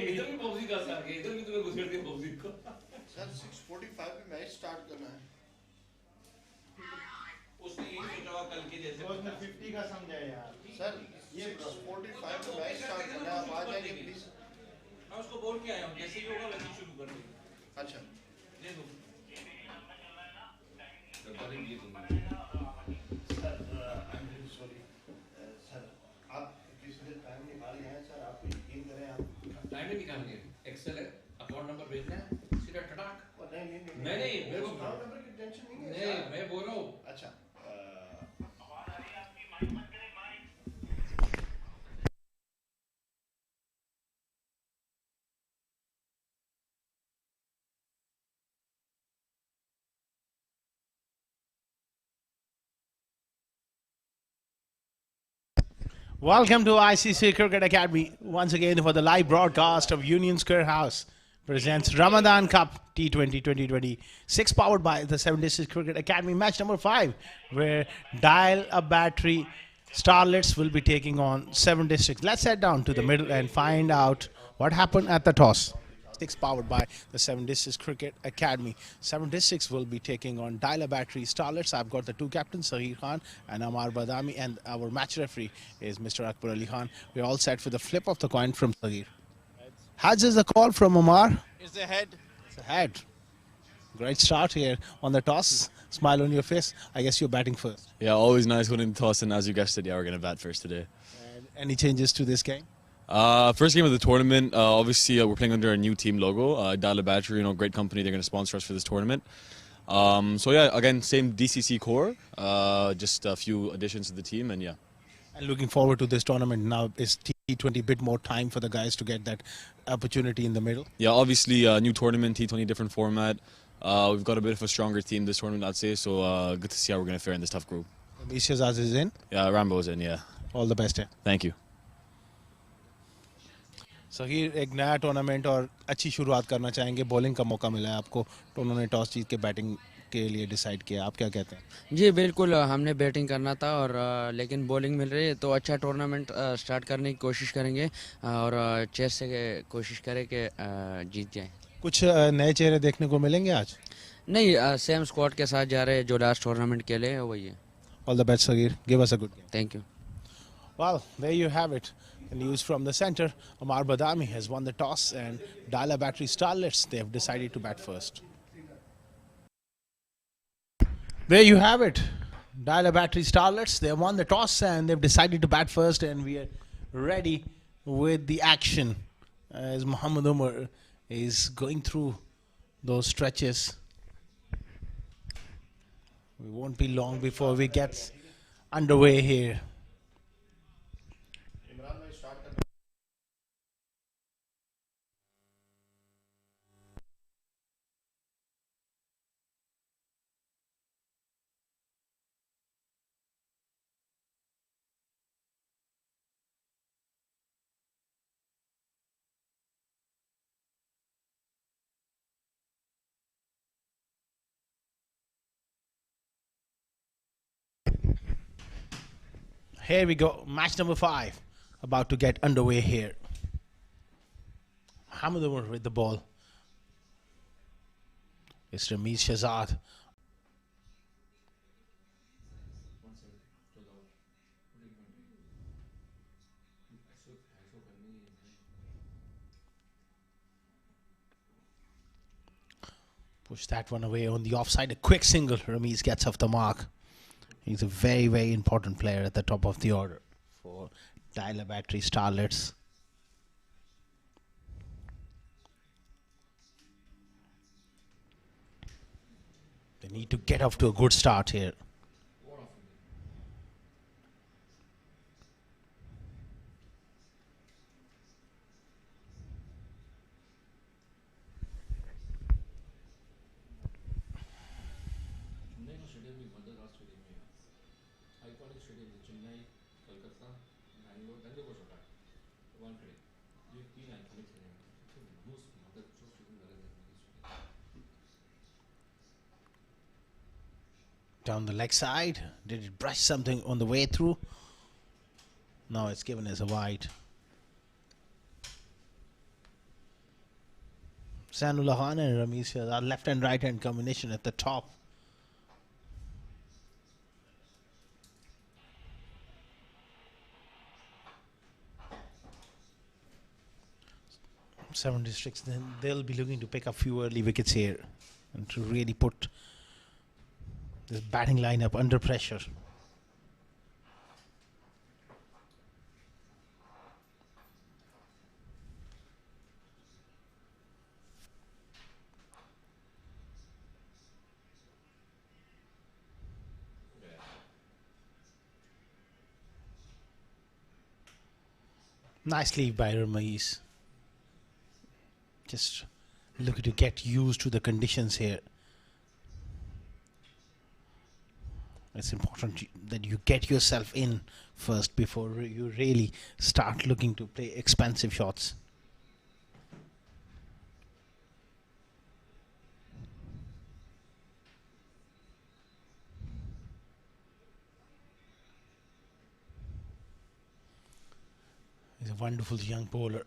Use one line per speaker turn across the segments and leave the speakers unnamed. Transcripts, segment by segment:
इधर भी पबजी का असर है, इधर भी तुम्हें घुसेड़ दिया पबजी को।
सर 6:45 पे मैच स्टार्ट करना है।
उसने यही सोचा होगा कल के जैसे
तो उसने 50 का समझा यार।
सर 6:45 पे मैच स्टार्ट करना है, आप आ जाएंगे प्लीज।
मैं उसको बोल के आया हूँ, जैसे ही होगा वैसे ही शुरू कर देंगे।
अच्छा
दे दो। गद्दारी भी है तुमने।
Sir I am really sorry sir, आप किसी ने टाइम निकाल लिया है सर, आप यकीन करें आप
टाइम नहीं निकालेंगे, एक्सेल अकाउंट नंबर भेजना है सीधा टटाक। नहीं मेरे को
अकाउंट नंबर की टेंशन नहीं है
नहीं,
सर।
मैं बोल रहा हूँ।
अच्छा welcome to ICCA Cricket Academy once again for the live broadcast of Union Square House presents Ramadan Cup T20 2026 powered by the 7 District Cricket Academy match number 5 where Dial a Battery Starlets will be taking on 7 Districts. Let's head down to the middle and find out what happened at the toss. Powered by the 7 Districts Cricket Academy. 7 Districts will be taking on Dial a Battery Starlets. I've got the two captains, Sahir Khan and Amar Badami, and our match referee is Mr. Akbar Ali Khan. We're all set for the flip of the coin from Sahir. Heads is the call from Amar.
It's the head.
It's a head. Great start here on the toss. Smile on your face. I guess you're batting first.
Yeah, always nice winning the toss, and as you guessed it, yeah, we're going to bat first today.
And any changes to this game?
First game of the tournament. Obviously, we're playing under a new team logo. Dial a Battery, great company. They're going to sponsor us for this tournament. So yeah, again, same DCC core, just a few additions to the team, and yeah.
And looking forward to this tournament now. Is T20 bit more time for the guys to get that opportunity in the middle?
Yeah, obviously, new tournament, T20, different format. We've got a bit of a stronger team this tournament, I'd say. So good to see how we're going to fare in this tough group.
Shazaz is in.
Yeah, Rambo's in. Yeah.
All the best.
Thank you.
Sahir एक नया tournament और अच्छी शुरुआत करना चाहेंगे, bowling का मौका मिला है आपको, तो उन्होंने टॉस जीत के बैटिंग के लिए डिसाइड किया, आप क्या कहते हैं?
जी बिल्कुल, हमने बैटिंग करना था और लेकिन बॉलिंग मिल रही है तो अच्छा टूर्नामेंट स्टार्ट करने की कोशिश करेंगे और चेस से कोशिश करें कि जीत जाएं।
कुछ नए चेहरे देखने को मिलेंगे आज?
नहीं, सेम स्क्वाड के साथ जा रहे हैं जो लास्ट टूर्नामेंट के लिए वही है।
All the best Zaheer, give us a good game.
Thank you.
Well, there you have it. The news from the center. Amar Badami has won the toss and Dial a Battery Starlets, they have decided to bat first. There you have it. Dial a Battery Starlets, they have won the toss and they've decided to bat first, and we are ready with the action as Muhammad Umar is going through those stretches. We won't be long before we get underway here. Here we go, match number 5 about to get underway here. Muhammad Umar with the ball. It's Ramesh Shahzad. Push that one away on the offside. A quick single. Ramesh gets off the mark. He's a very, very important player at the top of the order for Dial a Battery Starlets. They need to get off to a good start here. Down the leg side. Did it brush something on the way through? No, it's given as a wide. Sanullah Khan and Ramesh here. Our left and right hand combination at the top. Seven districts, then they'll be looking to pick up few early wickets here and to really put this batting lineup under pressure. Nice leave by Ramesh. Just looking to get used to the conditions here. It's important that you get yourself in first before you really start looking to play expensive shots. He's a wonderful young bowler.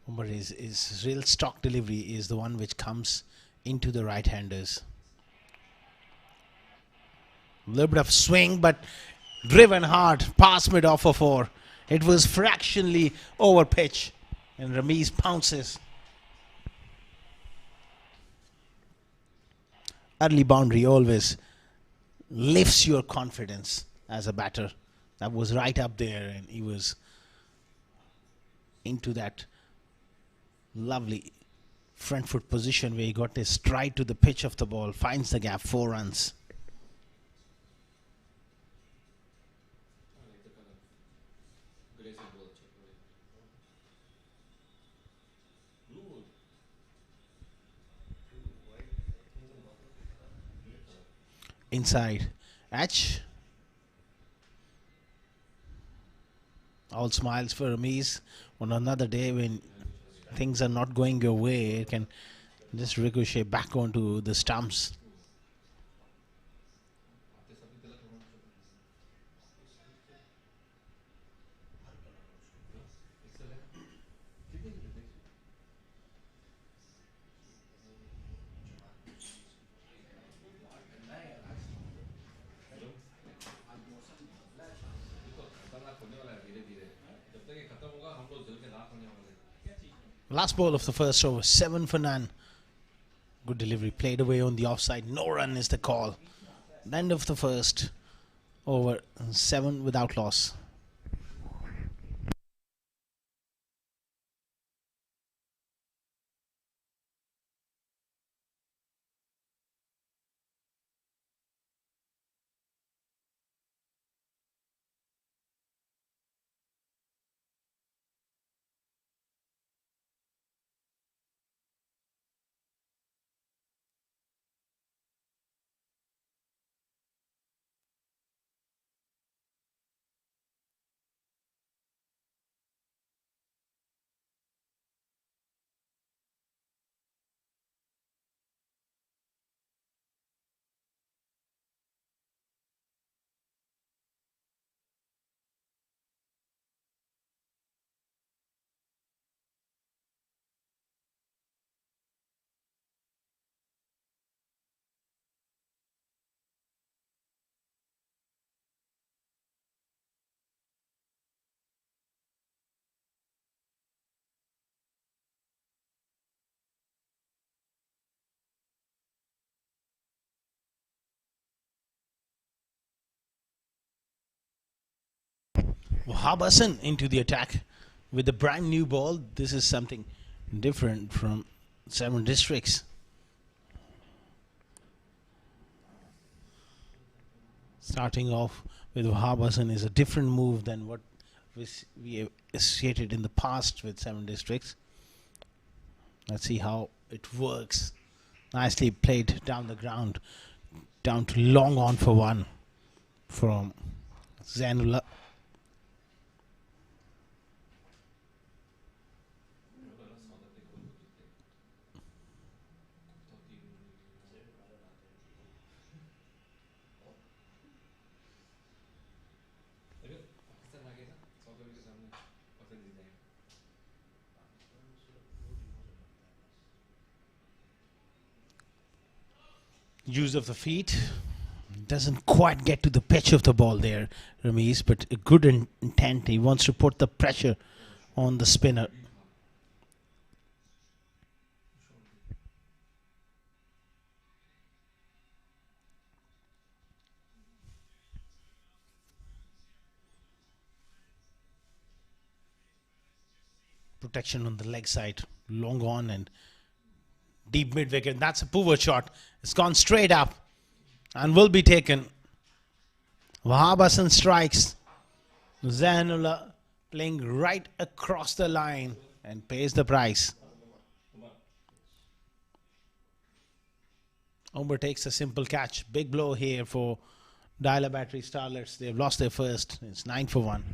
But his real stock delivery is the one which comes into the right-handers. A little bit of swing, but driven hard past mid-off for 4. It was fractionally over pitch, and Ramesh pounces. Early boundary always lifts your confidence as a batter. That was right up there, and he was into that lovely front foot position where he got his stride to the pitch of the ball, finds the gap, 4 runs. Inside H. All smiles for Ramesh. On another day when things are not going your way, it can just ricochet back onto the stumps. Last ball of the first over, 7 for none. Good delivery, played away on the offside. No run is the call. End of the first over, 7 without loss. Wahab Hassan into the attack with a brand new ball. This is something different from 7 districts. Starting off with Wahab Hassan is a different move than what we have associated in the past with 7 districts. Let's see how it works. Nicely played down the ground, down to long on for 1 from Zainullah. use of the feet. Doesn't quite get to the pitch of the ball there, Ramesh, but a good intent. He wants to put the pressure on the spinner. Protection on the leg side, long on and deep mid wicket. That's a poor shot. It's gone straight up and will be taken. Wahab Hassan strikes. Zainullah playing right across the line and pays the price. Umar takes a simple catch. Big blow here for Dialer Battery Starlets. They've lost their first. It's 9 for 1.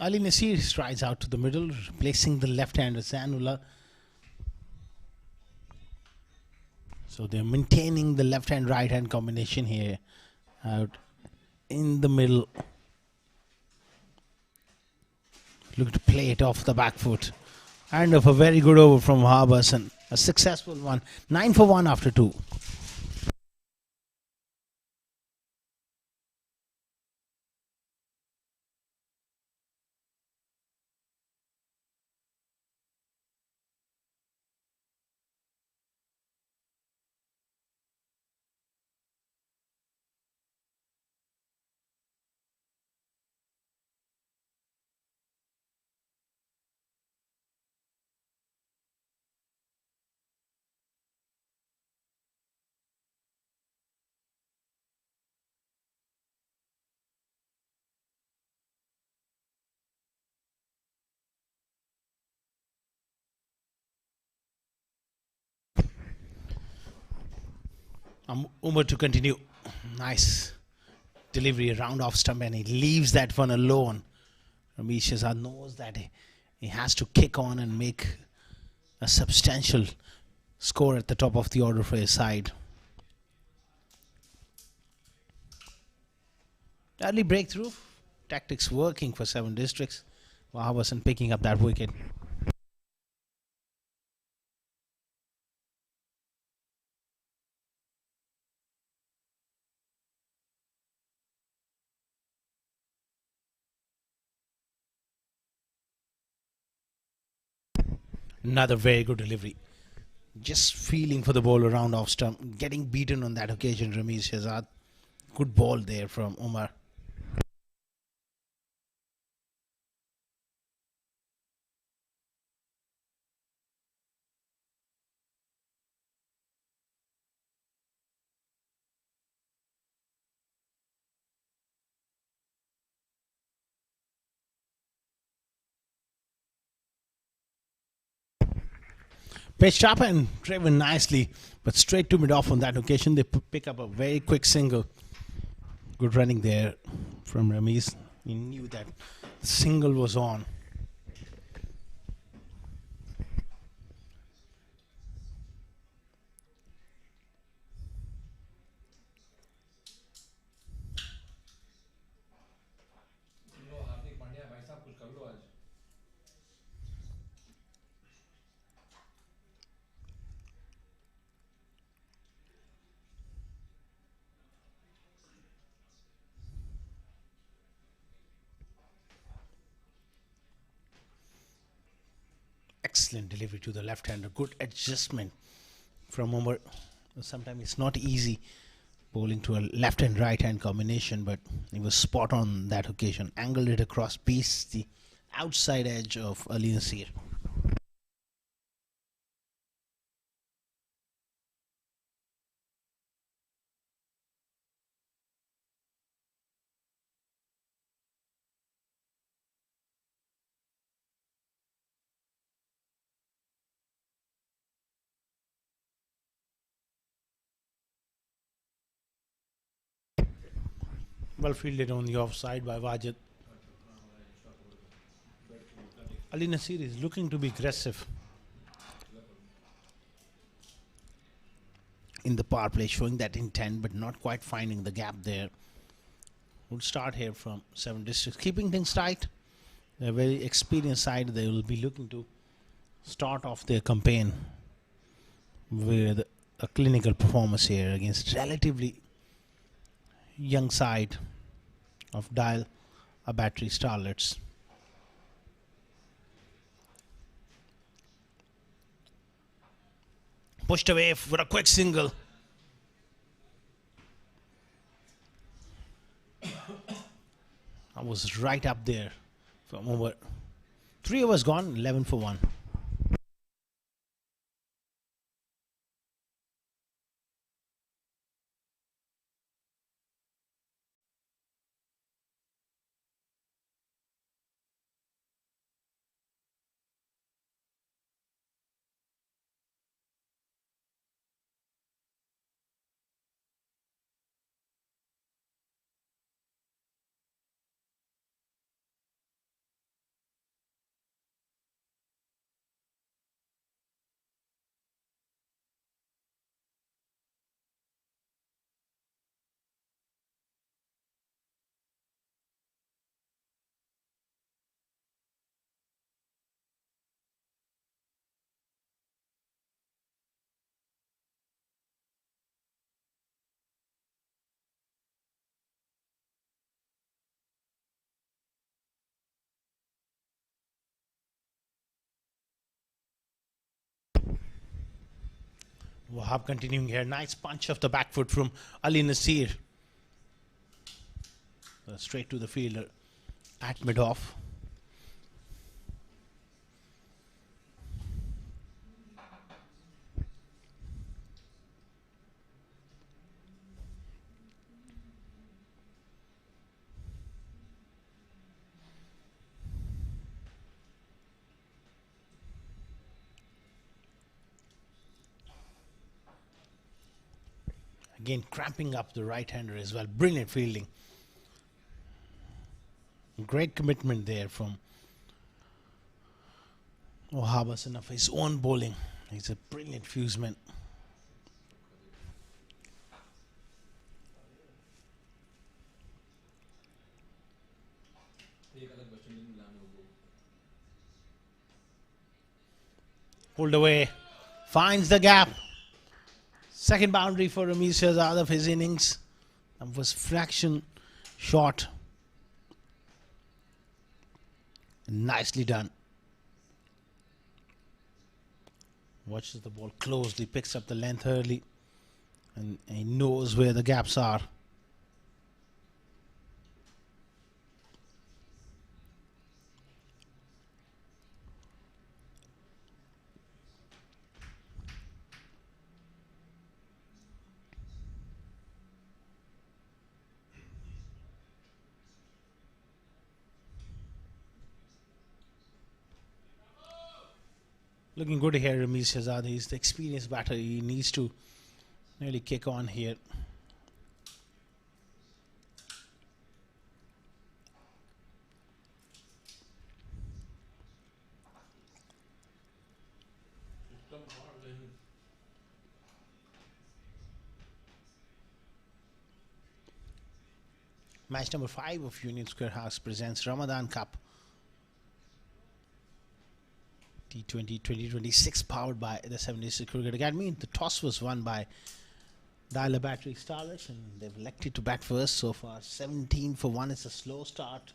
Ali Nasir strides out to the middle, replacing the left-hander Zainullah. So they're maintaining the left-hand, right-hand combination here. Out in the middle. Look to play it off the back foot. And of a very good over from Wahab Hassan. A successful one. 9 for 1 after 2. Umar to continue. Nice delivery around off stump and he leaves that one alone. Ramesh Shahzad knows that he has to kick on and make a substantial score at the top of the order for his side. Early breakthrough. Tactics working for 7 districts. Wahab Hassan picking up that wicket. Another very good delivery. Just feeling for the ball around off stump. Getting beaten on that occasion, Ramesh Shahzad. Good ball there from Umar. Pitched up and driven nicely, but straight to mid-off on that occasion. They pick up a very quick single. Good running there from Ramesh. He knew that the single was on. excellent delivery to the left-hander. Good adjustment from Umar. Sometimes it's not easy bowling to a left and right hand combination, but he was spot on that occasion. Angled it across, pieced the outside edge of Ali Nasir. Well fielded on the offside by Wajid. Ali Nasir is looking to be aggressive in the power play, showing that intent but not quite finding the gap there. Would start here from 7 districts, keeping things tight. They're a very experienced side. They will be looking to start off their campaign with a clinical performance here against relatively young side of Dial a Battery Starlets. Pushed away for a quick single. I was right up there from over. 3 overs gone, 11 for 1. Wahab continuing here. Nice punch of the back foot from Ali Nasir. Straight to the fielder at mid-off. Again, cramping up the right-hander as well. Brilliant fielding. Great commitment there from Wahab Hassan of his own bowling. He's a brilliant fuseman. Pulled away. Finds the gap. Second boundary for Ramiz Shahzad of his innings. That was fraction short. Nicely done. Watches the ball closely, picks up the length early, and he knows where the gaps are. Looking good here, Ramiz Shahzad. He's the experienced batter. He needs to really kick on here. Match number 5 of Union Square House presents Ramadan Cup T20 2026, powered by the 7 District Cricket Academy. The toss was won by Dial a Battery Starlets, and they've elected to bat first so far. 17 for 1. It's a slow start.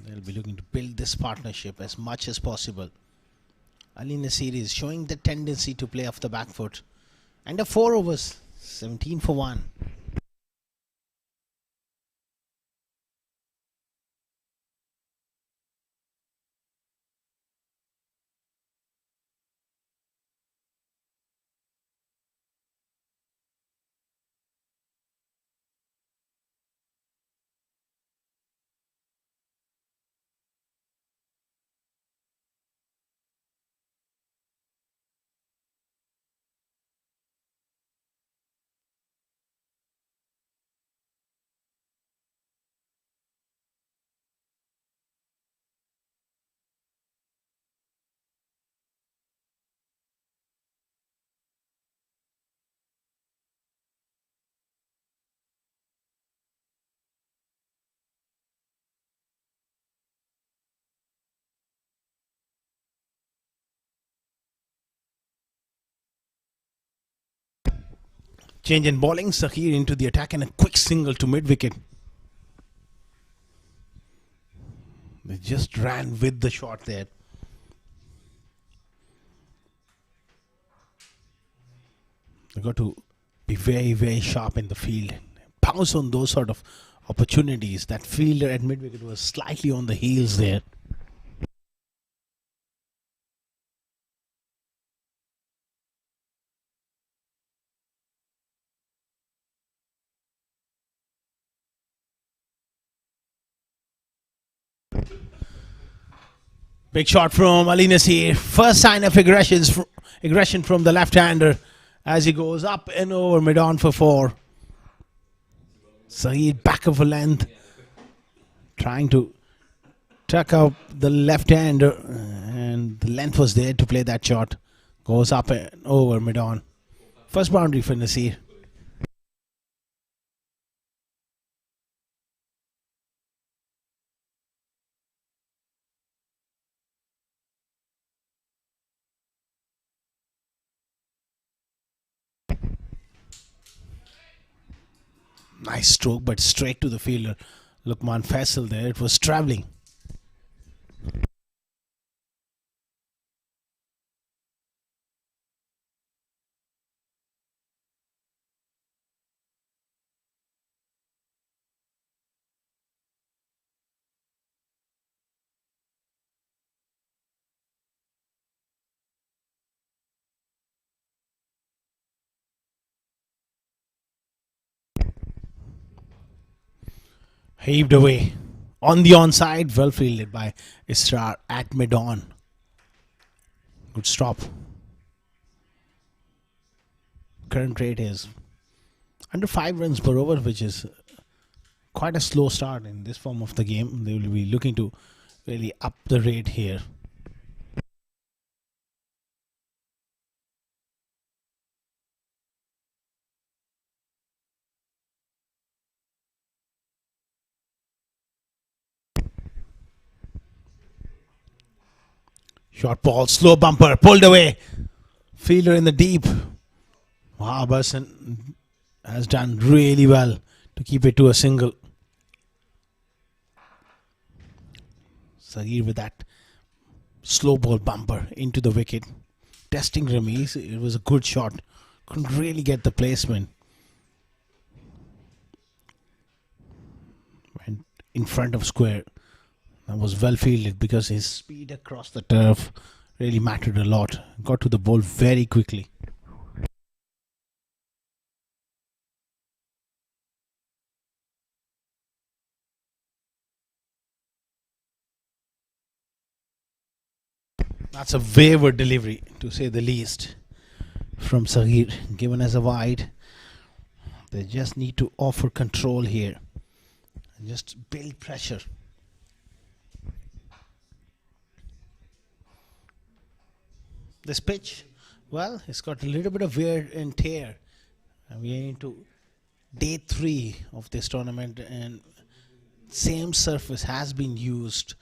They'll They'll be looking to build this partnership as much as possible. Ali Nasir is showing the tendency to play off the back foot. And a 4 overs, 17 for 1. Change in bowling, Sahir into the attack and a quick single to mid-wicket. They just ran with the shot there. They got to be very, very sharp in the field. Pounce on those sort of opportunities. That fielder at mid-wicket was slightly on the heels there. Big shot from Ali Nasir. First sign of aggression from the left-hander as he goes up and over mid-on for 4. Saeed back of a length, trying to tuck out the left-hander, and the length was there to play that shot. Goes up and over mid-on. First boundary for Nasir. Nice stroke, but straight to the fielder. Lukman Faisal there. It was travelling. Heaved away. On the onside, well fielded by Israr at mid-on. Good stop. Current rate is under 5 runs per over, which is quite a slow start in this form of the game. They will be looking to really up the rate here. Short ball, slow bumper, pulled away. Fielder in the deep. Wow, Burson has done really well to keep it to a single. Sagir with that slow ball bumper into the wicket. Testing Ramesh, it was a good shot. Couldn't really get the placement. Went in front of square. That was well fielded because his speed across the turf really mattered a lot. Got to the ball very quickly. That's a wayward delivery, to say the least, from Sagir, given as a wide. They just need to offer control here and just build pressure. This pitch, well, it's got a little bit of wear and tear. And we are into day 3 of this tournament, and same surface has been used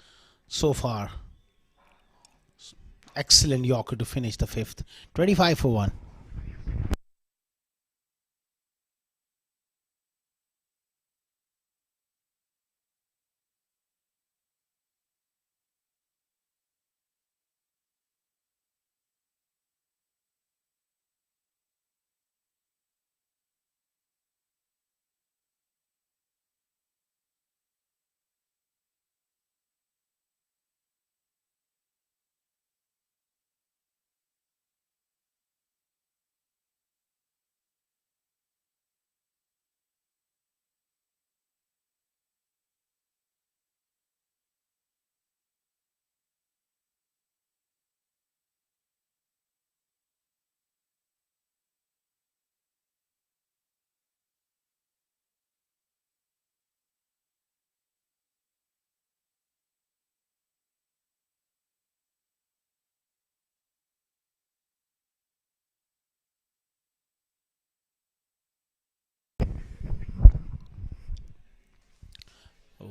so far. Excellent Yorker to finish the 5th. 25 for 1.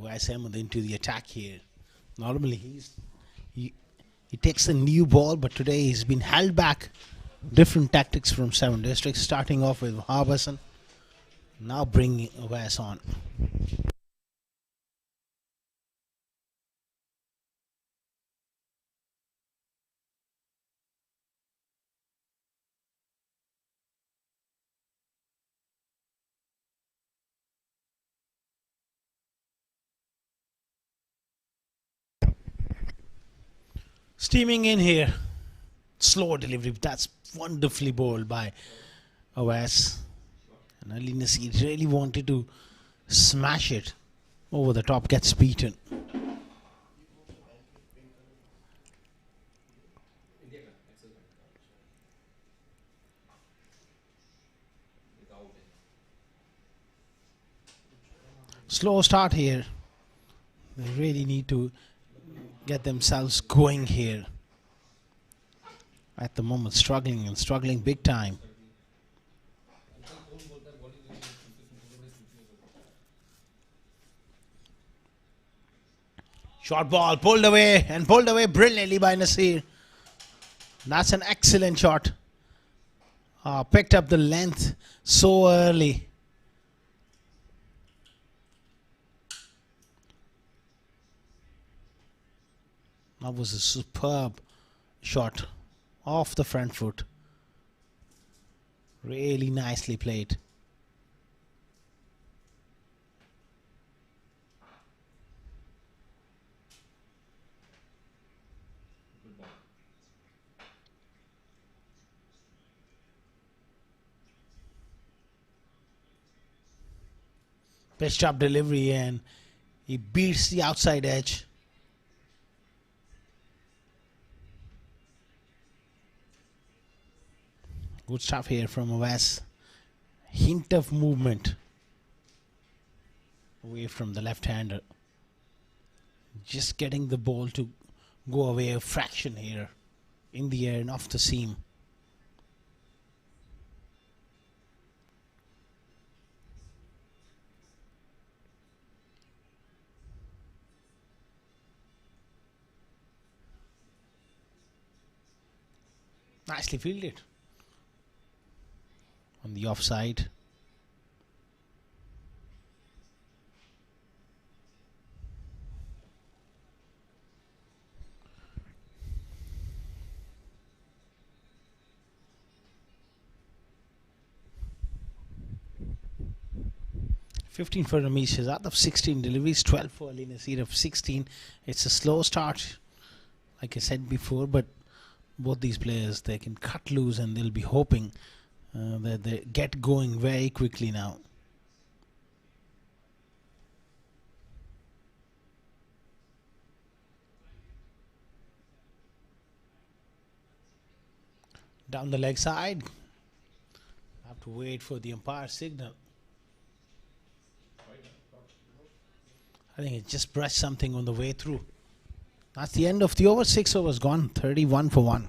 Wes Ahmed into the attack here. Normally he takes the new ball, but today he's been held back. Different tactics from 7 Districts, starting off with Harbason. Now bringing Wes on. Steaming in here. Slow delivery. That's wonderfully bowled by Wes. And Ali Nasir really wanted to smash it over the top, gets beaten. Slow start here. They really need to get themselves going here. At the moment, struggling big time. Short ball pulled away brilliantly by Nasir. That's an excellent shot. Picked up the length so early. That was a superb shot off the front foot. Really nicely played. Pitched up delivery and he beats the outside edge. Good stuff here from Wes. Hint of movement away from the left-hander. Just getting the ball to go away a fraction here in the air and off the seam. Nicely fielded. On the offside. "15 for Ramesh is out of 16 deliveries, 12 for Ali Nasir of 16. It's a slow start, like I said before, but both these players, they can cut loose and they'll be hoping that they get going very quickly now. Down the leg side. Have to wait for the umpire signal. I think it just brushed something on the way through. That's the end of the over. 6 overs gone. 31 for 1.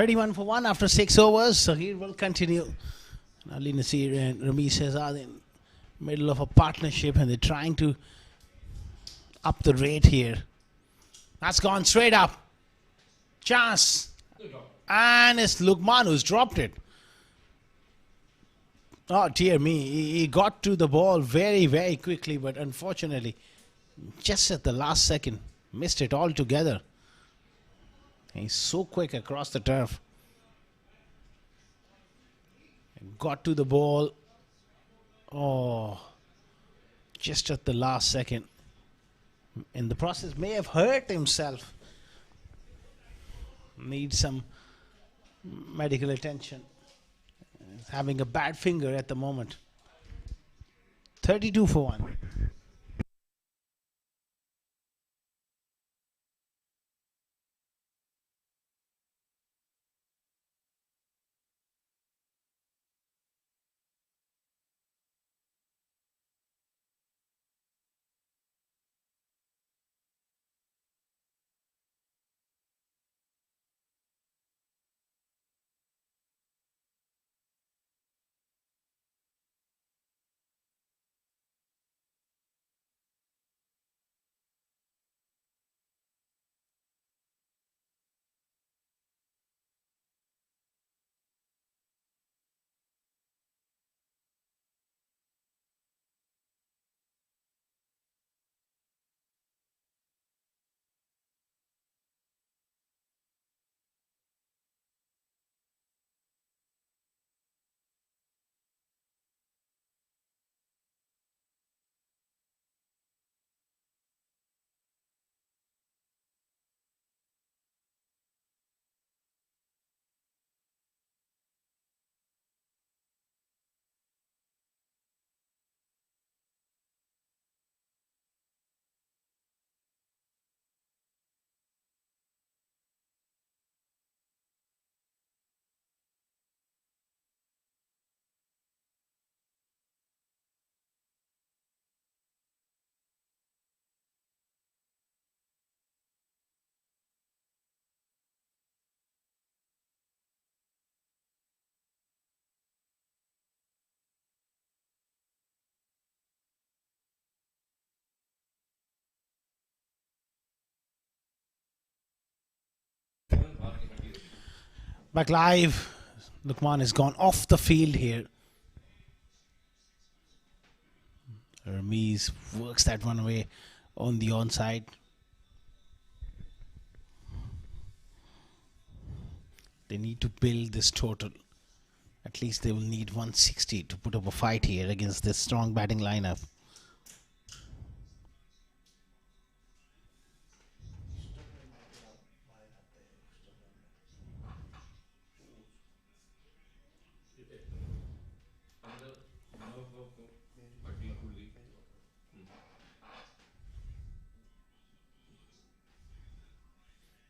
31 for 1 after 6 overs. So he will continue. Ali Nasir and Rami Shehzad in middle of a partnership, and they're trying to up the rate here. That's gone straight up. Chance. And it's Lukman who's dropped it. Oh dear me. He got to the ball very, very quickly, but unfortunately, just at the last second, missed it altogether. He's so quick across the turf. Got to the ball. Oh, just at the last second. In the process, may have hurt himself. Needs some medical attention. He's having a bad finger at the moment. 32 for 1. Back live. Lukman has gone off the field here. Hermes works that one away on the onside. They need to build this total. At least they will need 160 to put up a fight here against this strong batting lineup.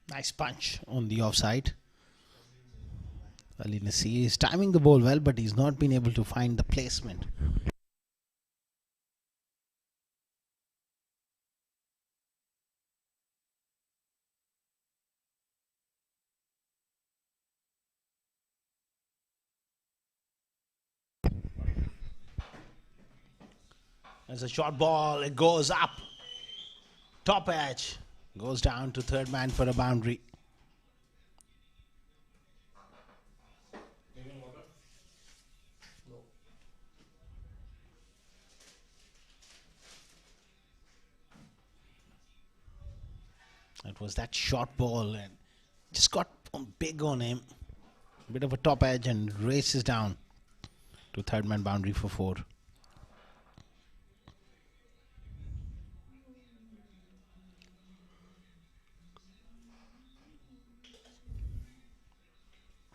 Nice punch on the offside. Ali Nasir is timing the ball well, but he's not been able to find the placement. There's a short ball. It goes up. Top edge. Goes down to third man for a boundary. It was that short ball and just got big on him. Bit of a top edge and races down to third man boundary for 4.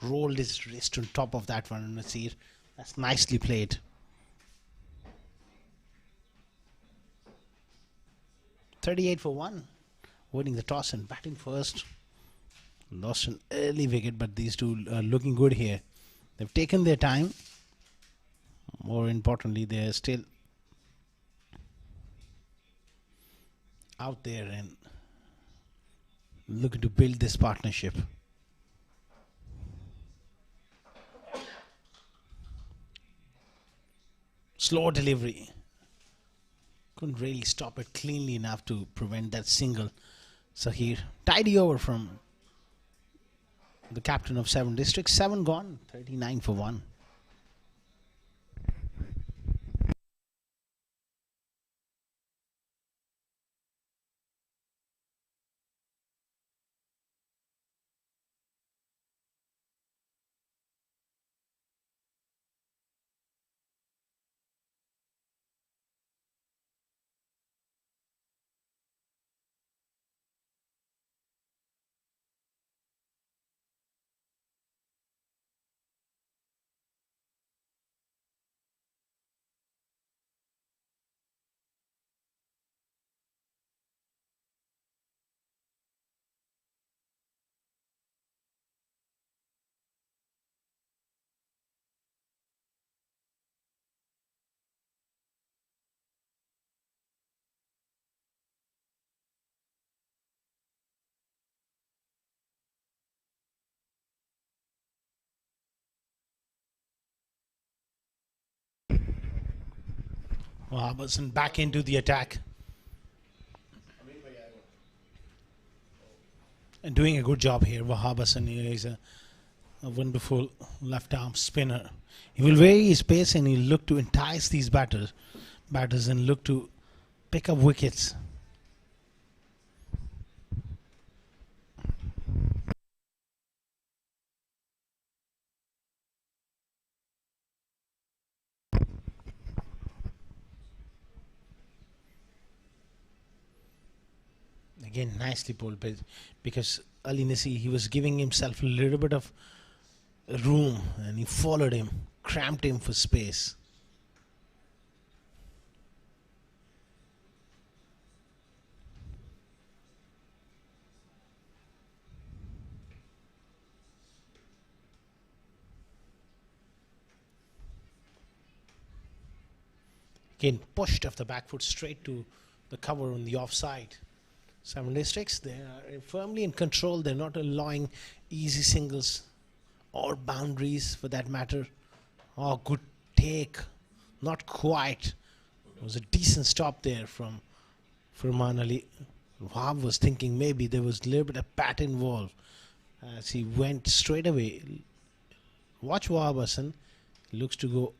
Rolled his wrist on top of that one, Nasir. That's nicely played. 38 for 1. Winning the toss and batting first. Lost an early wicket, but these two are looking good here. They've taken their time. More importantly, they're still out there and looking to build this partnership. Slow delivery. Couldn't really stop it cleanly enough to prevent that single. Sahir. Tidy over from the captain of 7 districts. 7 gone. 39 for 1. Robertson back into the attack. And doing a good job here. Wahab Hassan is a wonderful left arm spinner. He will vary his pace and he'll look to entice these batters and look to pick up wickets. Again, nicely pulled because Ali Nasi, he was giving himself a little bit of room and he followed him, cramped him for space. Again, pushed off the back foot straight to the cover on the offside. 7 districts, they are firmly in control. They're not allowing easy singles or boundaries for that matter. Oh, good take. Not quite. It was a decent stop there from Furman Ali. Wahab was thinking maybe there was a little bit of bat involved as he went straight away. Watch Wahab Hassan. Looks to go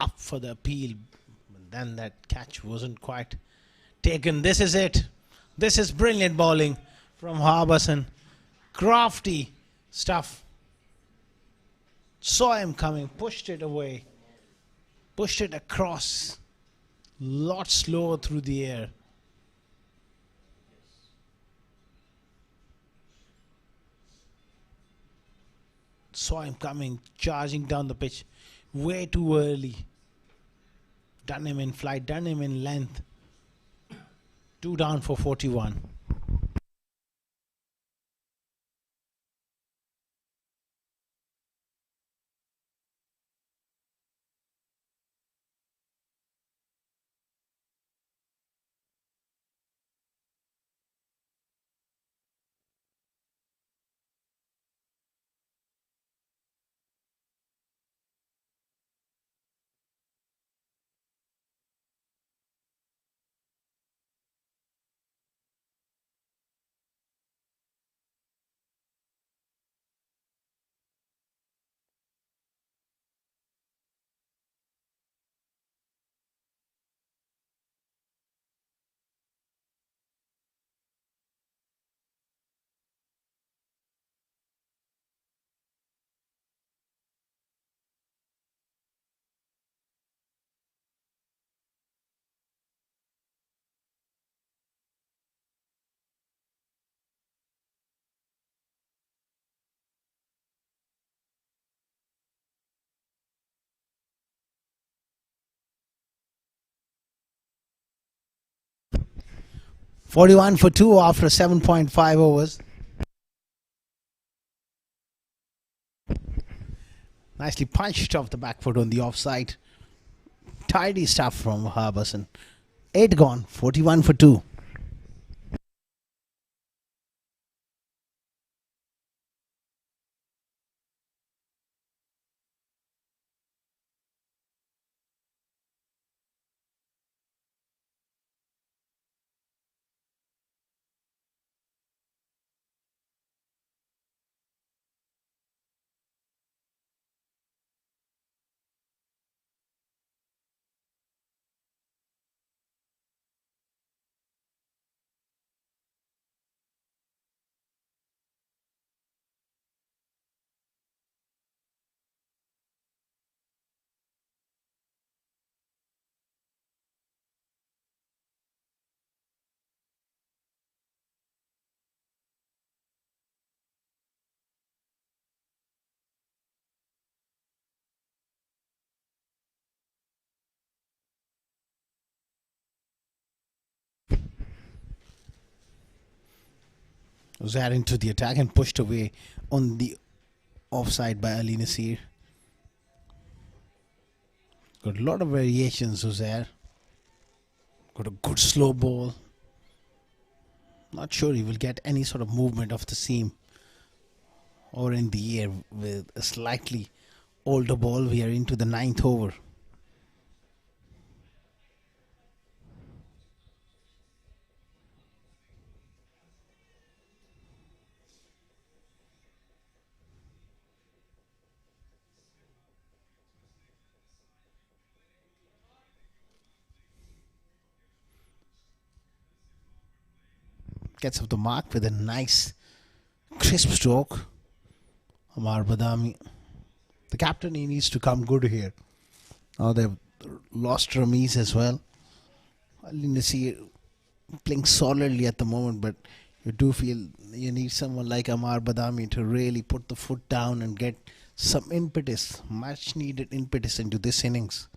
up for the appeal. But then that catch wasn't quite taken. This is it. This is brilliant bowling from Wahab Hassan. Crafty stuff. Saw him coming, pushed it away, pushed it across. Lot slower through the air. Saw him coming, charging down the pitch way too early. Done him in flight, done him in length. 2 down for 41. $41 for 2 after 7.5 overs. Nicely punched off the back foot on the offside. Tidy stuff from Wahab Hassan. 8 gone, 41 for 2. Uzair into the attack and pushed away on the offside by Ali Nasir. Got a lot of variations, Uzair. Got a good slow ball. Not sure he will get any sort of movement of the seam or in the air with a slightly older ball. We are into the 9th over. Gets up the mark with a nice crisp stroke. Amar Badami, the captain, he needs to come good here. Now they've lost Ramiz as well. Ali Nasir playing solidly at the moment, but you do feel you need someone like Amar Badami to really put the foot down and get some impetus, much needed impetus into this innings.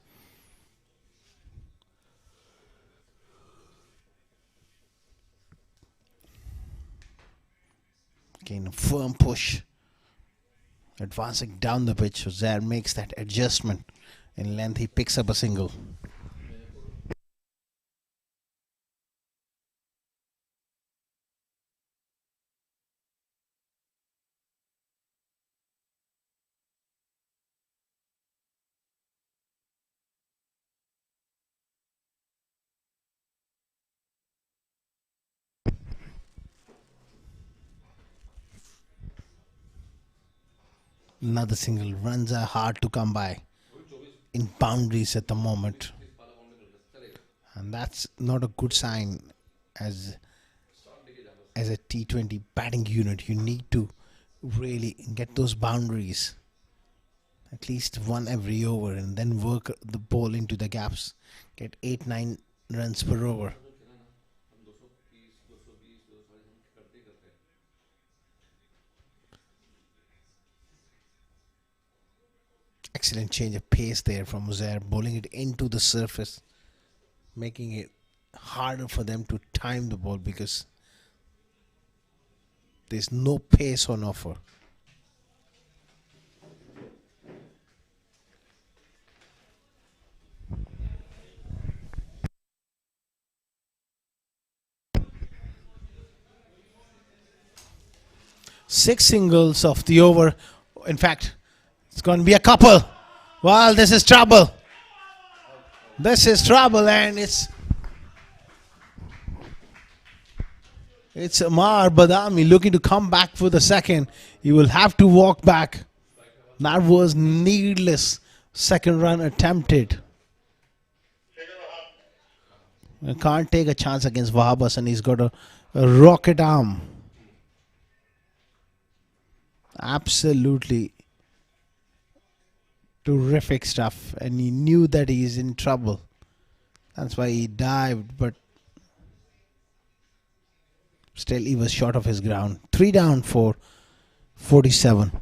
Again, a firm push. Advancing down the pitch, Uzair makes that adjustment in length. He picks up a single. Another single. Runs are hard to come by in boundaries at the moment, and that's not a good sign as a T20 batting unit. You need to really get those boundaries, at least one every over, and then work the ball into the gaps. Get 8-9 runs per over. Excellent change of pace there from Uzair, bowling it into the surface, making it harder for them to time the ball because there's no pace on offer. Six singles of the over. In fact, it's going to be a couple. Well, this is trouble. This is trouble, and it's Amar Badami looking to come back for the second. He will have to walk back. That was needless. Second run attempted. I can't take a chance against Wahab Hassan. He's got a rocket arm. Absolutely terrific stuff, and he knew that he's in trouble. That's why he dived, but still he was short of his ground. 3 down for 47.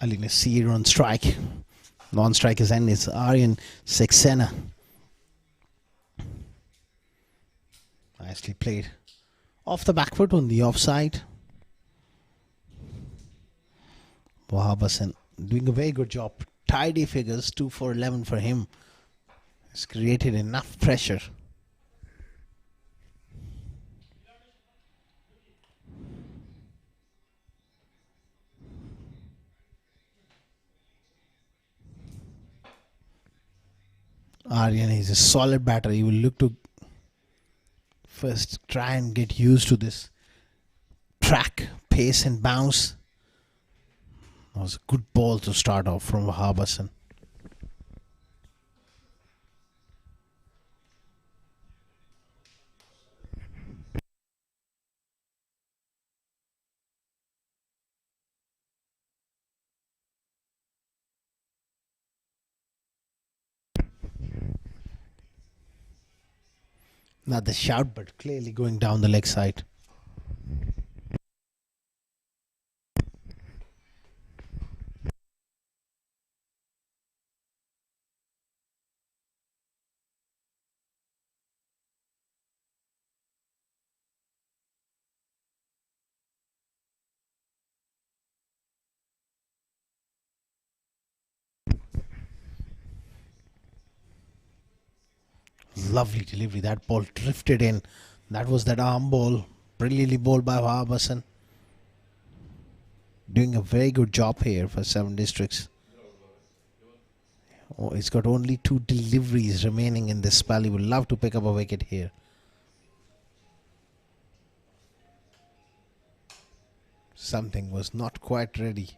Ali Nasir on strike. Non-strikers end is Aryan Saxena. Nicely played. Off the back foot on the offside. Wahab Hassan doing a very good job. Tidy figures, 2 for 11 for him. Has created enough pressure. Aryan is a solid batter. He will look to first try and get used to this track, pace and bounce. That was a good ball to start off from Wahab Hassan. Not the shout, but clearly going down the leg side. Lovely delivery. That ball drifted in. That was that arm ball. Brilliantly bowled by Wahab Hassan. Doing a very good job here for 7 districts. Oh, he's got only 2 deliveries remaining in this spell. He would love to pick up a wicket here. Something was not quite ready.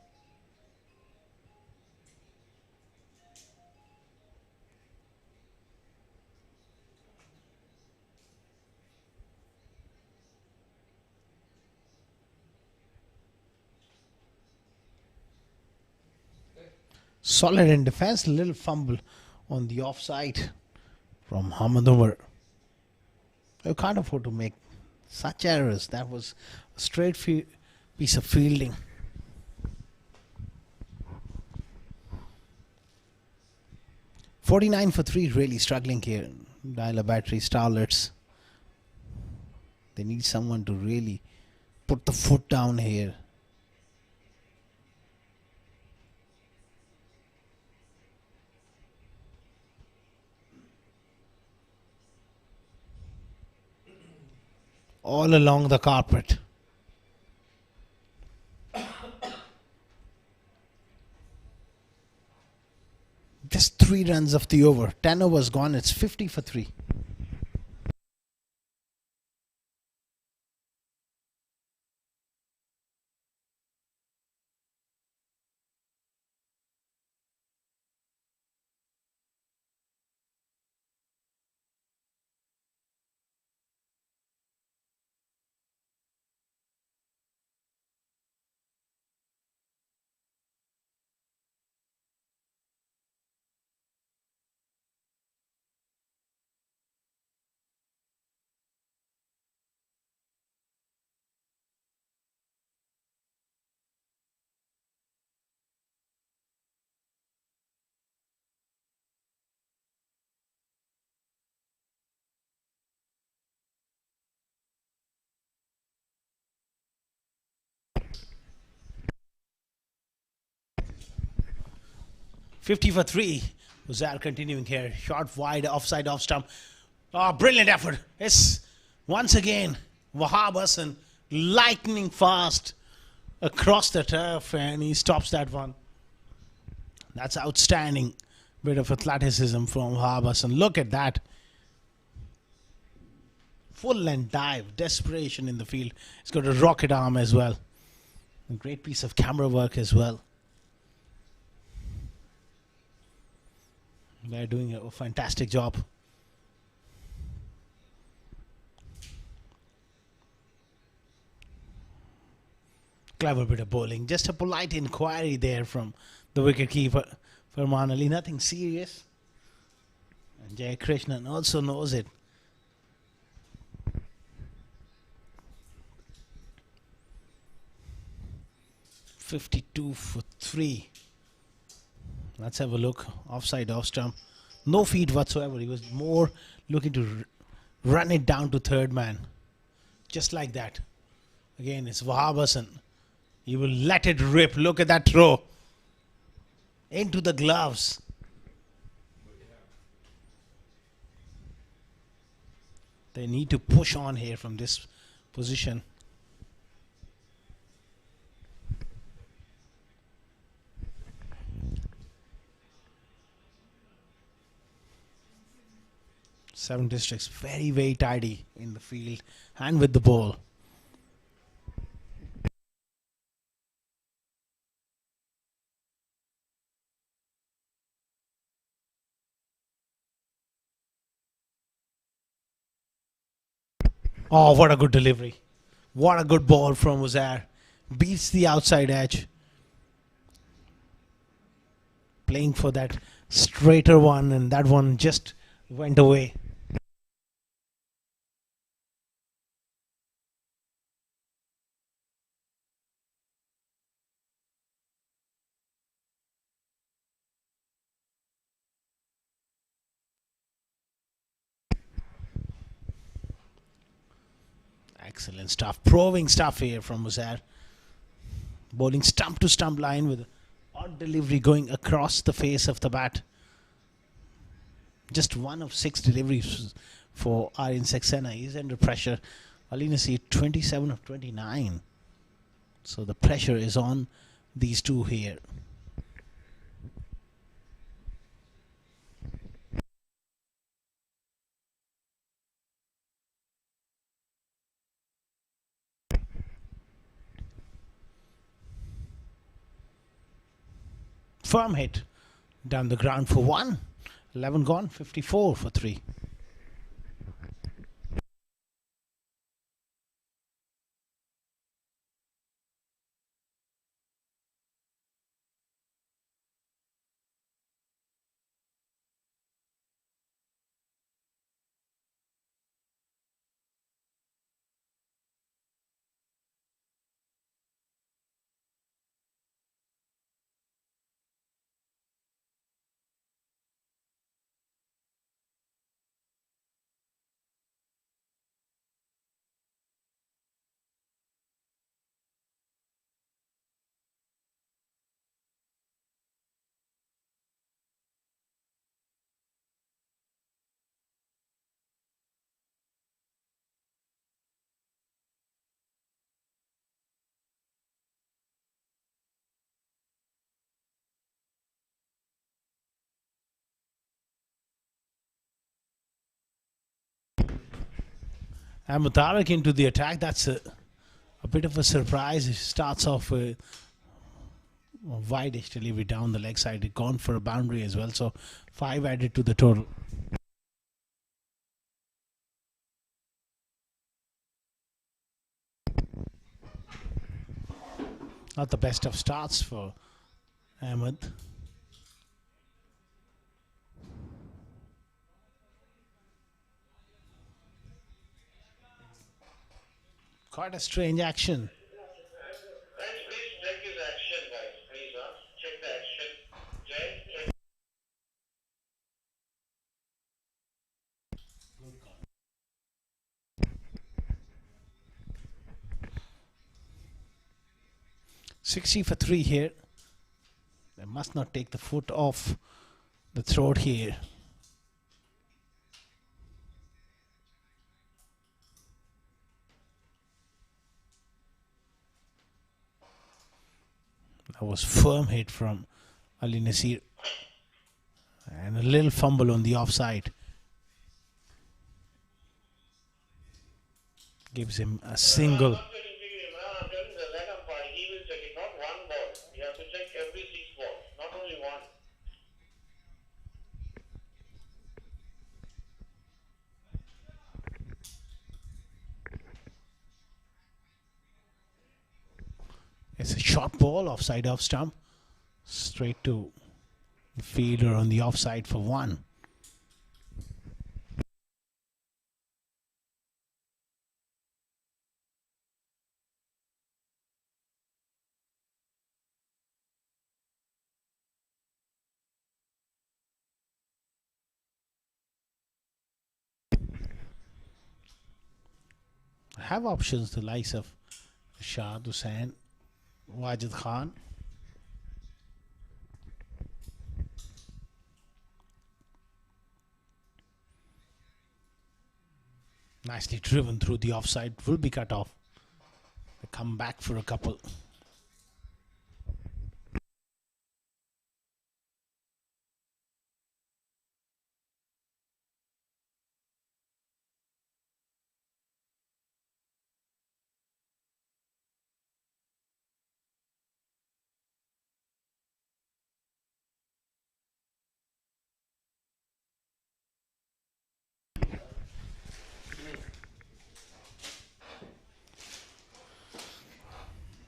Solid in defense, little fumble on the offside from Hamad Umar. You can't afford to make such errors. That was a straight piece of fielding. .49 for 3, really struggling here. Dial a battery, Starlets. They need someone to really put the foot down here. All along the carpet. Just 3 runs of the over. 10 overs gone. It's 50 for 3. .50 for 3. Uzal continuing here. Shot wide, offside, off stump. Oh, brilliant effort. Yes, once again, Wahab Hassan lightning fast across the turf, and he stops that one. That's outstanding. Bit of athleticism from Wahab Hassan. Look at that. Full length dive. Desperation in the field. He's got a rocket arm as well. A great piece of camera work as well. They're doing a fantastic job. Clever bit of bowling. Just a polite inquiry there from the wicketkeeper, Farman Ali. Nothing serious. And Jay Krishnan also knows it. .52 for 3. Let's have a look. Offside, off stump. No feed whatsoever. He was more looking to run it down to third man. Just like that. Again, it's Wahab Hassan. He will let it rip. Look at that throw. Into the gloves. They need to push on here from this position. Seven districts very, very tidy in the field and with the ball. Oh, what a good delivery. What a good ball from Uzair. Beats the outside edge. Playing for that straighter one, and that one just went away. Excellent stuff. Probing stuff here from Uzair. Bowling stump to stump line with odd delivery going across the face of the bat. Just one of 6 deliveries for Aryan Saxena. He's under pressure. Ali Nasir 27 of 29. So the pressure is on these two here. Firm hit down the ground for 1. 11 gone, 54 for 3. And Mutarak into the attack. That's a bit of a surprise. He starts off with a wide-ish delivery down the leg side. He'd gone for a boundary as well. So 5 added to the total. Not the best of starts for Ahmed. Quite a strange action.
Guys, please check his action, guys. Please, check the action. Jay, check.
60 for 3 here. They must not take the foot off the throat here. That was firm hit from Ali Nasir. And a little fumble on the offside. Gives him a single.
I'm telling the leg umpire, he will check it, not one ball. You have to check every 6 balls, not only one.
It's a short ball offside off stump. Straight to the fielder on the offside for 1. Have options the likes of Shad Hussain, Wajid Khan. Nicely driven through the offside, will be cut off. They come back for a couple.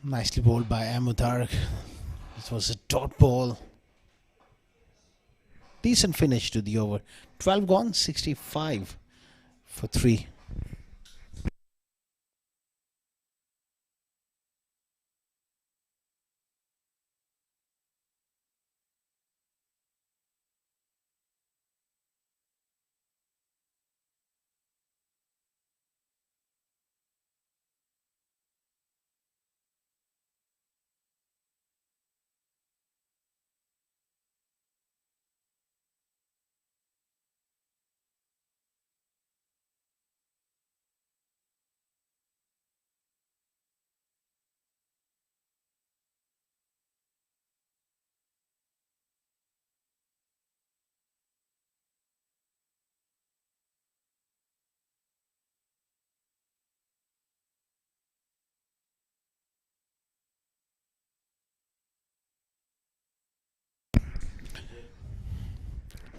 Nicely bowled by Amutark. This was a dot ball. Decent finish to the over. 12 gone, 65 for 3.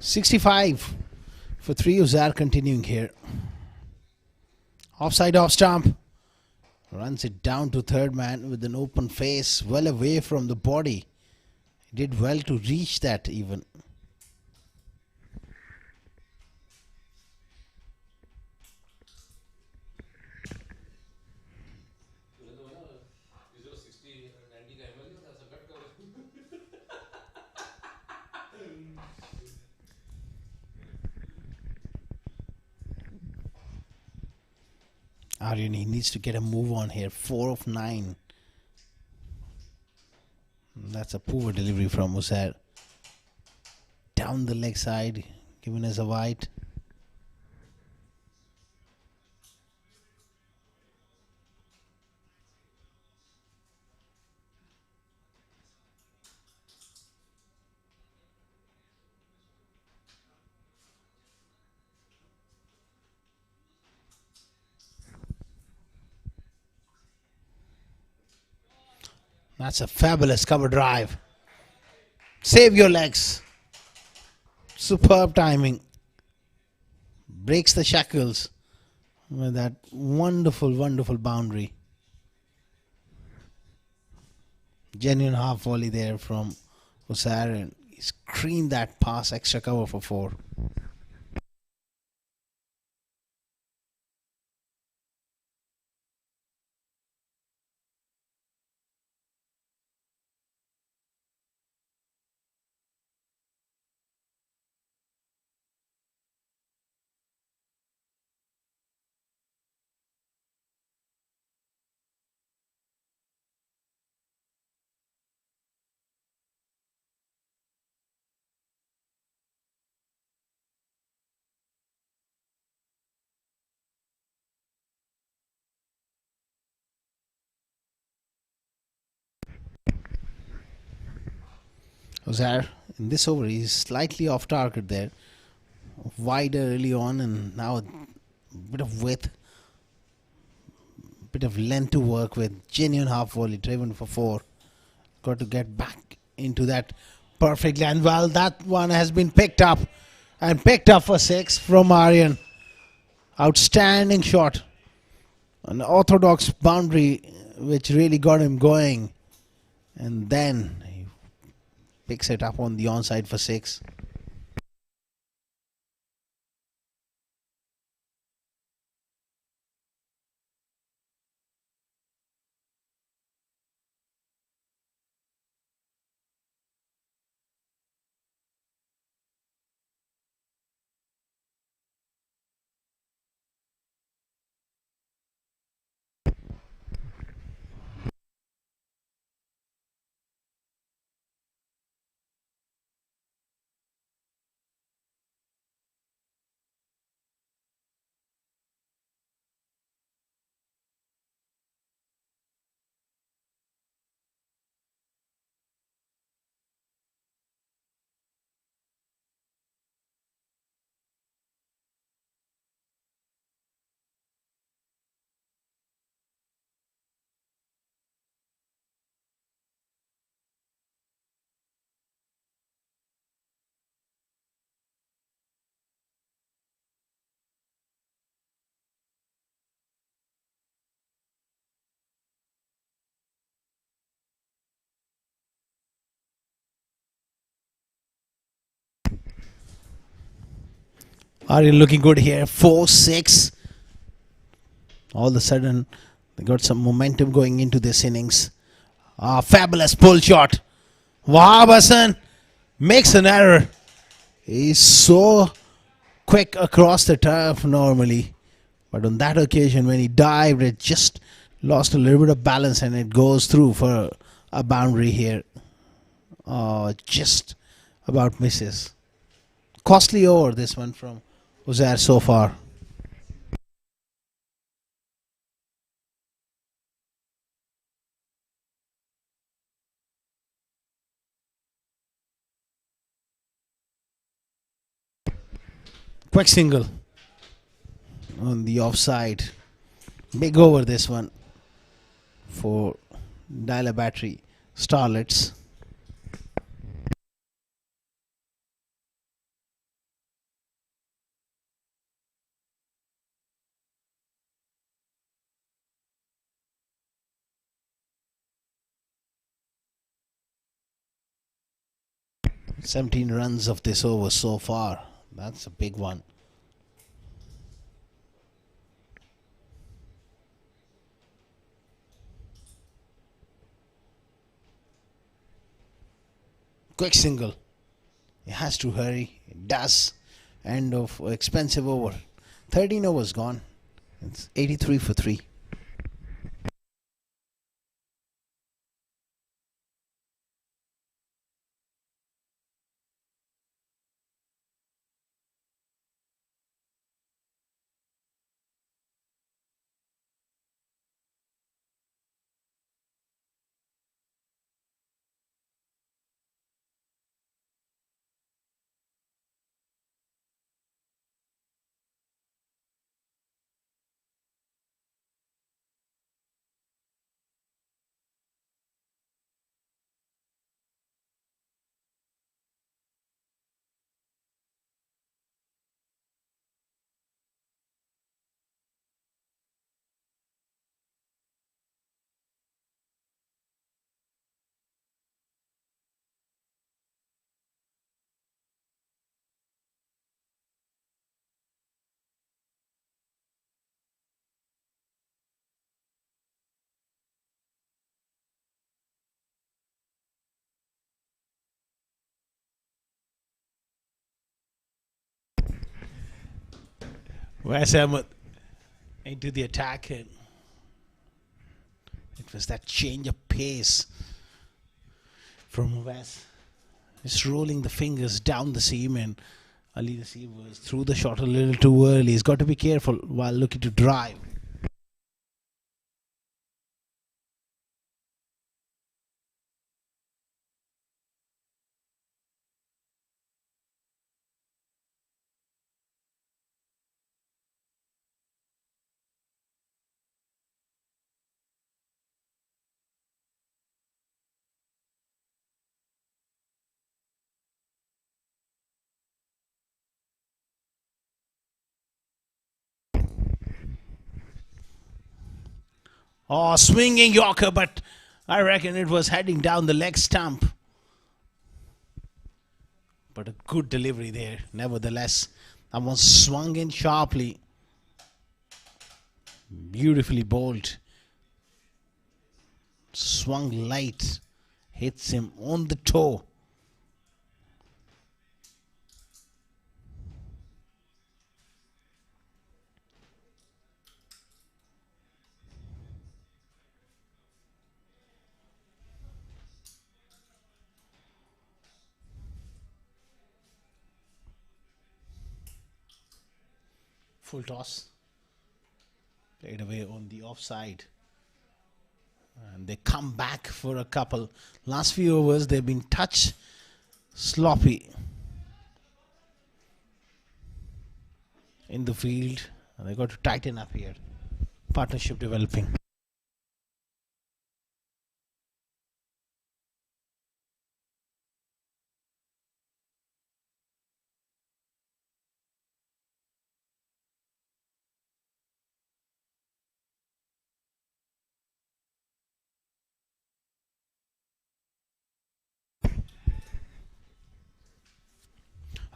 $65 for 3. Uzar continuing here. Offside off stump. Runs it down to third man with an open face, well away from the body. He did well to reach that even. Aryan, he needs to get a move on here. 4 of 9. That's a poor delivery from Uzair. Down the leg side, given as a wide. That's a fabulous cover drive. Save your legs. Superb timing. Breaks the shackles with that wonderful, wonderful boundary. Genuine half volley there from Uzair, and he screened that pass, extra cover for 4. Uzair, in this over, he's slightly off target there. Wider early on, and now a bit of width, bit of length to work with. Genuine half volley driven for 4. Got to get back into that perfectly, and well, that one has been picked up and picked up for 6 from Aryan. Outstanding shot, an orthodox boundary which really got him going, and then he picks it up on the onside for 6. Aryan looking good here. 4-6. All of a sudden, they got some momentum going into this innings. Fabulous pull shot. Wahab Hassan makes an error. He's so quick across the turf normally. But on that occasion, when he dived, it just lost a little bit of balance and it goes through for a boundary here. Just about misses. Costly over this one from Uzair so far. Quick single on the offside. Big over this one for Dial Battery Starlets. "17 runs of this over so far. That's a big one. Quick single. It has to hurry. It does. End of expensive over. 13 overs gone. It's 83 for 3. Wes Ahmed into the attack, and it was that change of pace from Wes. Just rolling the fingers down the seam, and Ali Naseem was threw the shot a little too early. He's got to be careful while looking to drive. Oh, swinging Yorker, but I reckon it was heading down the leg stump. But a good delivery there, nevertheless. That one swung in sharply. Beautifully bowled. Swung light. Hits him on the toe. Full toss. Played away on the offside. And they come back for a couple. Last few overs they've been touch sloppy in the field. And they got to tighten up here. Partnership developing.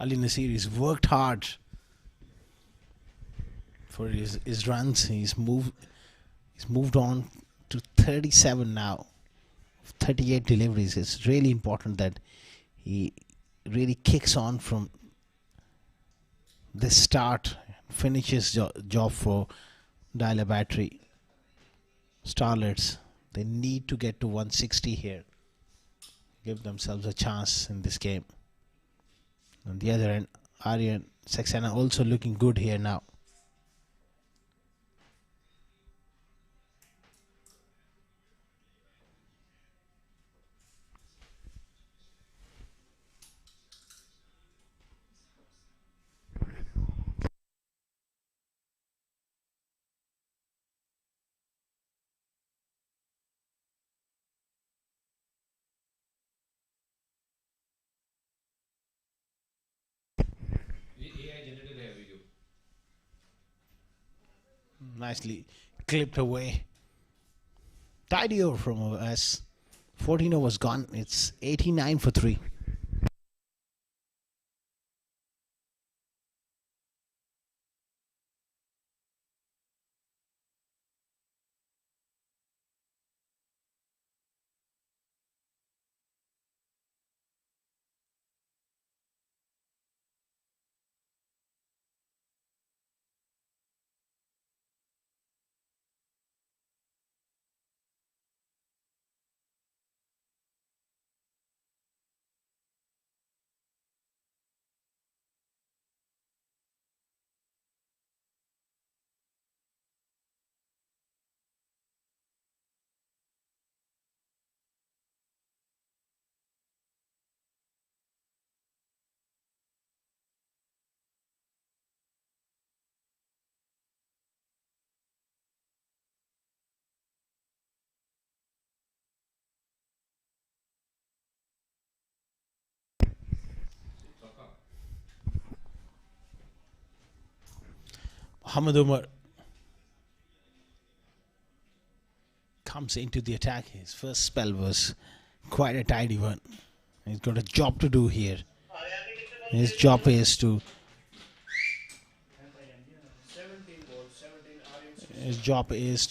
Ali Nasir has worked hard for his runs. He's moved on to 37 now. 38 deliveries. It's really important that he really kicks on from this start, finishes job for Dialer Battery. Starlets, they need to get to 160 here. Give themselves a chance in this game. On the other end, Aryan Saxena also looking good here now.
AI generated है video.
Nicely clipped away. Tidy over from us. 14 overs gone. It's 89 for 3. Muhammad Umar comes into the attack. His first spell was quite a tidy one. He's got a job to do here. His job is to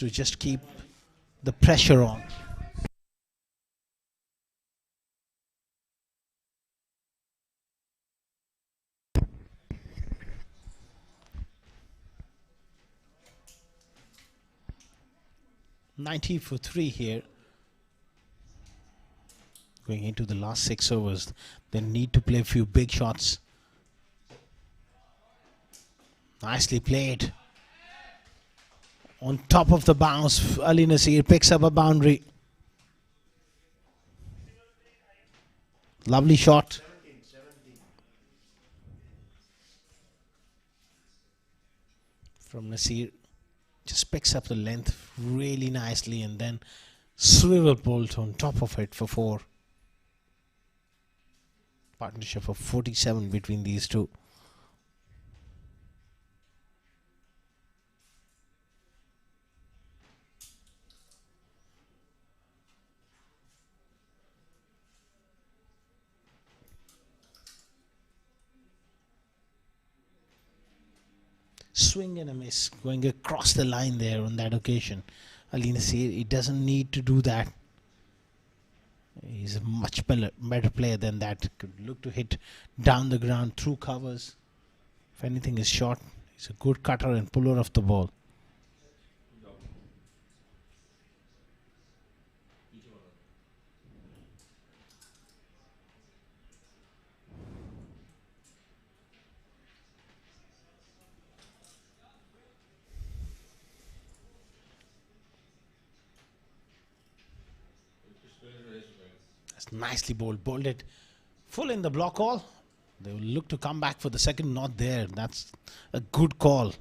just keep the pressure on. $90 for 3 here. Going into the last 6 overs, they need to play a few big shots. Nicely played. On top of the bounce, Ali Nasir picks up a boundary. Lovely shot. From Nasir. Just picks up the length really nicely and then swivel bolt on top of it for 4. Partnership of 47 between these two. Swing and a miss, going across the line there on that occasion. Ali Nasir, he doesn't need to do that. He's a much better player than that. Could look to hit down the ground through covers. If anything is short, he's a good cutter and puller of the ball. That's nicely bowled it full in the block all. They will look to come back for the second, not there. That's a good call.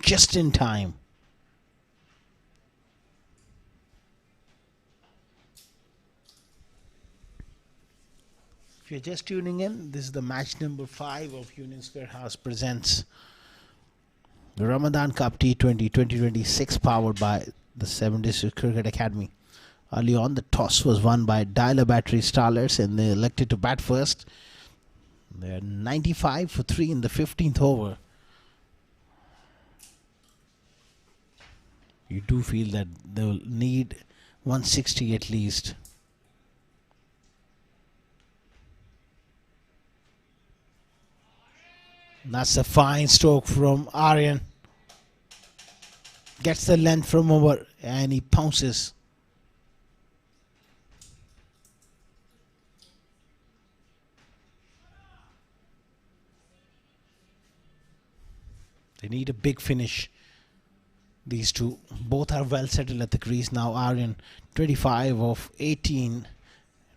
Just in time. If you're just tuning in, this is the match number 5 of Union Square House presents the Ramadan Cup T20 2026 powered by the 7 District Cricket Academy. Early on, the toss was won by Dialer Battery Starlets and they elected to bat first. They're 95 for 3 in the 15th over. you do feel that they will need 160 at least. That's a fine stroke from Aryan. Gets the length from over and he pounces. They need a big finish. These two both are well settled at the crease now. Aryan 25 of 18,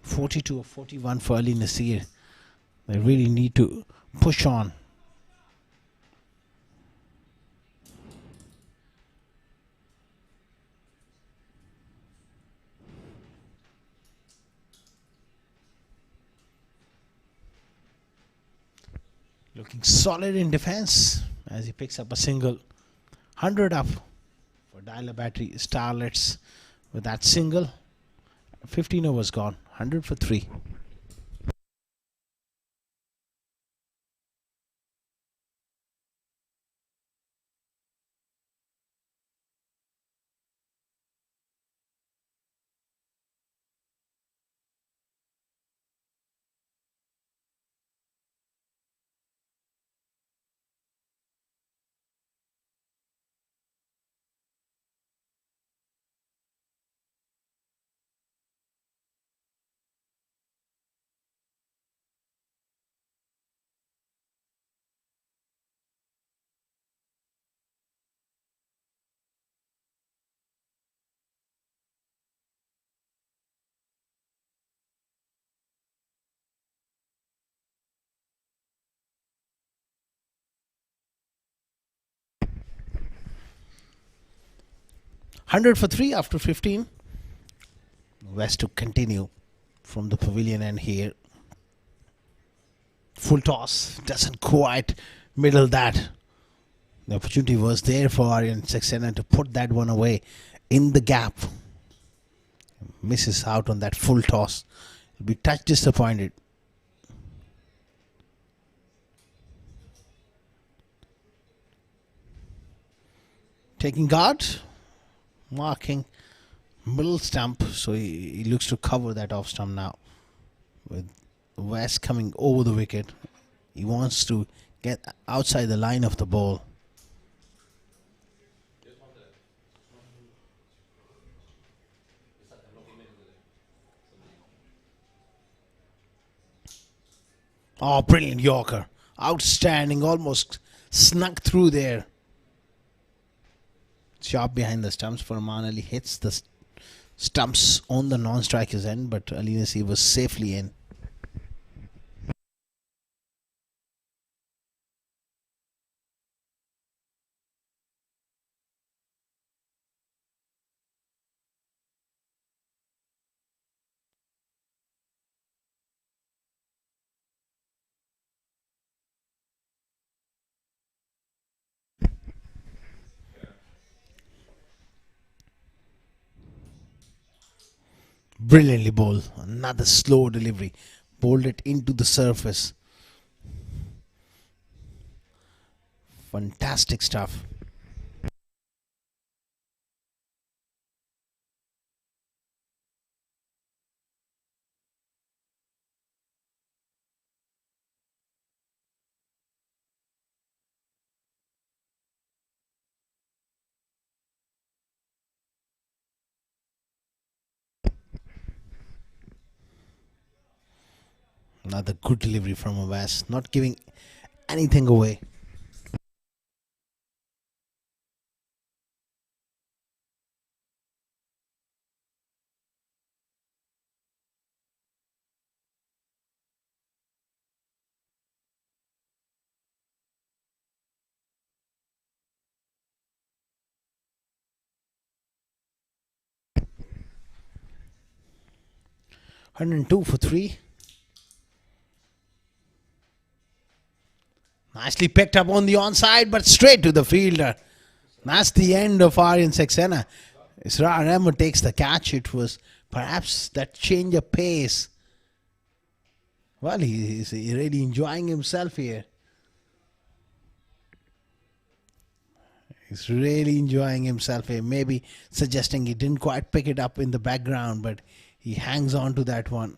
42 of 41 for Ali Nasir. They really need to push on. Looking solid in defense as he picks up a single. 100 up for Dialer Battery Starlets with that single. 15 overs gone. 100 for 3. Hundred for 3 after 15. West to continue from the pavilion end here. Full toss. Doesn't quite middle that. The opportunity was there for Aryan Saxena to put that one away in the gap. Misses out on that full toss. He'll be touch disappointed. Taking guard. Marking middle stump, so he looks to cover that off stump now. With West coming over the wicket, he wants to get outside the line of the ball. Oh, brilliant Yorker. Outstanding, almost snuck through there. Sharp behind the stumps for Aman Ali. Hits the stumps on the non-striker's end, but Ali Nasir was safely in. Brilliantly bowled. Another slow delivery. Bowled it into the surface. Fantastic stuff. Another good delivery from Abbas. Not giving anything away. $102 for 3. Nicely picked up on the onside, but straight to the fielder. That's the end of Aryan Saxena. Israr Ahmed takes the catch. It was perhaps that change of pace. Well, he's really enjoying himself here. He's really enjoying himself here. Maybe suggesting he didn't quite pick it up in the background, but he hangs on to that one.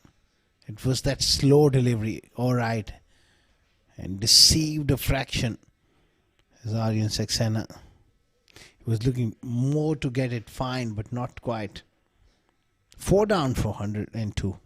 It was that slow delivery. All right. And deceived a fraction. Aryan Saxena. He was looking more to get it fine, but not quite. 4 down for 102.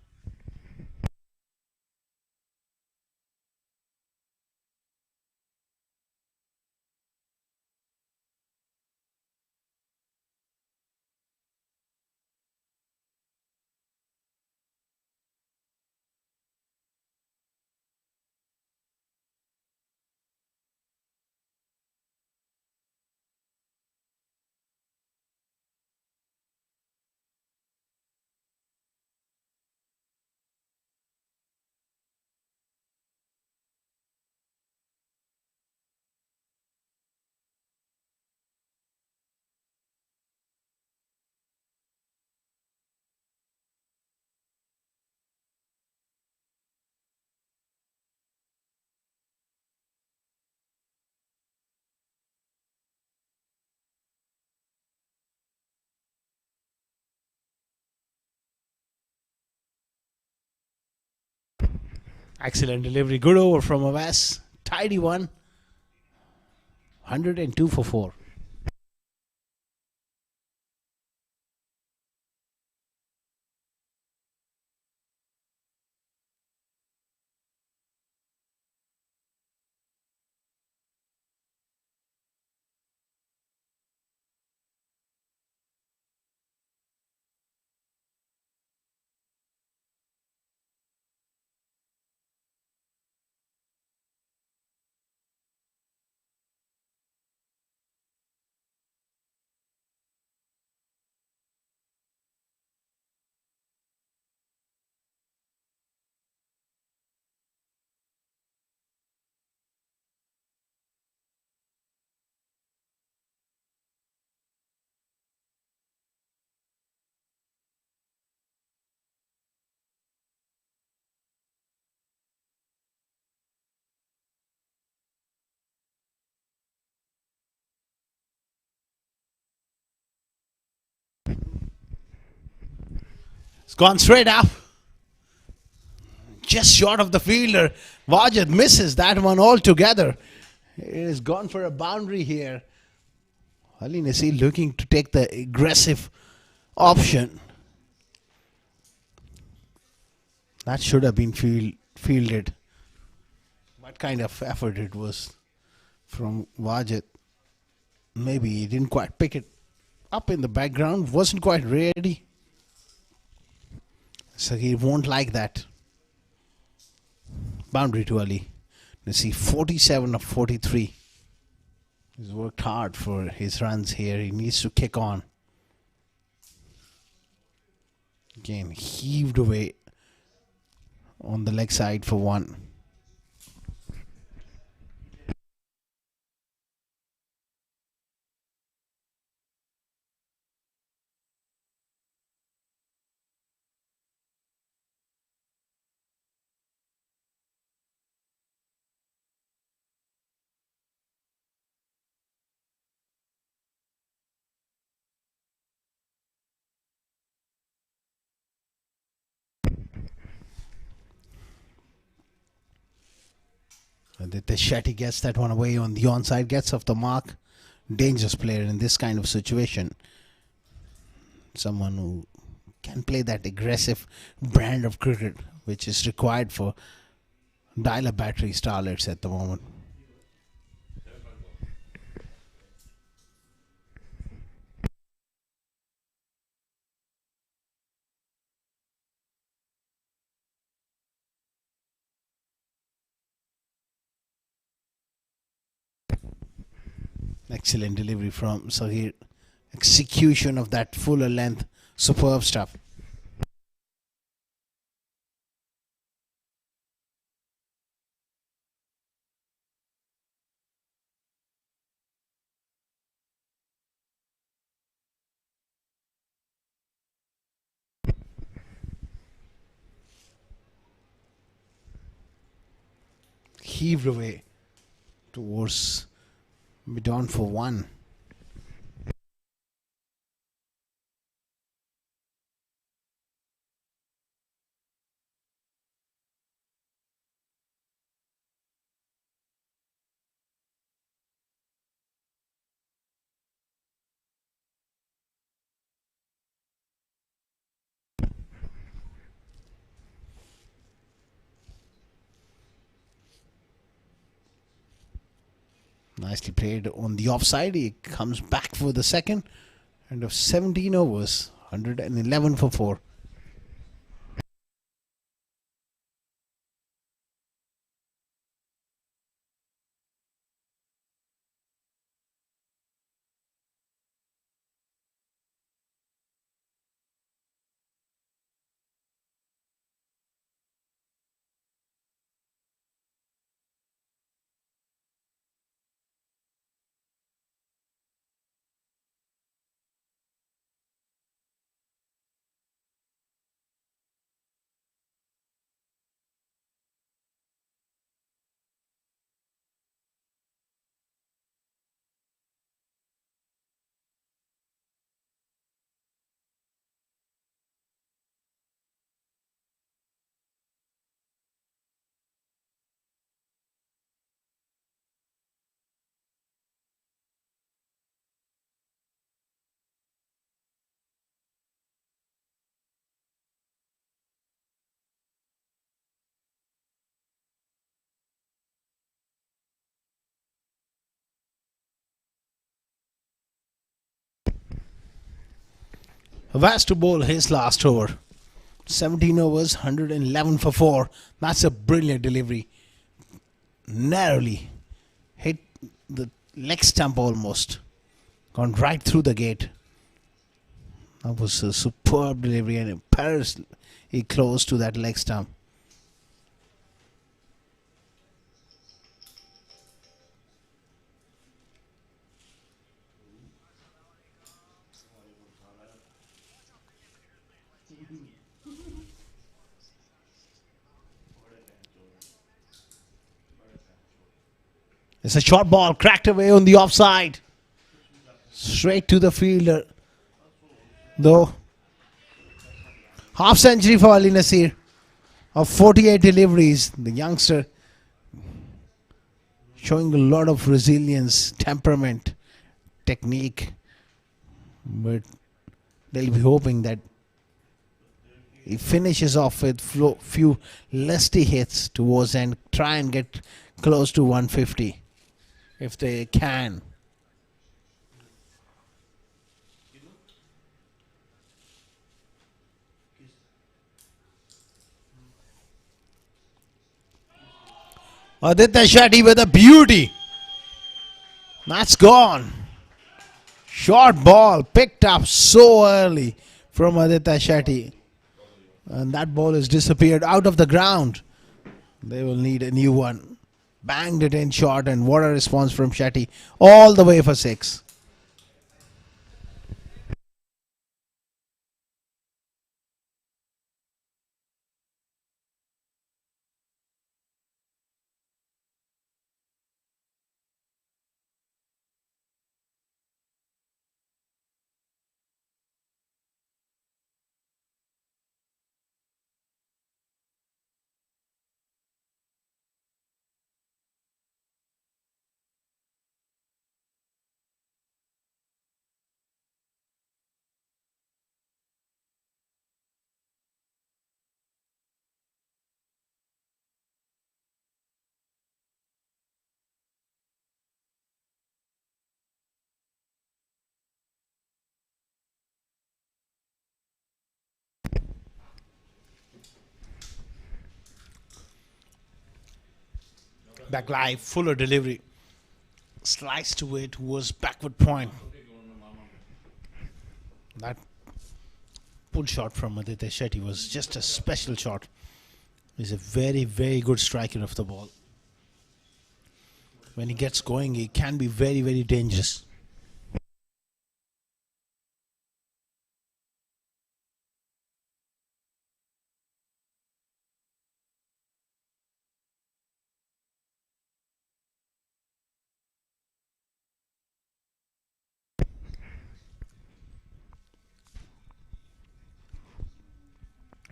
Excellent delivery. Good over from Awas. Tidy one. 102 for 4. It's gone straight up. Just short of the fielder. Wajid misses that one altogether. It is gone for a boundary here. Ali Nasir looking to take the aggressive option. That should have been fielded. What kind of effort it was from Wajid. Maybe he didn't quite pick it up in the background. Wasn't quite ready. So he won't like that. Boundary to Ali. Let's see, 47 of 43. He's worked hard for his runs here. He needs to kick on. Again, heaved away on the leg side for 1. Aditya Shetty gets that one away on the onside, gets off the mark. Dangerous player in this kind of situation. Someone who can play that aggressive brand of cricket which is required for dial-up battery Starlets at the moment. Excellent delivery from Sahir. Execution of that fuller length. Superb stuff. Heaved away towards mid-on for 1. Nicely played on the offside. He comes back for the second. End of 17 overs. 111 for 4. Vaz to bowl his last over. 17 overs, 111 for 4. That's a brilliant delivery. Narrowly hit the leg stump almost. Gone right through the gate. That was a superb delivery and perilously close to that leg stump. It's a short ball cracked away on the offside. Straight to the fielder. Though. Half century for Ali Nasir. Of 48 deliveries. The youngster showing a lot of resilience, temperament, technique. But they'll be hoping that he finishes off with few lusty hits towards and try and get close to 150 if they can. Aditya Shetty with a beauty. That's gone. Short ball picked up so early from Aditya Shetty. And that ball has disappeared out of the ground. They will need a new one. Banged it in short, and what a response from Shetty. All the way for 6. Back live, fuller delivery. Sliced away towards backward point. That pull shot from Aditya Shetty was just a special shot. He's a very, very good striker of the ball. When he gets going, he can be very, very dangerous.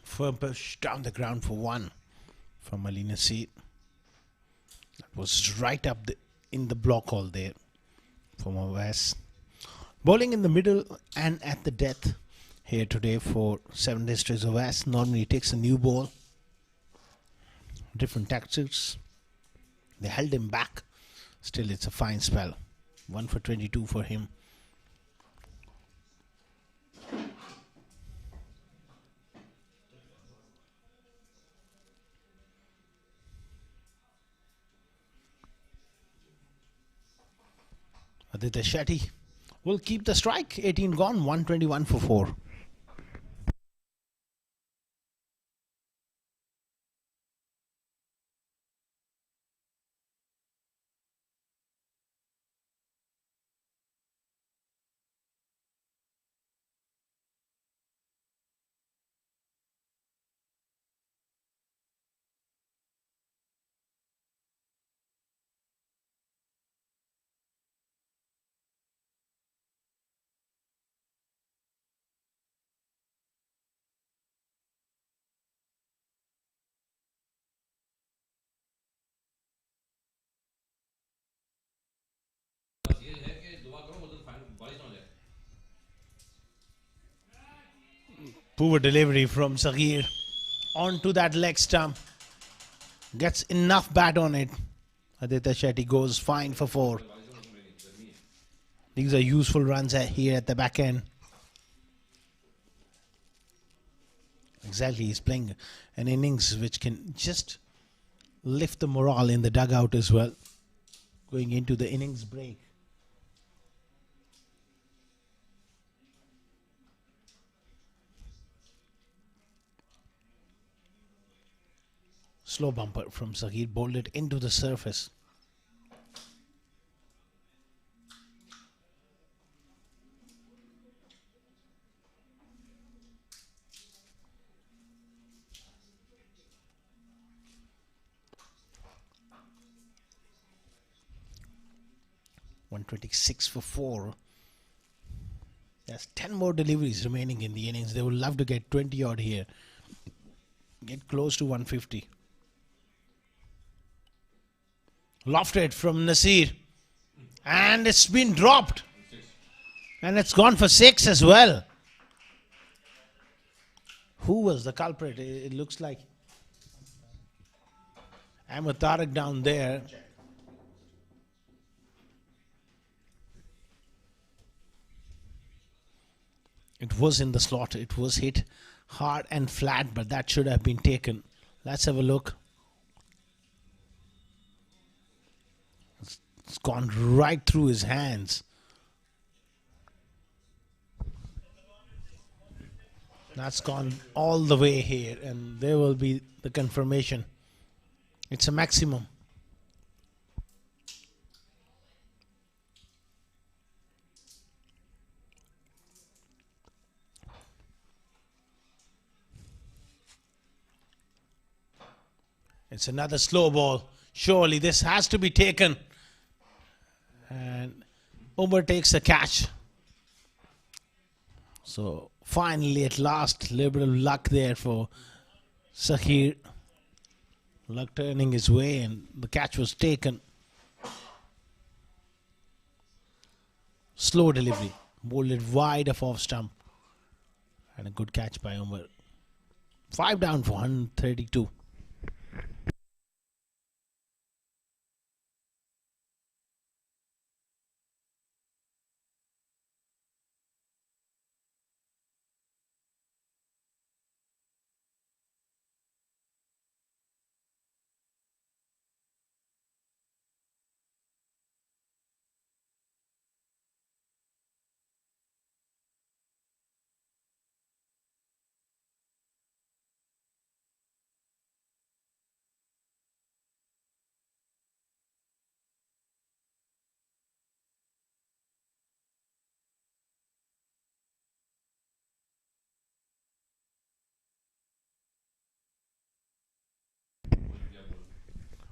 Firm push down the ground for 1 from Ali Nasir. That was right up in the block hole there from West. Bowling in the middle and at the death here today for 7 Districts of West. Normally takes a new ball. Different tactics. They held him back Still, it's a fine spell. 1 for 22 for him. Aditya Shetty will keep the strike. 18 gone, 121 for 4. Poor delivery from Saghir onto that leg stump. Gets enough bat on it. Aditya Shetty goes fine for 4. These are useful runs here at the back end. Exactly, he's playing an innings which can just lift the morale in the dugout as well. Going into the innings break. Slow bumper from Saghir, bowled it into the surface. $126 for 4. There's 10 more deliveries remaining in the innings. They would love to get 20 odd here. Get close to 150. Lofted from Nasir. And it's been dropped. And it's gone for 6 as well. Who was the culprit? It looks like Ahmed Tariq down there. It was in the slot. It was hit hard and flat, but that should have been taken. Let's have a look. It's gone right through his hands. That's gone all the way here, and there will be the confirmation. It's a maximum. It's another slow ball. Surely this has to be taken. And Umar takes the catch. So finally, at last, liberal luck there for Saghir. Luck turning his way, and the catch was taken. Slow delivery. Bowled it wide of off stump. And a good catch by Umar. 5 down for 132.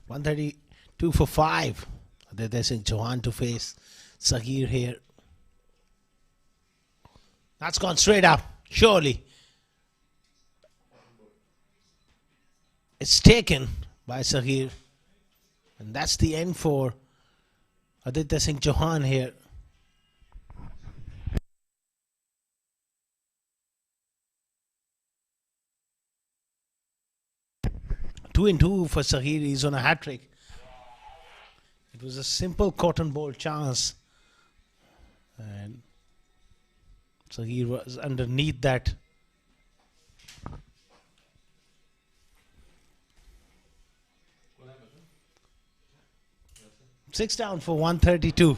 $132 for 5. They're saying Chauhan to face Saghir here. That's gone straight up. Surely. It's taken by Saghir. And that's the end for Aditya Singh Chauhan here. Two and 2 for Saghir. He's on a hat trick. It was a simple cotton ball chance. And so he was underneath that. Six down for 132.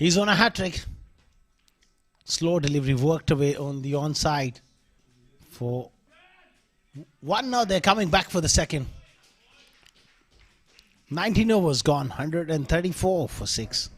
He's on a hat trick. Slow delivery worked away on the onside for one. Now they're coming back for the second. 19 overs gone. 134 for 6.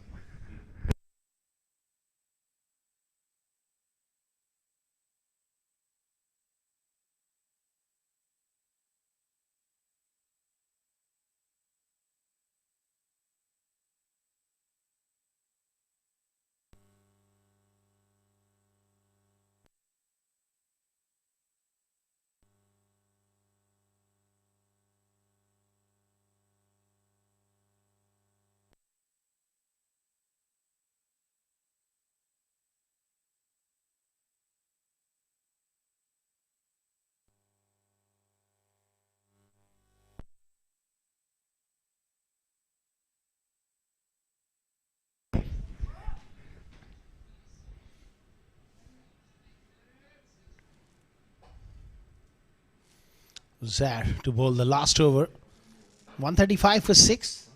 Zar to bowl the last over. 135 for 6.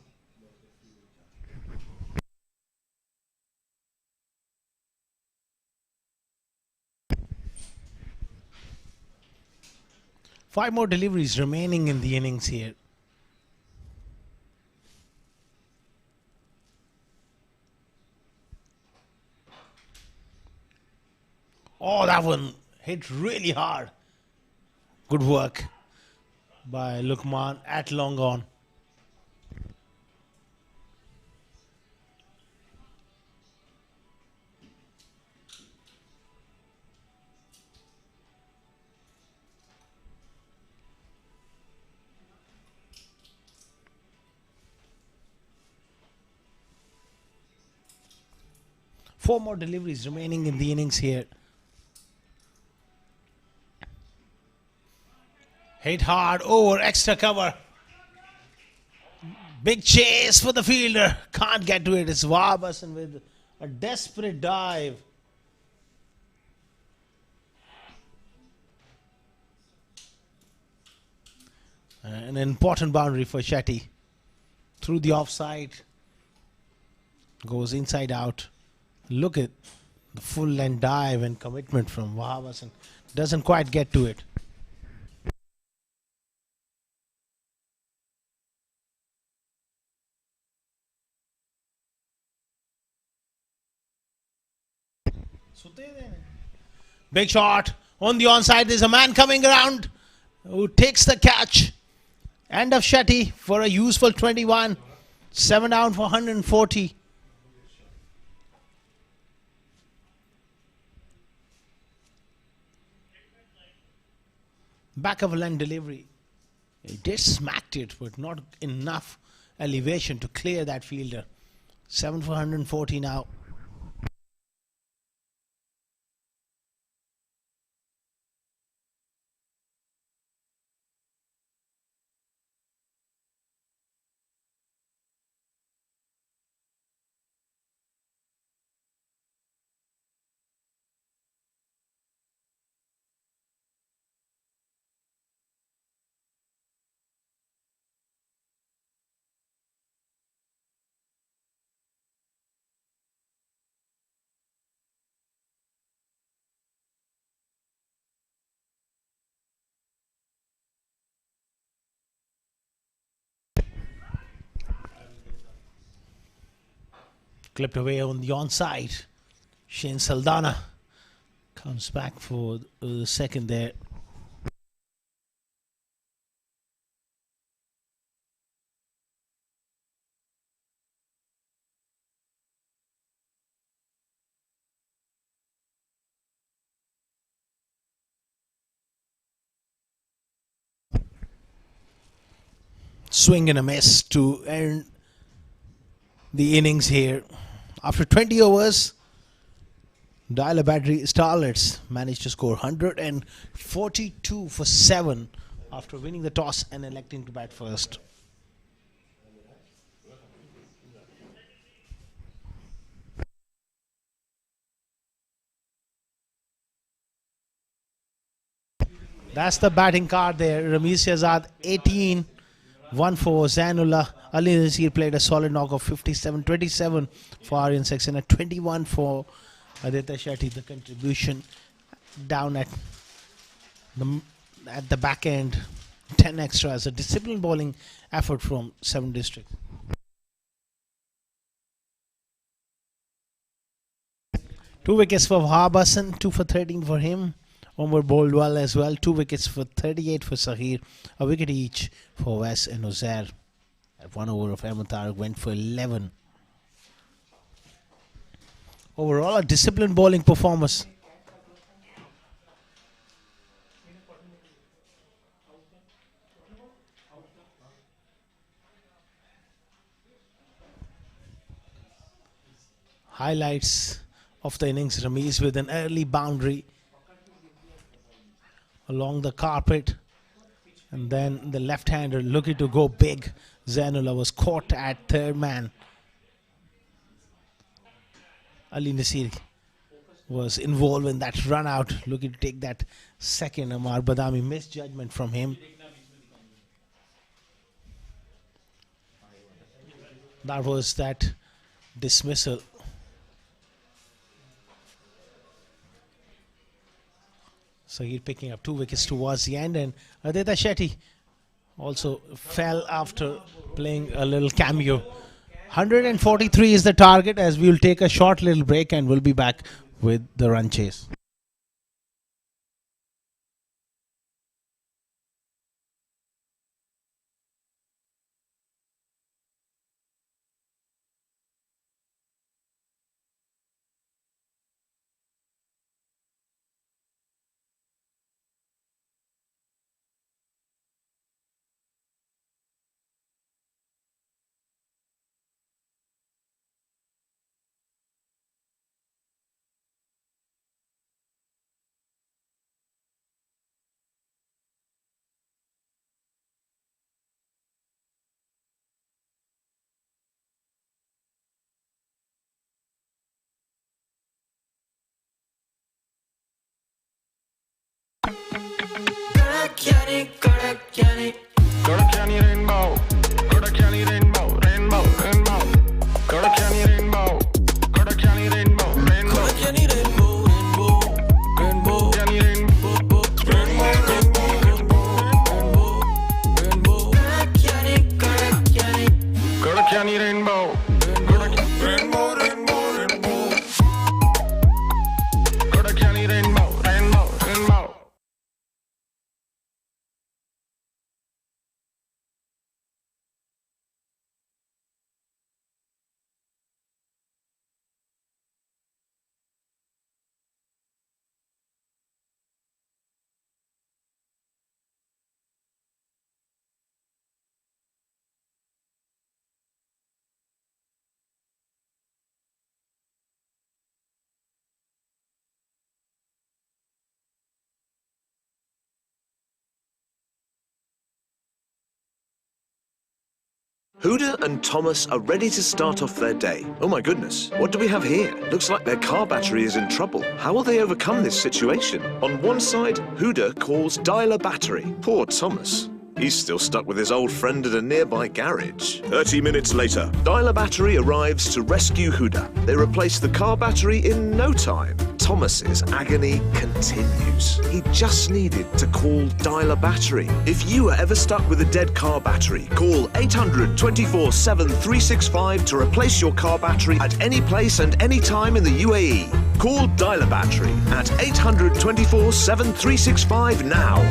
Five more deliveries remaining in the innings here. Oh, that one hit really hard. Good work by Lukman at long on. Four more deliveries remaining in the innings here. Hit hard over extra cover. Big chase for the fielder. Can't get to it. It's Wahabasan with a desperate dive. An important boundary for Shetty. Through the offside. Goes inside out. Look at the full length dive and commitment from Wahabasan. Doesn't quite get to it. Big shot on the onside. There's a man coming around who takes the catch. End of Shetty for a useful 21. 7 down for 140. Back of a length delivery. He did smacked it, but not enough elevation to clear that fielder. 7 for 140 now. Clipped away on the onside. Shane Saldana comes back for the second there. Swing and a miss to earn the innings here. After 20 overs, Dial Battery Starlets managed to score 142 for 7 after winning the toss and electing to bat first. That's the batting card there. Ramiz Shahzad 18, 1-4. Zainullah Ali Nasir played a solid knock of 57-27 for Aryan Section at 21 for Aditya Shetty. The contribution down at the back end, 10 extras. A disciplined bowling effort from 7 districts. Two wickets for Wahab Hassan, 2 for 13 for him. Omar bowled well as well. 2 wickets for 38 for Sahir. A wicket each for Wes and Uzair. At 1 over of Ahmed Tariq went for 11. Overall, a disciplined bowling performance. Highlights of the innings. Ramiz with an early boundary along the carpet, and then the left-hander looking to go big. Zainullah was caught at third man. Ali Nasir was involved in that run out, looking to take that second. Amar Badami, misjudgment from him. That was that dismissal. Sahir picking up 2 wickets towards the end, and Aditya Shetty also fell after playing a little cameo. 143 is the target, as we will take a short little break and we'll be back with the run chase.
Kodakani rainbow, Kodakani rainbow, rainbow, rainbow. Kodakani rainbow, Kodakani rainbow, rainbow. Kodakani rainbow, rainbow, rainbow. Kodakani rainbow, rainbow, rainbow, rainbow, rainbow. Kodakani rainbow, Kodakani rainbow, rainbow, rainbow. Kodakani rainbow, rainbow, rainbow.
Huda and Thomas are ready to start off their day. Oh my goodness, what do we have here? Looks like their car battery is in trouble. How will they overcome this situation? On one side, Huda calls Dialer Battery. Poor Thomas. He's still stuck with his old friend at a nearby garage. 30 minutes later, Dialer Battery arrives to rescue Huda. They replace the car battery in no time. Thomas's agony continues. He just needed to call Dialer Battery. If you are ever stuck with a dead car battery, call 800 24/7 365 to replace your car battery at any place and any time in the UAE. Call Dialer Battery at 800 24/7 365 now.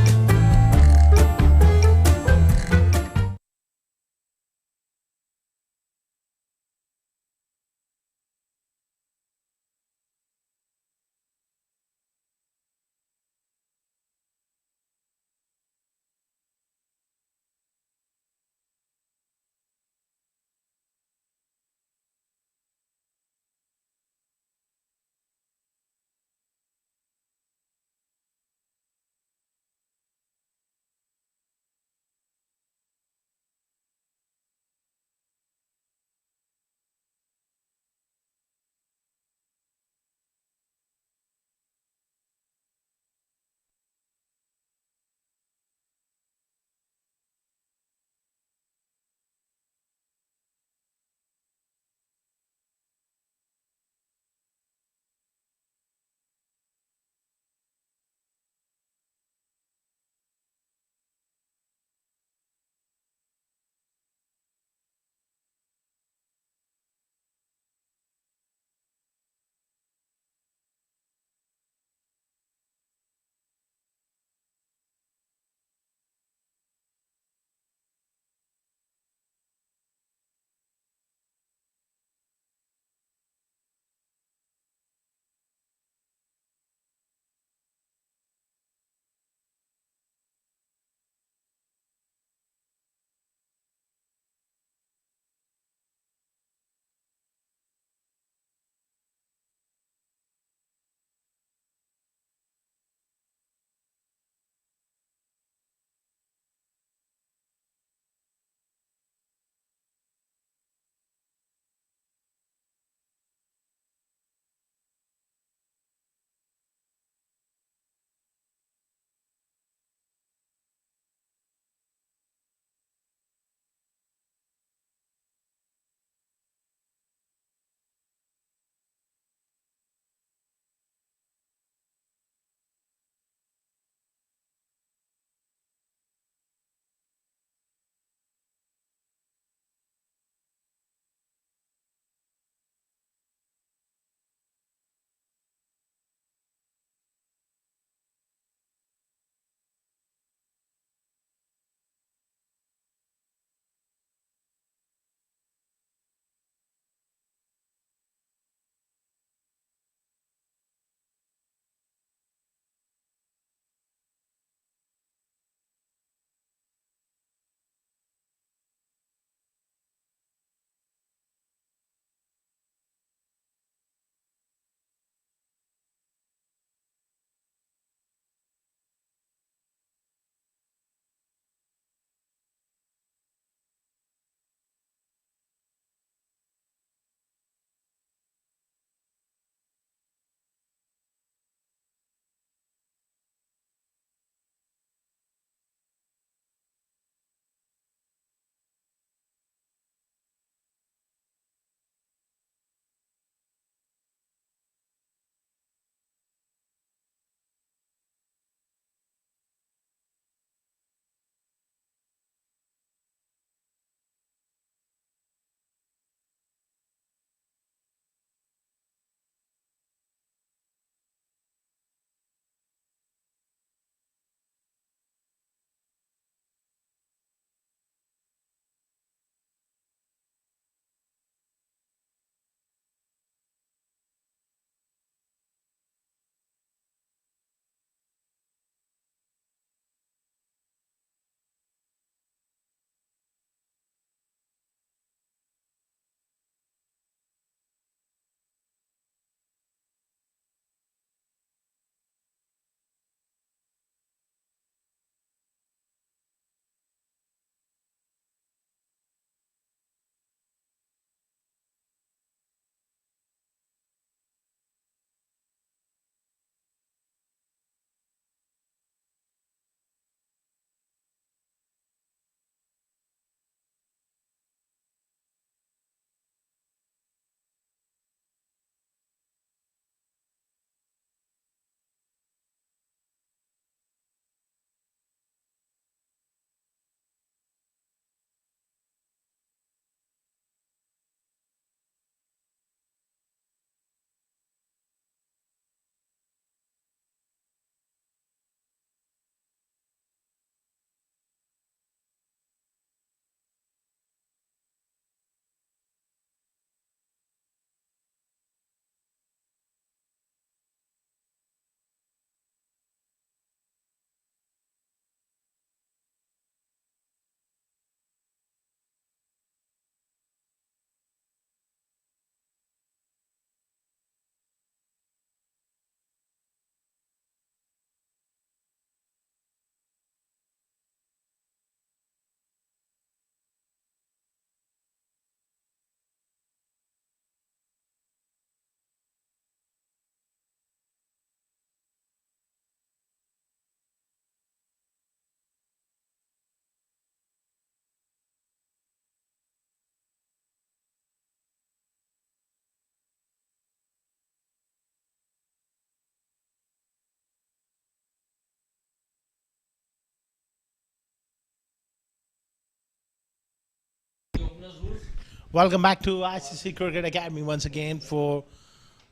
Welcome back to ICC Cricket Academy once again for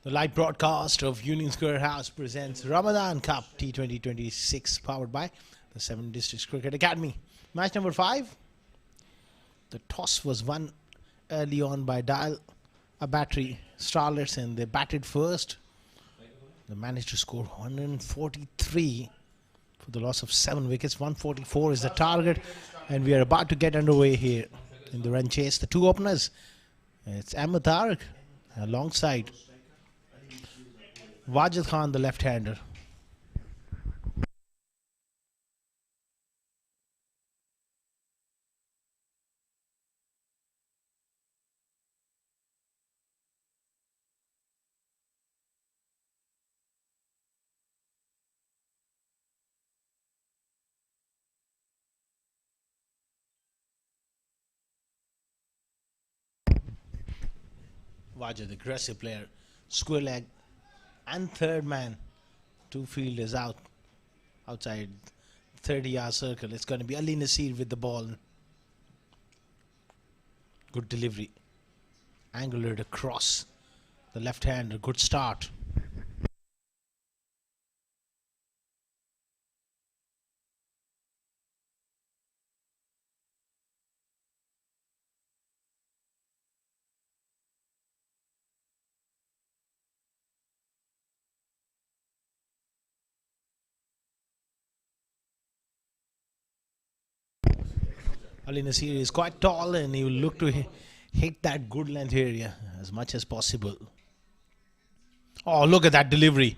the live broadcast of Union Square House presents Ramadan Cup T20 26 powered by the 7 Districts Cricket Academy. Match number 5. The toss was won early on by Dial a Battery Starlets and they batted first. They managed to score 143 for the loss of 7 wickets. 144 is the target and we are about to get underway here in the run chase. The two openers, it's Ahmed Tariq alongside Wajid Khan, the left-hander. Wajid, aggressive player, square leg and third man. Two fielders outside 30-yard circle. It's going to be Ali Nasir with the ball. Good delivery. Angular across the left hander. Good start. Ali Nasir is quite tall and he will look to hit that good length area as much as possible. Oh, look at that delivery.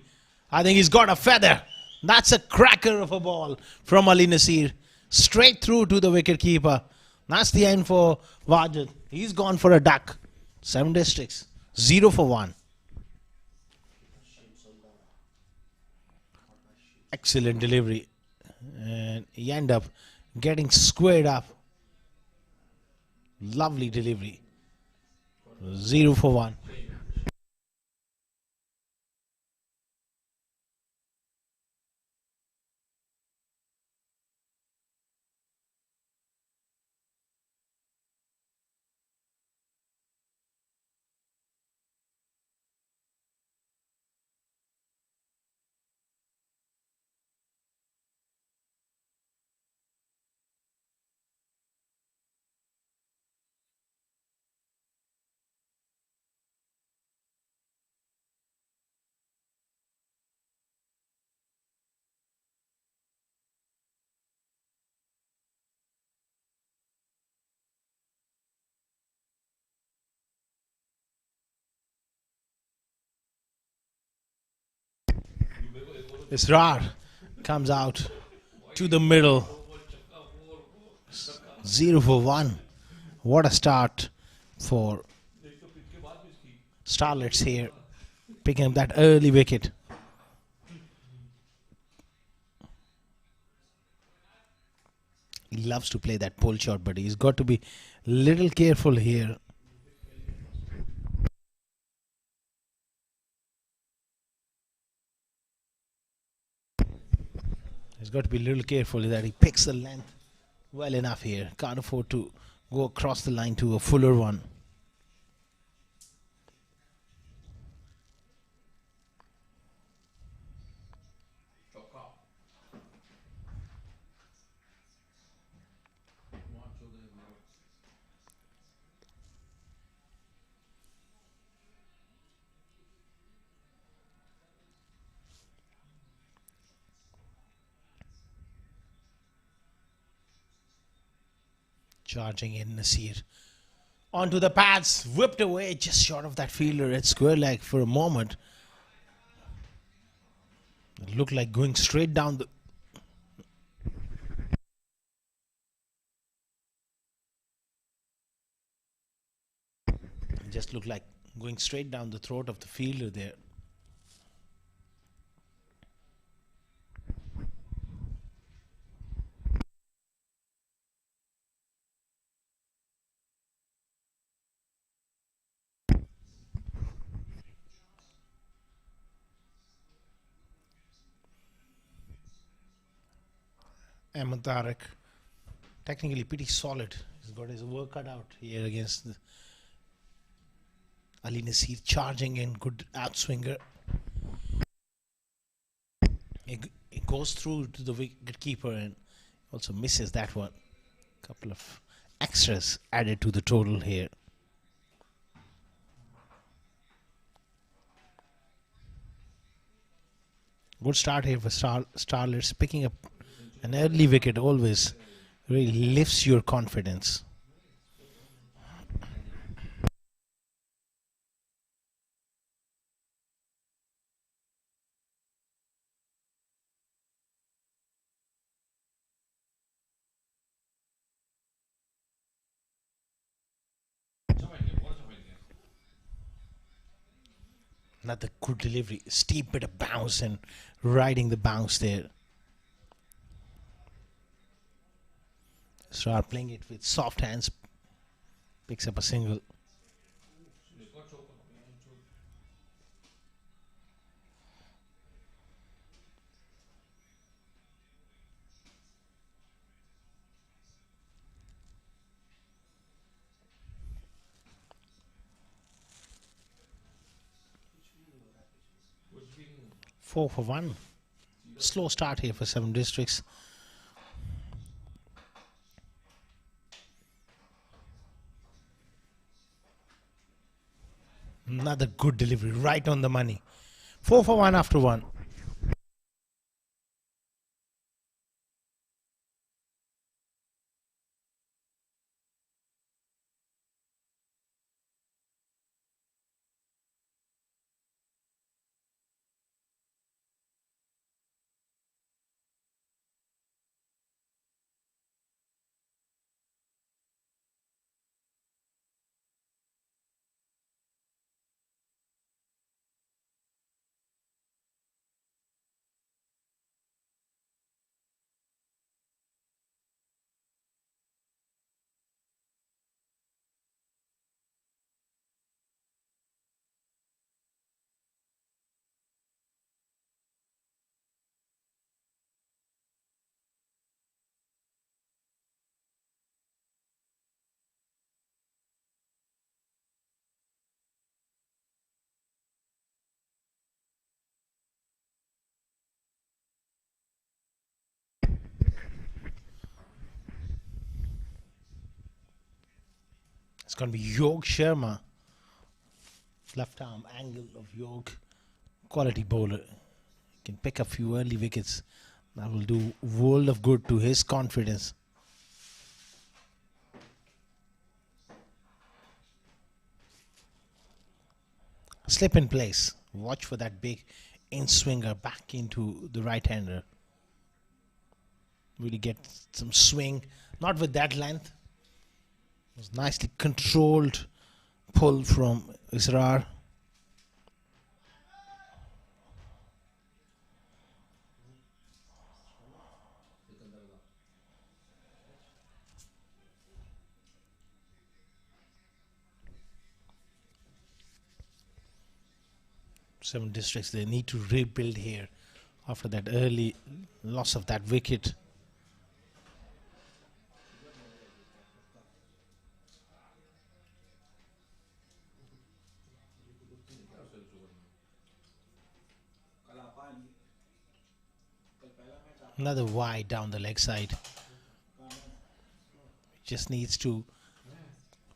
I think he's got a feather. That's a cracker of a ball from Ali Nasir. Straight through to the wicket keeper. That's the end for Wajid. He's gone for a duck. 7 Districts. 0 for 1. Excellent delivery. And he end up getting squared up. Lovely delivery. 0 for 1. Israr comes out to the middle. 0 for 1. What a start for Starlets here. Picking up that early wicket. He loves to play that pull shot, but he's got to be little careful here. He's got to be a little careful that he picks the length well enough here. Can't afford to go across the line to a fuller one. Charging in Nasir. Onto the pads. Whipped away just short of that fielder at square leg for a moment. It looked like going straight down the... It just looked like going straight down the throat of the fielder there. Ahmed Tariq, technically pretty solid. He's got his work cut out here against Ali Nasir charging in, good outswinger. It goes through to the wicketkeeper and also misses that one. Couple of extras added to the total here. Good start here for Starlets. Picking up an early wicket always really lifts your confidence. Another good delivery. Steep bit of bounce and riding the bounce there. Start playing it with soft hands. Picks up a single. Four for one. Slow start here for Seven Districts. Another good delivery, right on the money. 4 for 1 after 1. It's going to be Yog Sharma. Left arm angle of Yog. Quality bowler. Can pick a few early wickets. That will do world of good to his confidence. Slip in place. Watch for that big in-swinger back into the right-hander. Really get some swing. Not with that length. It was nicely controlled pull from Israr. Seven Districts, they need to rebuild here after that early loss of that wicket. Another wide down the leg side. Just needs to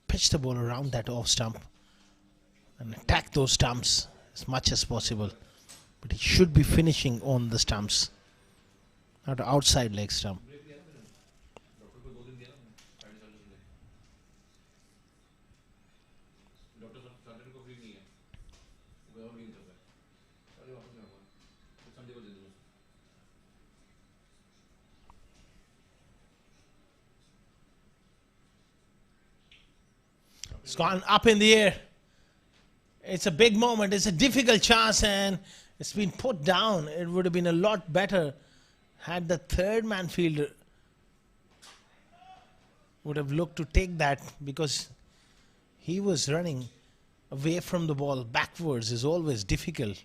pitch the ball around that off stump and attack those stumps as much as possible. But he should be finishing on the stumps, not outside leg stump. It's gone up in the air. It's a big moment. It's a difficult chance and it's been put down. It would have been a lot better had the third man fielder would have looked to take that, because he was running away from the ball. Backwards is always difficult.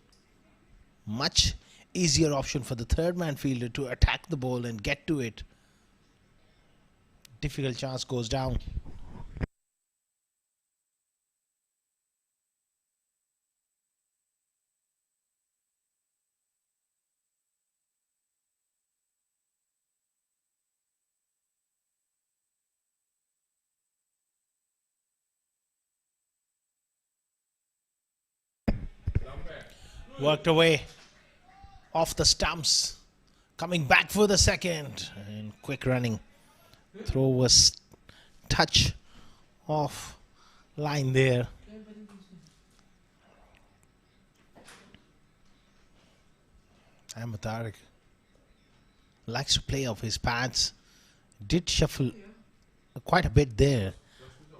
Much easier option for the third man fielder to attack the ball and get to it. Difficult chance goes down. Worked away off the stumps. Coming back for the second. And quick running. Throw was touch off line there. Ahmed Tariq likes to play off his pads. Did shuffle quite a bit there.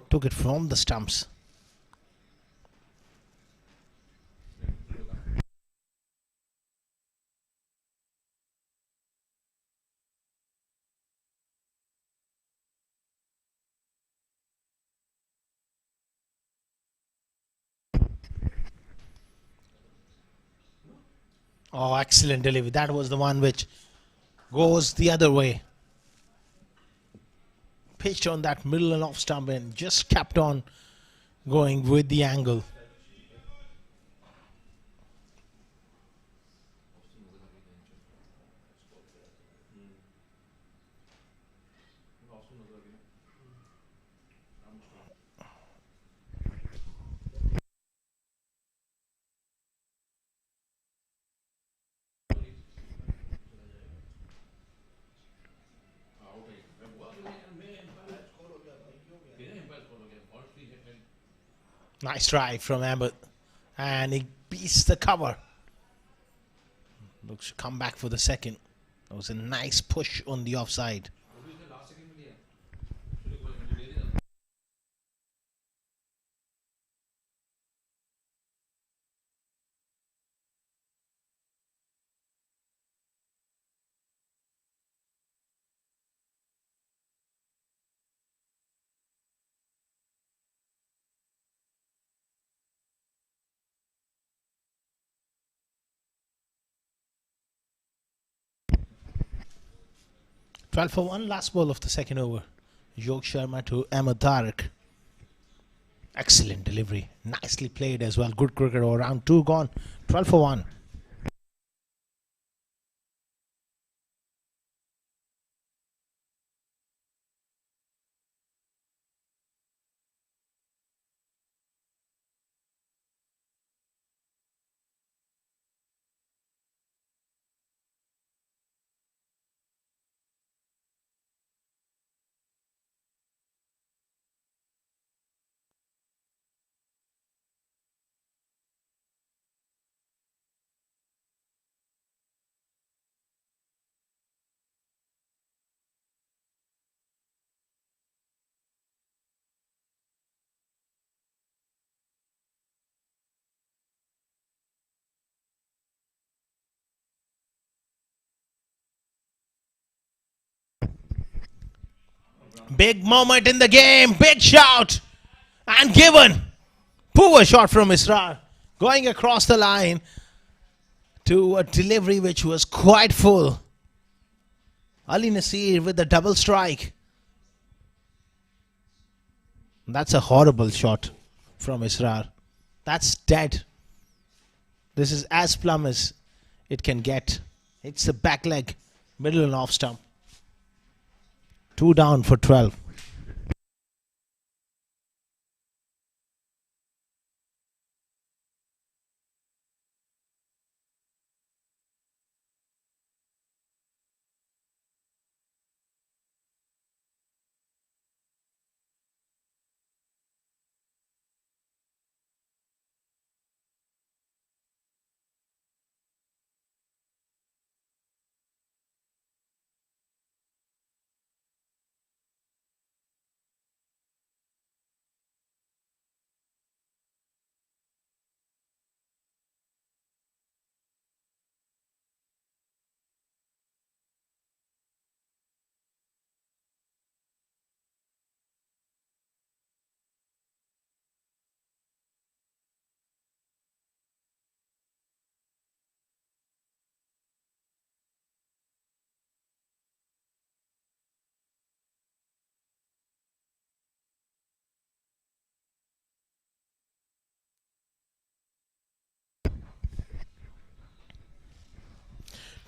Took it from the stumps. Oh, excellent delivery. That was the one which goes the other way. Pitched on that middle and off stump and just kept on going with the angle. Nice try from Ahmed. And he beats the cover. Looks to come back for the second. That was a nice push on the offside. 12 for 1, last ball of the second over. Yog Sharma to Ahmed Tariq. Excellent delivery. Nicely played as well. Good cricket over. Round 2 gone. 12 for 1. Big moment in the game. Big shout. And given. Poor shot from Israr. Going across the line to a delivery which was quite full. Ali Nasir with the double strike. That's a horrible shot from Israr. That's dead. This is as plumb as it can get. It's the back leg, middle and off stump. 2 down for 12.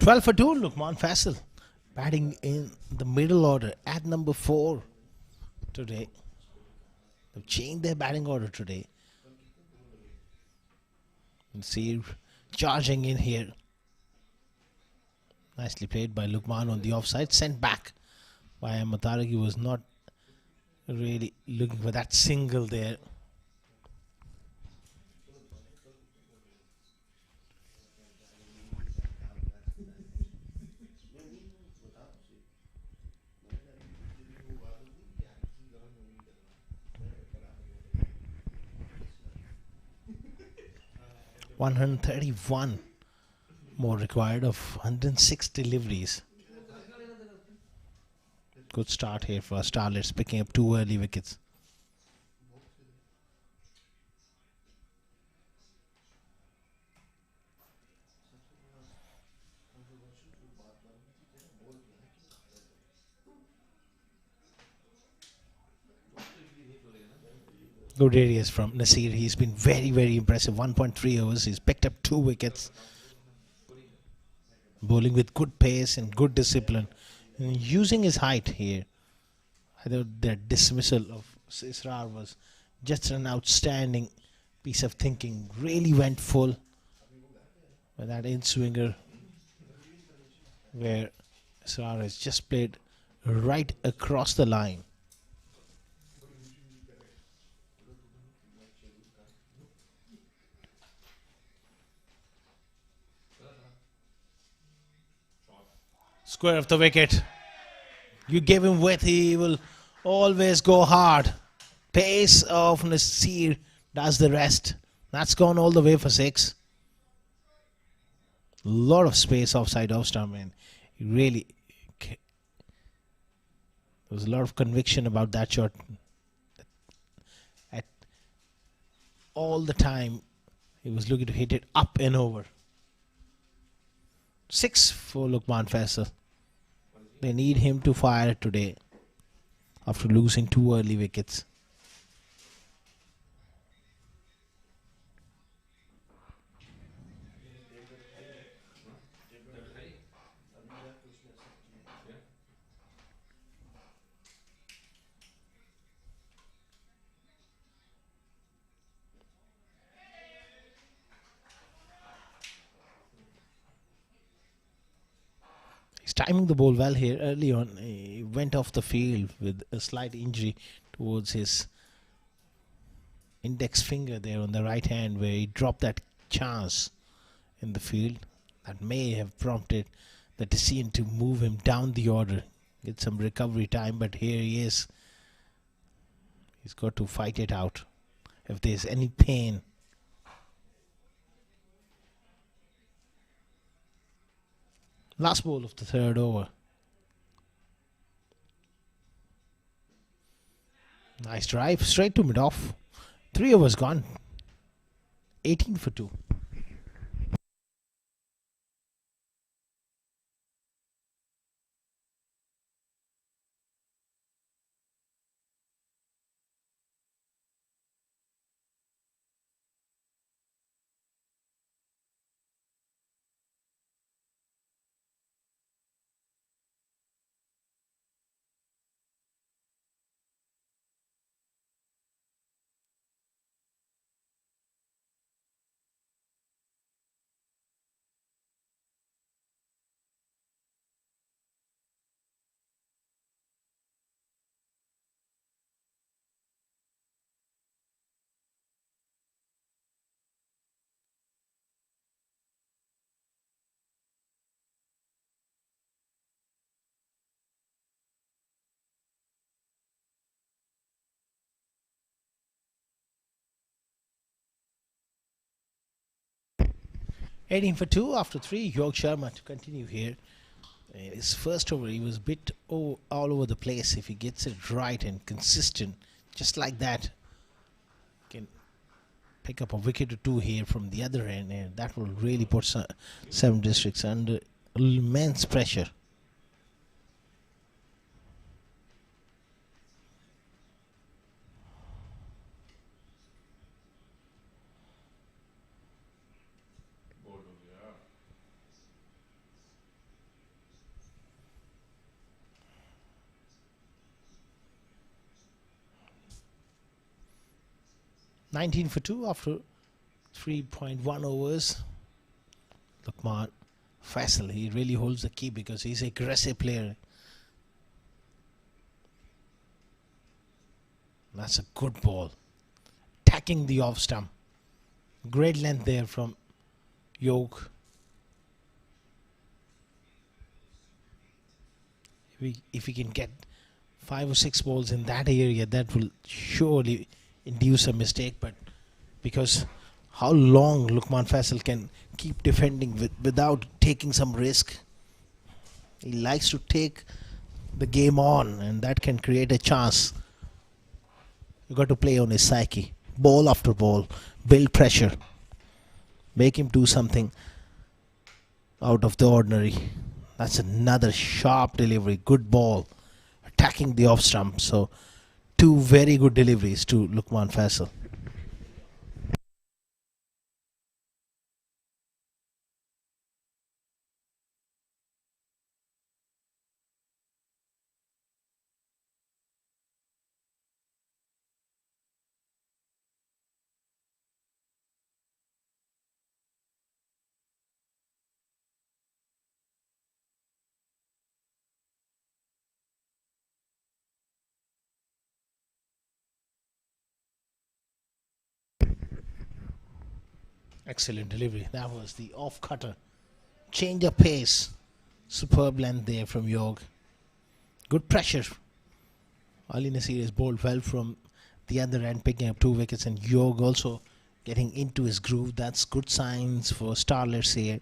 Twelve for 2, Lukman Faisal batting in the middle order at number 4 today. They've changed their batting order today. And see charging in here. Nicely played by Lukman on the offside. Sent back by Matariq. He was not really looking for that single there. (131) more required of 106 deliveries. Good start here for Starlets, picking up 2 early wickets. Good areas from Nasir. He's been very, very impressive. 1.3 overs. He's picked up 2 wickets. Bowling with good pace and good discipline. And using his height here. I thought that dismissal of Israr was just an outstanding piece of thinking. Really went full with that in-swinger where Israr has just played right across the line. Square of the wicket. You give him width, he will always go hard. Pace of Nasir does the rest. That's gone all the way for 6. Lot of space offside off stump, man. Really, there was a lot of conviction about that shot. At all the time, he was looking to hit it up and over. 6 for Lukman Faisal. They need him to fire today after losing 2 early wickets. He's timing the ball well here. Early on, he went off the field with a slight injury towards his index finger there on the right hand, where he dropped that chance in the field that may have prompted the decision to move him down the order, get some recovery time. But here he is. He's got to fight it out. If there's any pain, last ball of the 3rd over. Nice drive, straight to mid-off. 3 overs gone. 18 for 2. Heading for 2 after 3. York Sharma to continue here. His first over, he was a bit all over the place. If he gets it right and consistent, just like that, can pick up a wicket or 2 here from the other end, and that will really put 7 districts under immense pressure. (19 for 2 after 3.1 overs. Lukman Faisal, he really holds the key because he's an aggressive player. That's a good ball. Attacking the off stump. Great length there from Yoke. If we can get 5 or 6 balls in that area, that will surely induce a mistake. But because how long Lukman Faisal can keep defending without taking some risk, he likes to take the game on, and that can create a chance. You got to play on his psyche, ball after ball, build pressure, make him do something out of the ordinary. That's another sharp delivery, good ball, attacking the off stump. So 2 very good deliveries to Lukman Faisal. Excellent delivery. That was the off cutter. Change of pace. Superb length there from Yog. Good pressure. Ali Nasir is bowled well from the other end, picking up 2 wickets, and Yog also getting into his groove. That's good signs for Starlets here.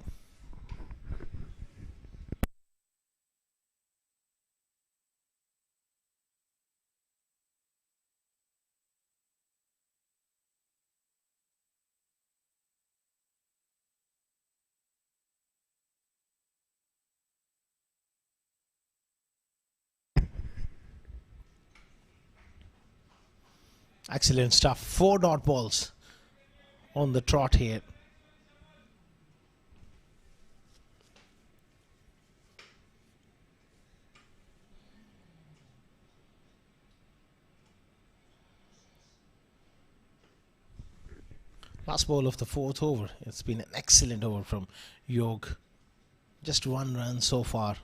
Excellent stuff. 4 dot balls on the trot here. Last ball of the 4th over. It's been an excellent over from Yog. Just 1 run so far.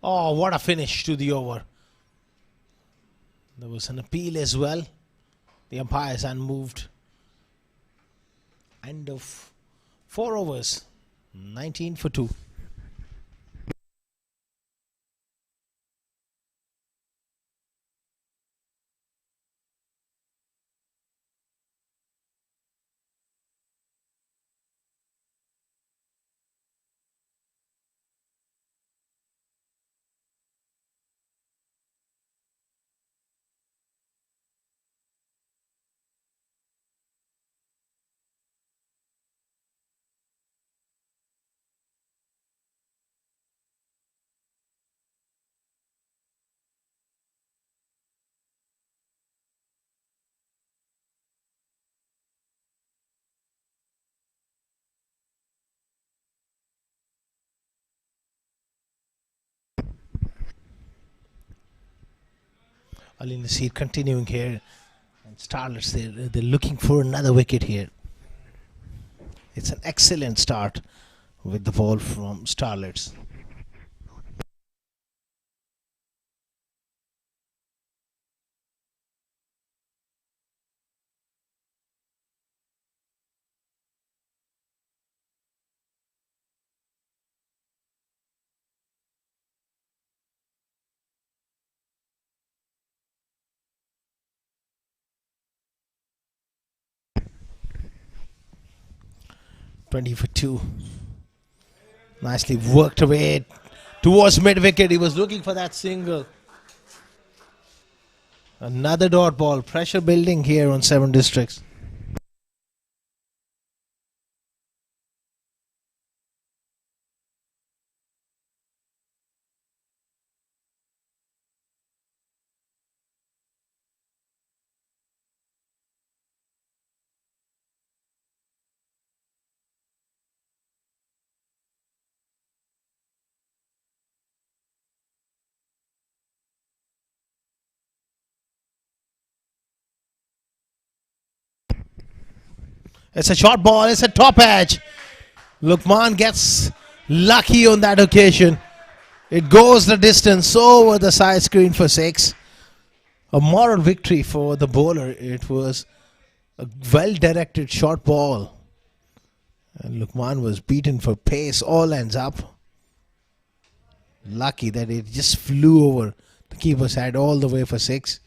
Oh, what a finish to the over. There was an appeal as well. The umpires unmoved. End of 4 overs. 19 for 2. Ali Nasir continuing here. And Starlets, they're looking for another wicket here. It's an excellent start with the ball from Starlets. Twenty for 2. Nicely worked away towards mid wicket. He was looking for that single. Another dot ball. Pressure building here on 7 districts. It's a short ball. It's a top edge. Lukman gets lucky on that occasion. It goes the distance over the side screen for 6. A moral victory for the bowler. It was a well-directed short ball. And Lukman was beaten for pace. All ends up. Lucky that it just flew over the keeper's head all the way for 6.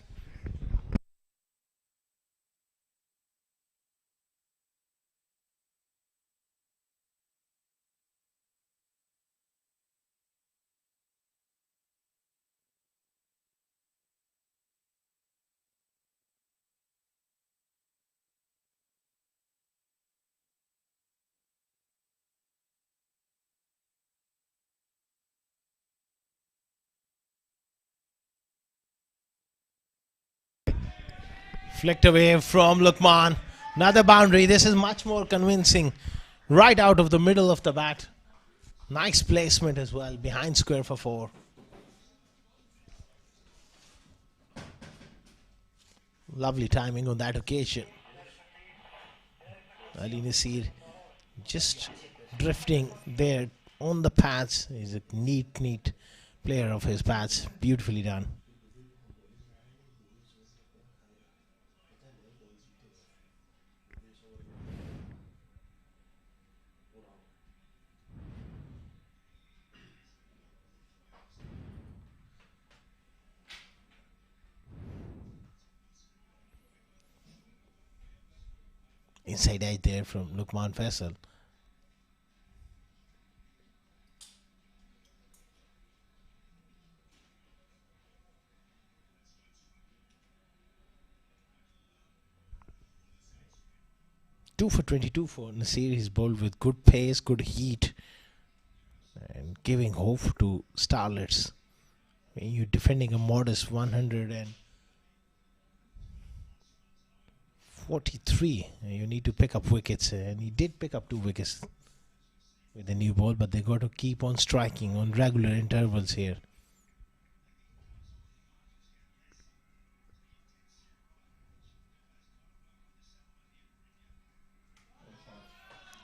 Flicked away from Lukman. Another boundary. This is much more convincing. Right out of the middle of the bat. Nice placement as well. Behind square for 4. Lovely timing on that occasion. Ali Nasir just drifting there on the pads. He's a neat player of his pads. Beautifully done. Inside edge there from Lukman Faisal. Two for 22 for Nasir. He's bowled with good pace, good heat, and giving hope to Starlets. When you're defending a modest 143, you need to pick up wickets, and he did pick up 2 wickets with the new ball, but they got to keep on striking on regular intervals here.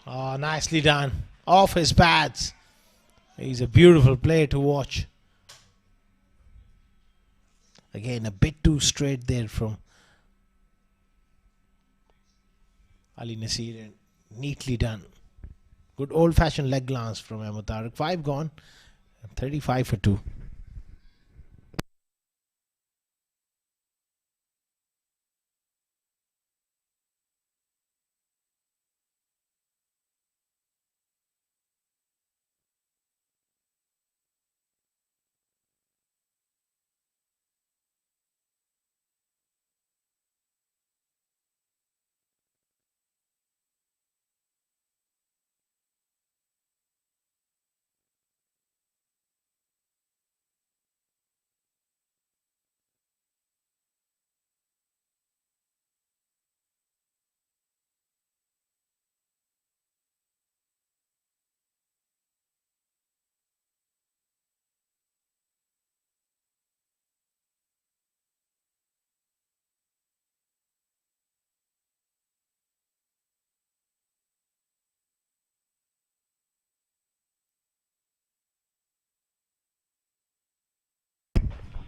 Oh, nicely done. Off his pads. He's a beautiful player to watch. Again, a bit too straight there from Ali Nasir, and neatly done. Good old-fashioned leg glance from Ahmed Tariq. 5 gone. 35 for 2.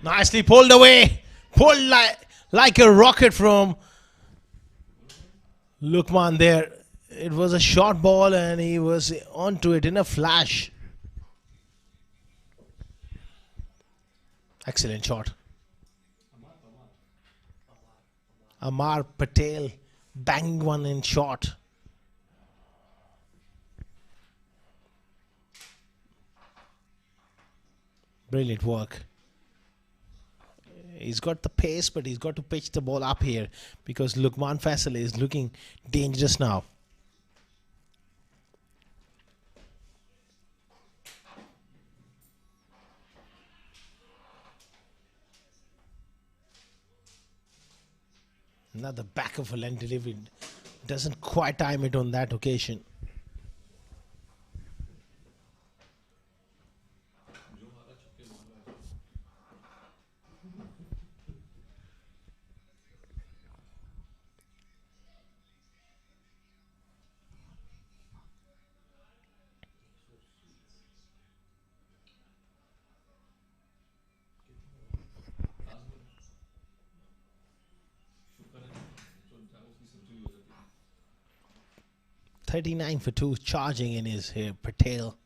Nicely pulled away. Pulled like a rocket from Lukman there. It was a short ball and he was onto it in a flash. Excellent shot. Amar Patel banged one in short. Brilliant work. He's got the pace, but he's got to pitch the ball up here because Lukman Faisal is looking dangerous now. Another back of a length delivery. Doesn't quite time it on that occasion. 39 for 2, charging in his here, Patel.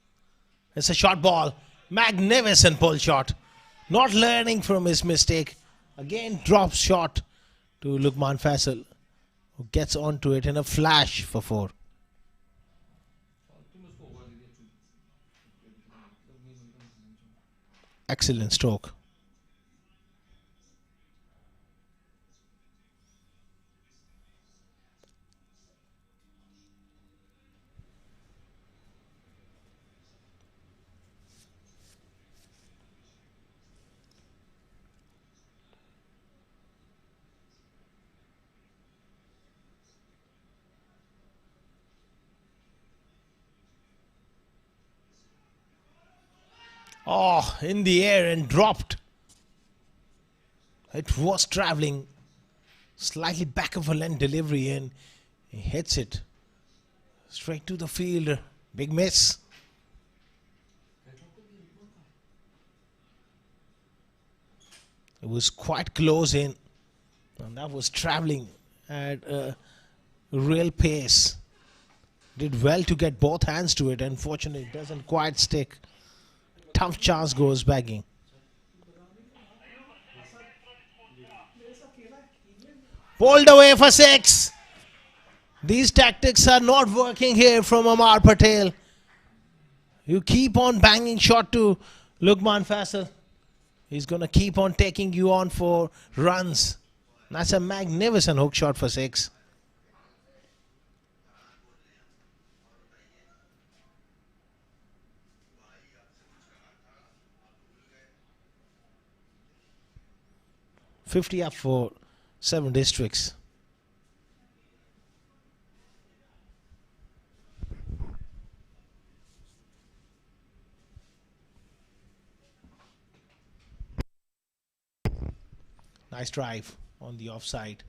It's a short ball. Magnificent pull shot. Not learning from his mistake. Again drops shot to Lukman Faisal, who gets onto it in a flash for 4. Excellent stroke. Oh, in the air and dropped. It was traveling slightly back of a length delivery and he hits it straight to the fielder. Big miss. It was quite close in, and that was traveling at a real pace. Did well to get both hands to it. Unfortunately, it doesn't quite stick. Tough chance goes bagging. Pulled away for 6. These tactics are not working here from Amar Patel. You keep on banging shot to Lukman Faisal. He's going to keep on taking you on for runs. That's a magnificent hook shot for 6. $50 up for 7 districts. Nice drive on the offside.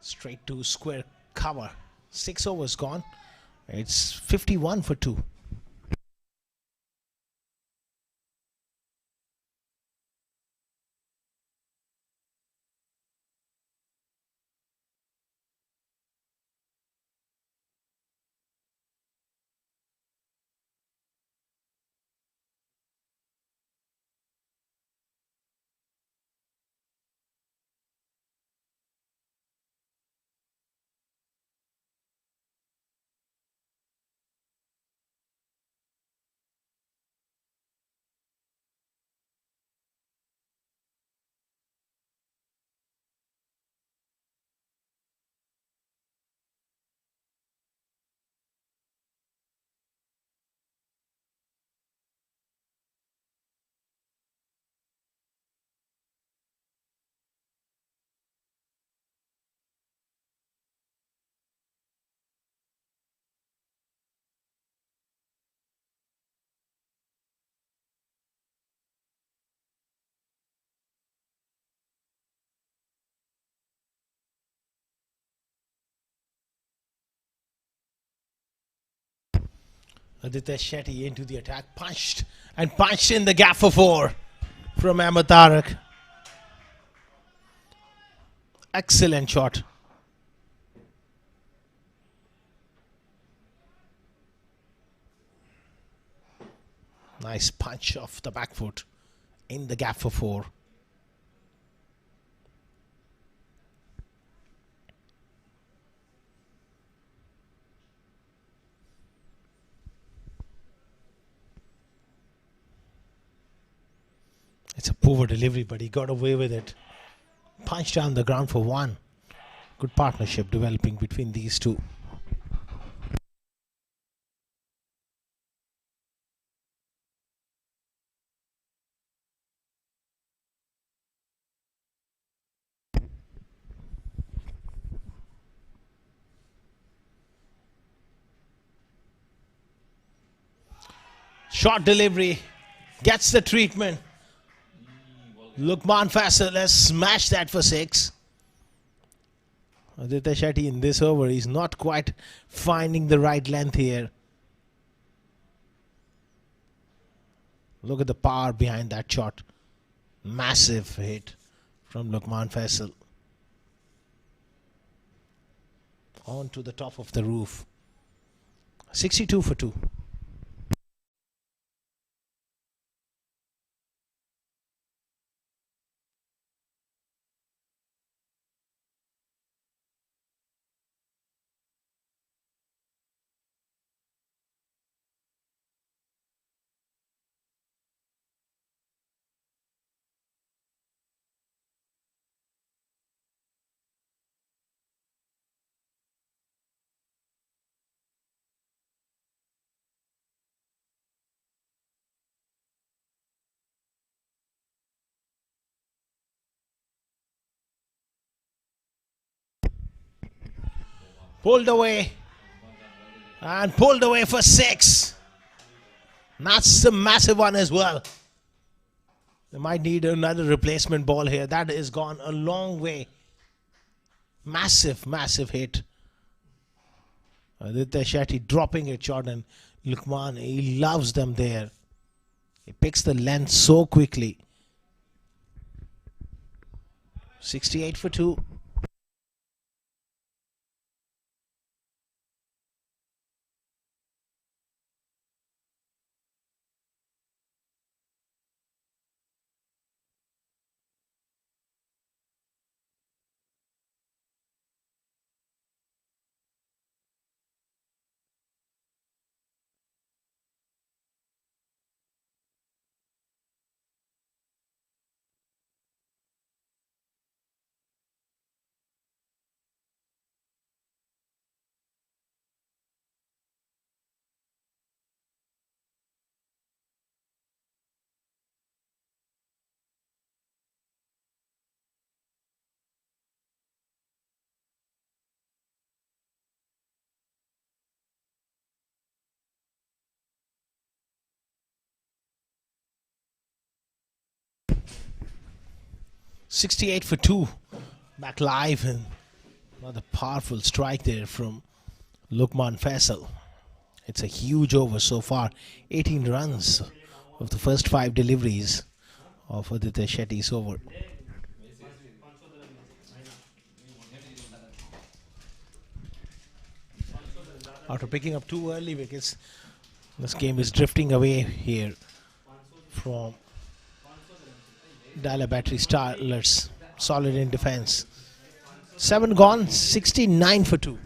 Straight to square cover. 6 overs gone. It's 51 for 2. Aditya Shetty into the attack, punched in the gap for 4 from Ahmed Tariq. Excellent shot. Nice punch off the back foot in the gap for 4. It's a poor delivery, but he got away with it. Punched down the ground for 1. Good partnership developing between these two. Short delivery. Gets the treatment. Lukman Faisal has smashed that for 6. Aditya Shetty in this over is not quite finding the right length here. Look at the power behind that shot. Massive hit from Lukman Faisal. On to the top of the roof. 62 for 2. Pulled away. And pulled away for 6. That's a massive one as well. They might need another replacement ball here. That has gone a long way. Massive, massive hit. Aditya Shetty dropping it short, and Lukman, he loves them there. He picks the length so quickly. 68 for 2. $68 for 2. Back live, and another powerful strike there from Lukman Faisal. It's a huge over so far. 18 runs of the first 5 deliveries of Aditya Shetty's over. After picking up 2 early wickets, this game is drifting away here from Dala Battery Starlets. Solid in defense. 7 gone, 69 for 2.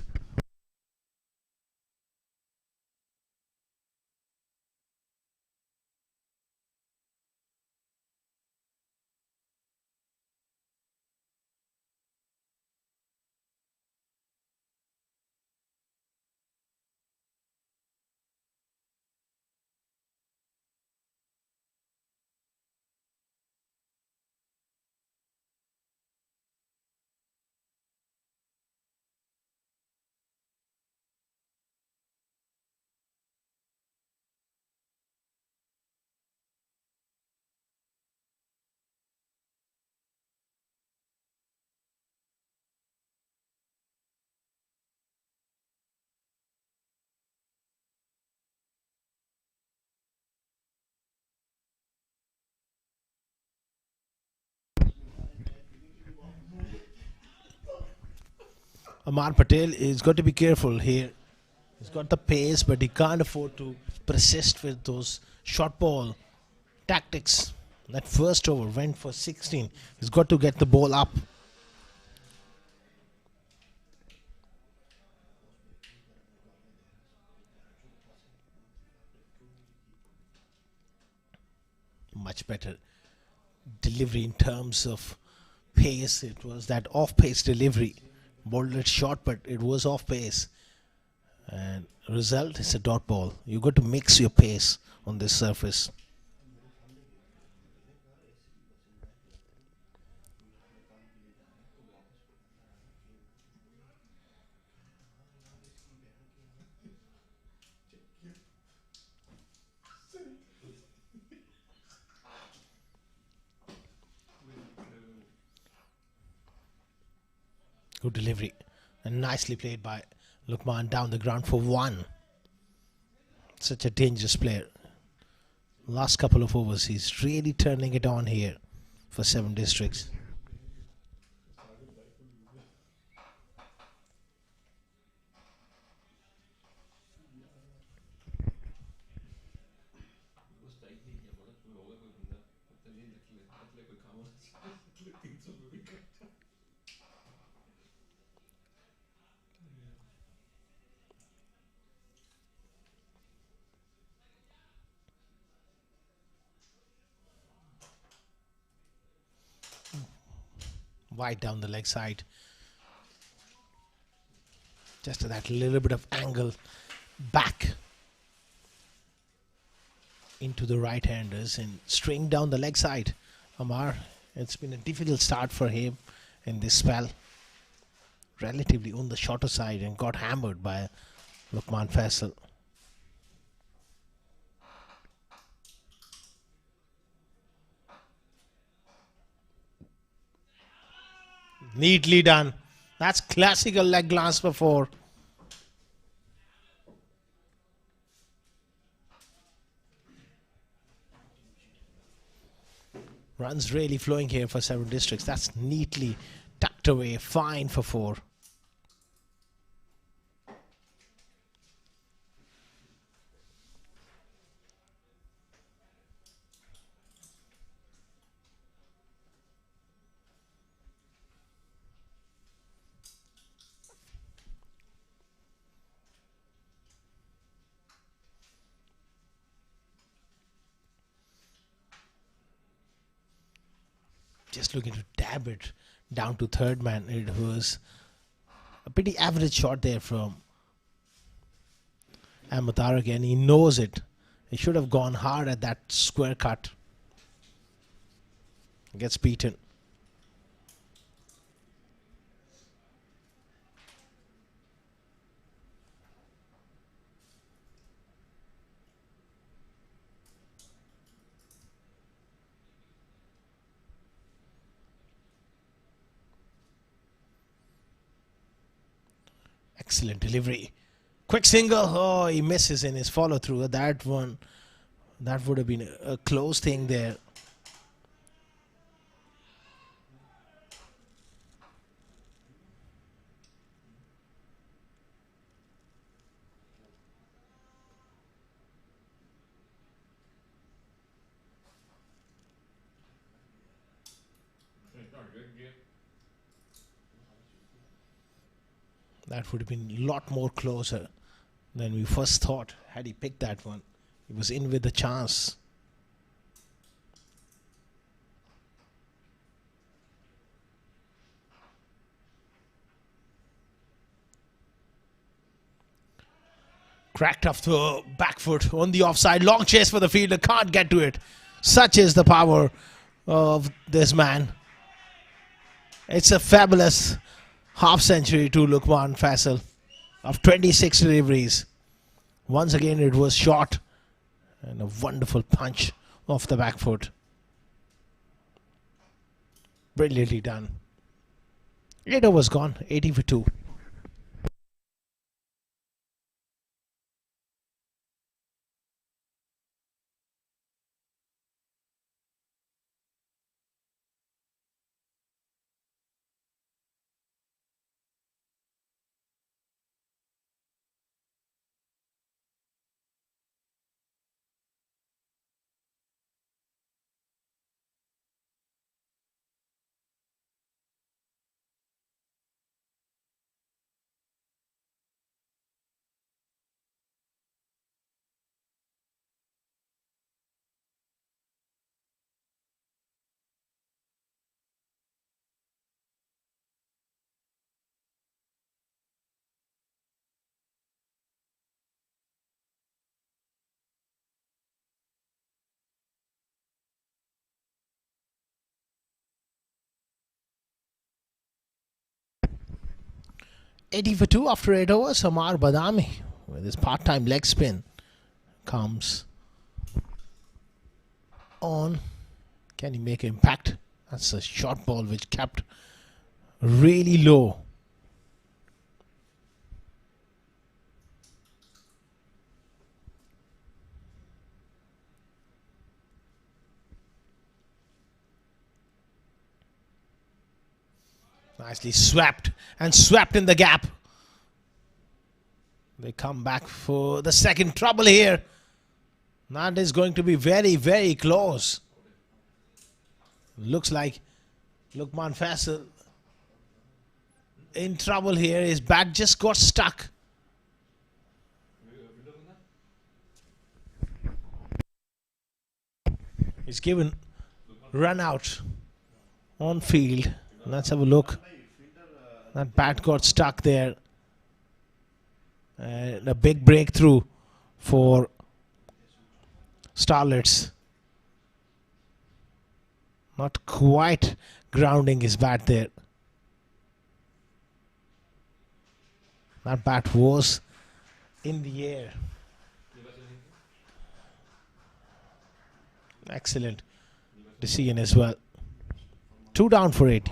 Amar Patel is got to be careful here. He's got the pace, but he can't afford to persist with those short ball tactics. That first over went for 16. He's got to get the ball up. Much better delivery in terms of pace. It was that off-pace delivery. Bowled it short, but it was off-pace. And result is a dot ball. You got to mix your pace on this surface. Good delivery, and nicely played by Lukman down the ground for 1. Such a dangerous player. Last couple of overs, he's really turning it on here for 7 districts. Wide down the leg side. Just that little bit of angle back into the right-handers and string down the leg side. Amar, it's been a difficult start for him in this spell. Relatively on the shorter side and got hammered by Lukman Faisal. Neatly done. That's classical leg glance for 4. Runs really flowing here for 7 districts. That's neatly tucked away. Fine for 4. Just looking to dab it down to third man. It was a pretty average shot there from Amatarak, and he knows it. He should have gone hard at that square cut. Gets beaten. Excellent delivery. Quick single. Oh, he misses in his follow through. That one, that would have been a close thing there. That would have been a lot more closer than we first thought had he picked that one. He was in with a chance. Cracked off the back foot on the offside. Long chase for the fielder. Can't get to it. Such is the power of this man. It's a fabulous half century to Lukman Faisal of 26 deliveries. Once again it was short and a wonderful punch off the back foot. Brilliantly done. 8 overs gone, 80 for 2. For 2 after 8 overs. Amar Badami with his part-time leg spin comes on. Can he make impact? That's a short ball which kept really low. Nicely swept and swept in the gap. They come back for the second trouble here. That is going to be very, very close. Looks like Lukman Faisal in trouble here. His bat just got stuck. He's given run out on field. Let's have a look. That bat got stuck there. And a big breakthrough for Starlets. Not quite grounding his bat there. That bat was in the air. Excellent decision as well. 2 down for 80.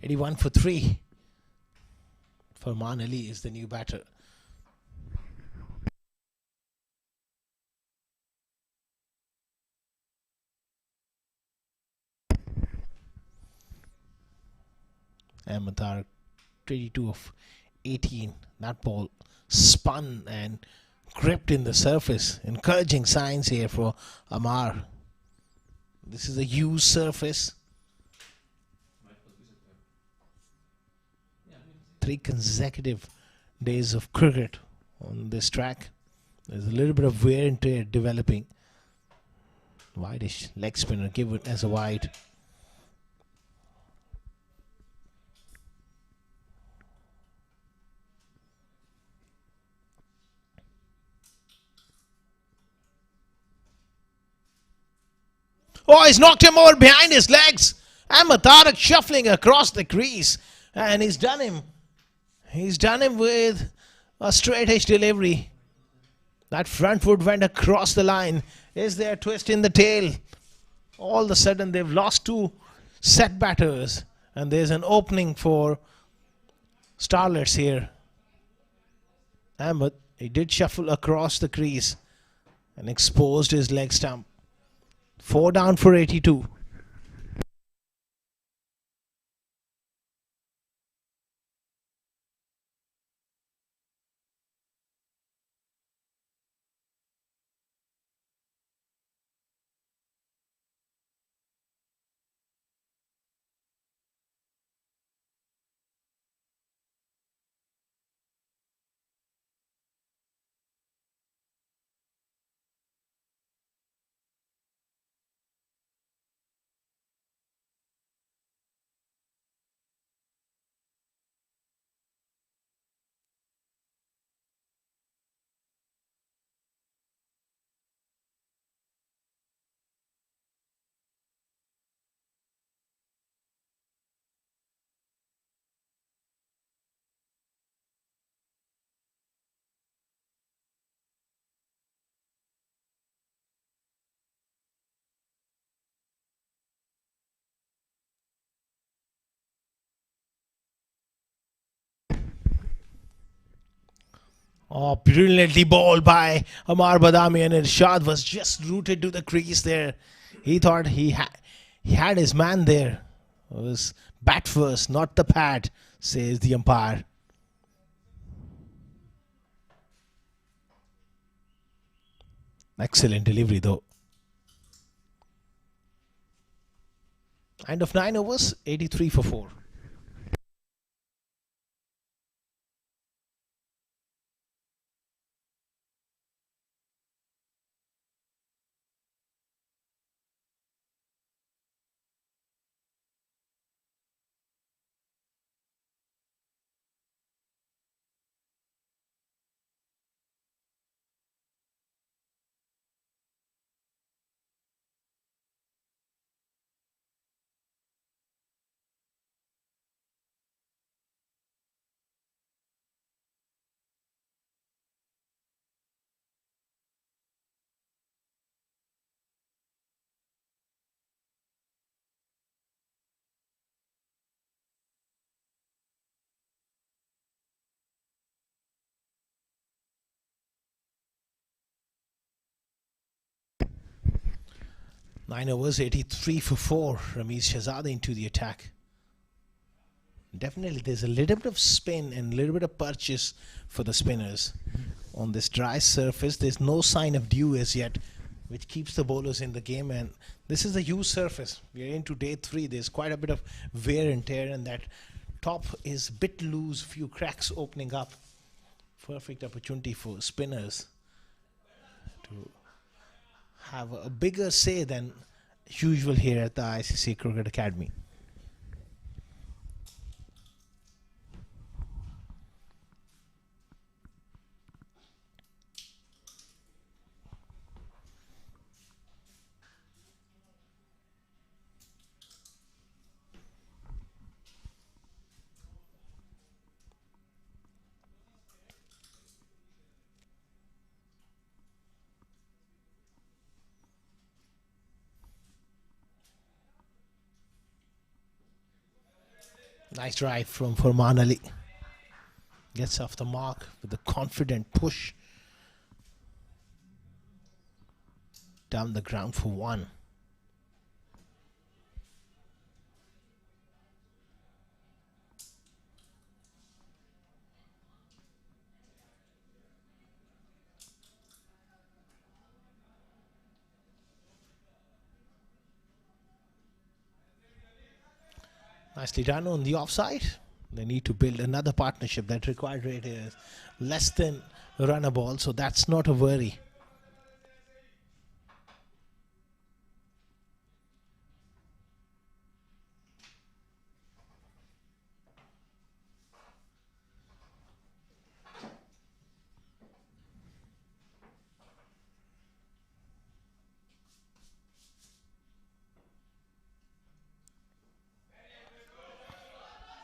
Eighty-one for 3. Farman Ali is the new batter. And Matar 22 of 18. That ball spun and gripped in the surface. Encouraging signs here for Amar. This is a used surface. 3 consecutive days of cricket on this track. There's a little bit of wear and tear developing. Wideish leg spinner given as a wide. Oh, he's knocked him over behind his legs. And Tarak shuffling across the crease. And he's done him. He's done him with a straight edge delivery. That front foot went across the line. Is there a twist in the tail? All of a sudden they've lost 2 set batters. And there's an opening for Starlets here. Ahmed, he did shuffle across the crease and exposed his leg stump. 4 down for 82. Oh, brilliantly bowled by Amar Badami, and Irshad was just rooted to the crease there. He thought he had his man there. It was bat first, not the pad, says the umpire. Excellent delivery though. End of 9 overs, 83 for 4. 9 overs, 83 for 4. Ramiz Shahzad into the attack. Definitely there's a little bit of spin and a little bit of purchase for the spinners. On this dry surface, there's no sign of dew as yet, which keeps the bowlers in the game. And this is a huge surface. We're into day 3. There's quite a bit of wear and tear, and that top is a bit loose, few cracks opening up. Perfect opportunity for spinners to have a bigger say than usual here at the ICCA Cricket Academy. Nice drive from Farman Ali. Gets off the mark with a confident push. Down the ground for 1. Nicely done on the offside. They need to build another partnership. That required rate is less than run a ball, so that's not a worry.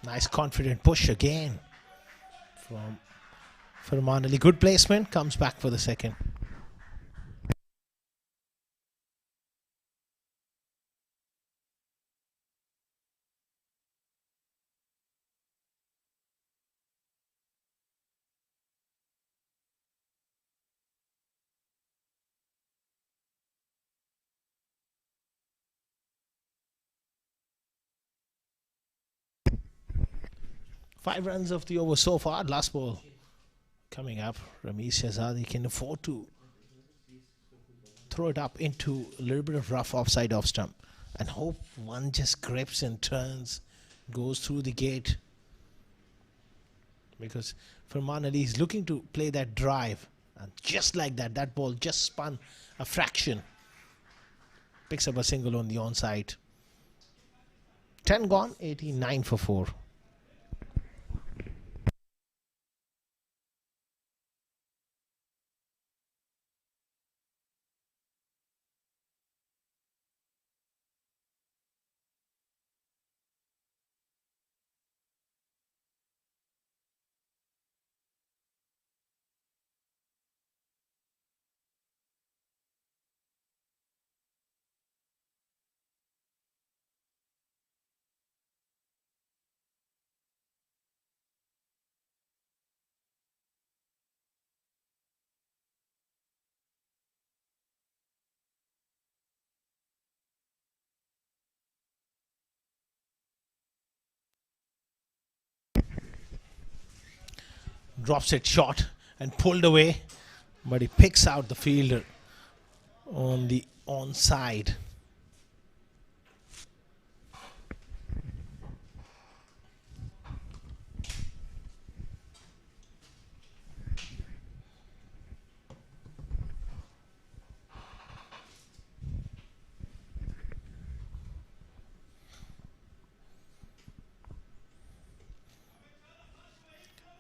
Nice confident push again from Farman Ali. Good placement. Comes back for the second. Five runs of the over so far. Last ball coming up. Ramiz Shahzad can afford to throw it up into a little bit of rough offside off stump and hope one just grips and turns, goes through the gate. Because Farman Ali is looking to play that drive, and just like that, that ball just spun a fraction. Picks up a single on the onside. 10 gone, 89 for 4. Drops it short and pulled away, but he picks out the fielder on the onside.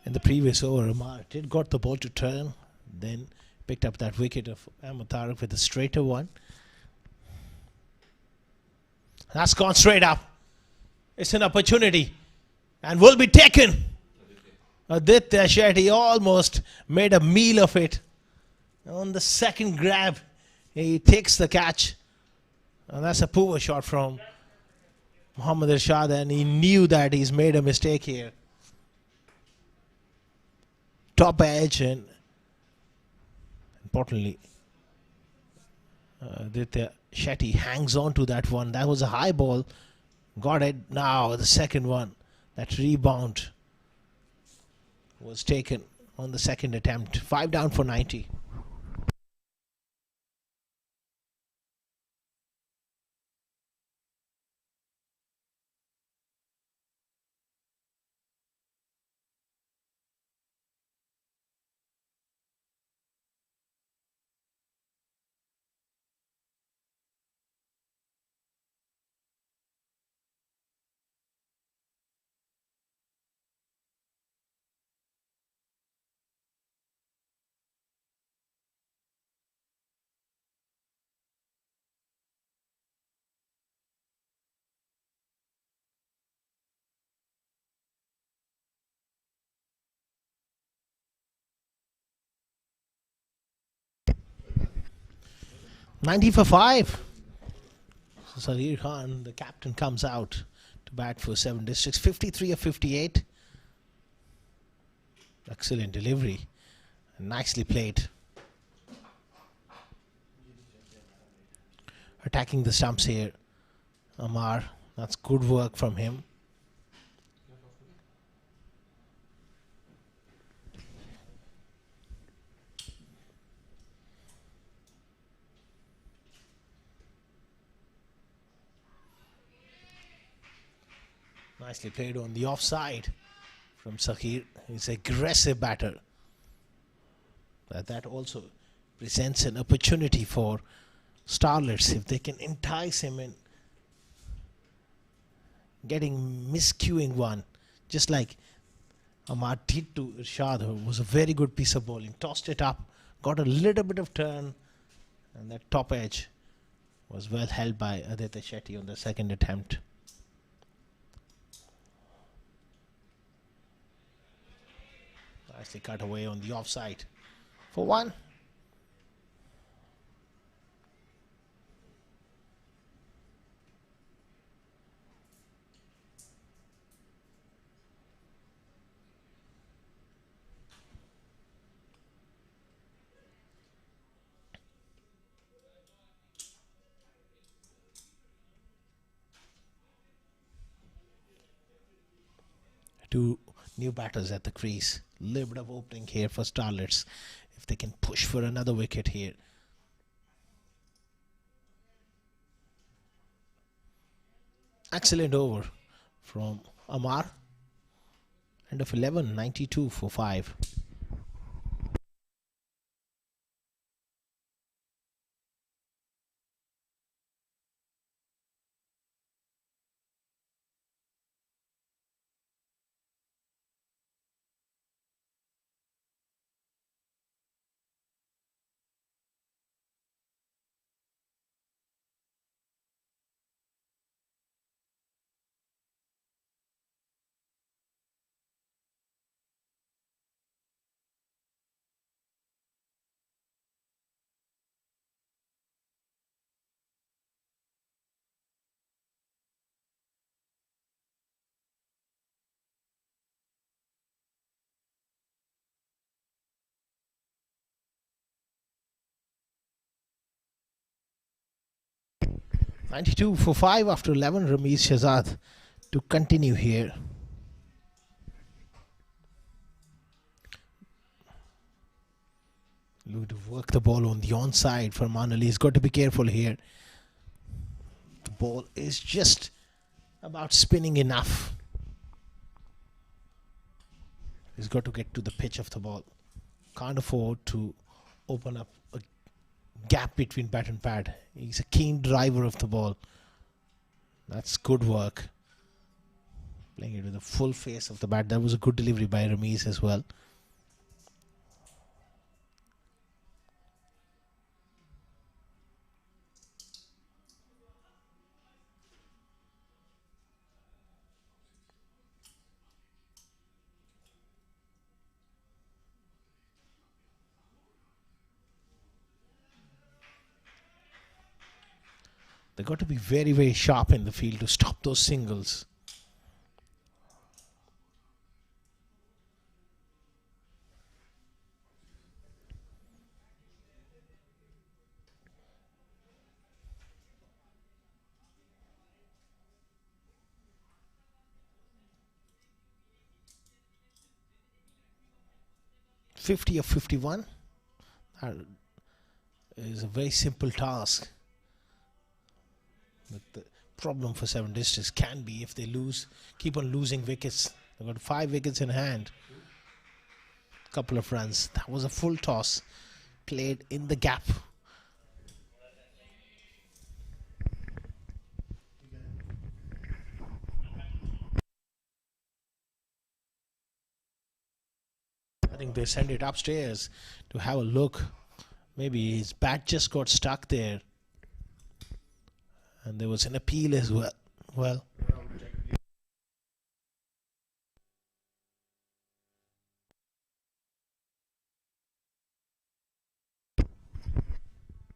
In the previous over, Amar did got the ball to turn, then picked up that wicket of Ahmed Tariq with a straighter one. That's gone straight up. It's an opportunity and will be taken. Aditya Shetty almost made a meal of it. On the second grab, he takes the catch. And that's a poor shot from Muhammad Irshad, and he knew that he's made a mistake here. Top edge, and importantly, Aditya Shetty hangs on to that one. That was a high ball. Got it. Now the second one. That rebound was taken on the second attempt. 5 down for 90. $90 for 5. So Sarir Khan, the captain, comes out to bat for 7 districts. 53 of 58. Excellent delivery. Nicely played. Attacking the stumps here. Amar. That's good work from him. Nicely played on the offside from Sakir. He's an aggressive batter. That also presents an opportunity for Starlets if they can entice him in getting miscuing one, just like Amar did to Irshad. It was a very good piece of bowling. Tossed it up, got a little bit of turn, and that top edge was well held by Aditya Shetty on the second attempt. Nicely cut away on the offside for 1. Two new batters at the crease. Little bit of opening here for Starlets if they can push for another wicket here. Excellent over from Amar. End of 11, 92 for 5. $92 for 5 after 11. Ramiz Shahzad to continue here. Look to work the ball on the onside for Manali. He's got to be careful here. The ball is just about spinning enough. He's got to get to the pitch of the ball. Can't afford to open up a gap between bat and pad. He's a keen driver of the ball. That's good work. Playing it with the full face of the bat. That was a good delivery by Ramiz as well. They got to be very, very sharp in the field to stop those singles. 50 or 51. That is a very simple task. But the problem for Seven Districts can be if they keep on losing wickets. They've got 5 wickets in hand. Couple of runs. That was a full toss played in the gap. I think they send it upstairs to have a look. Maybe his bat just got stuck there. And there was an appeal as well.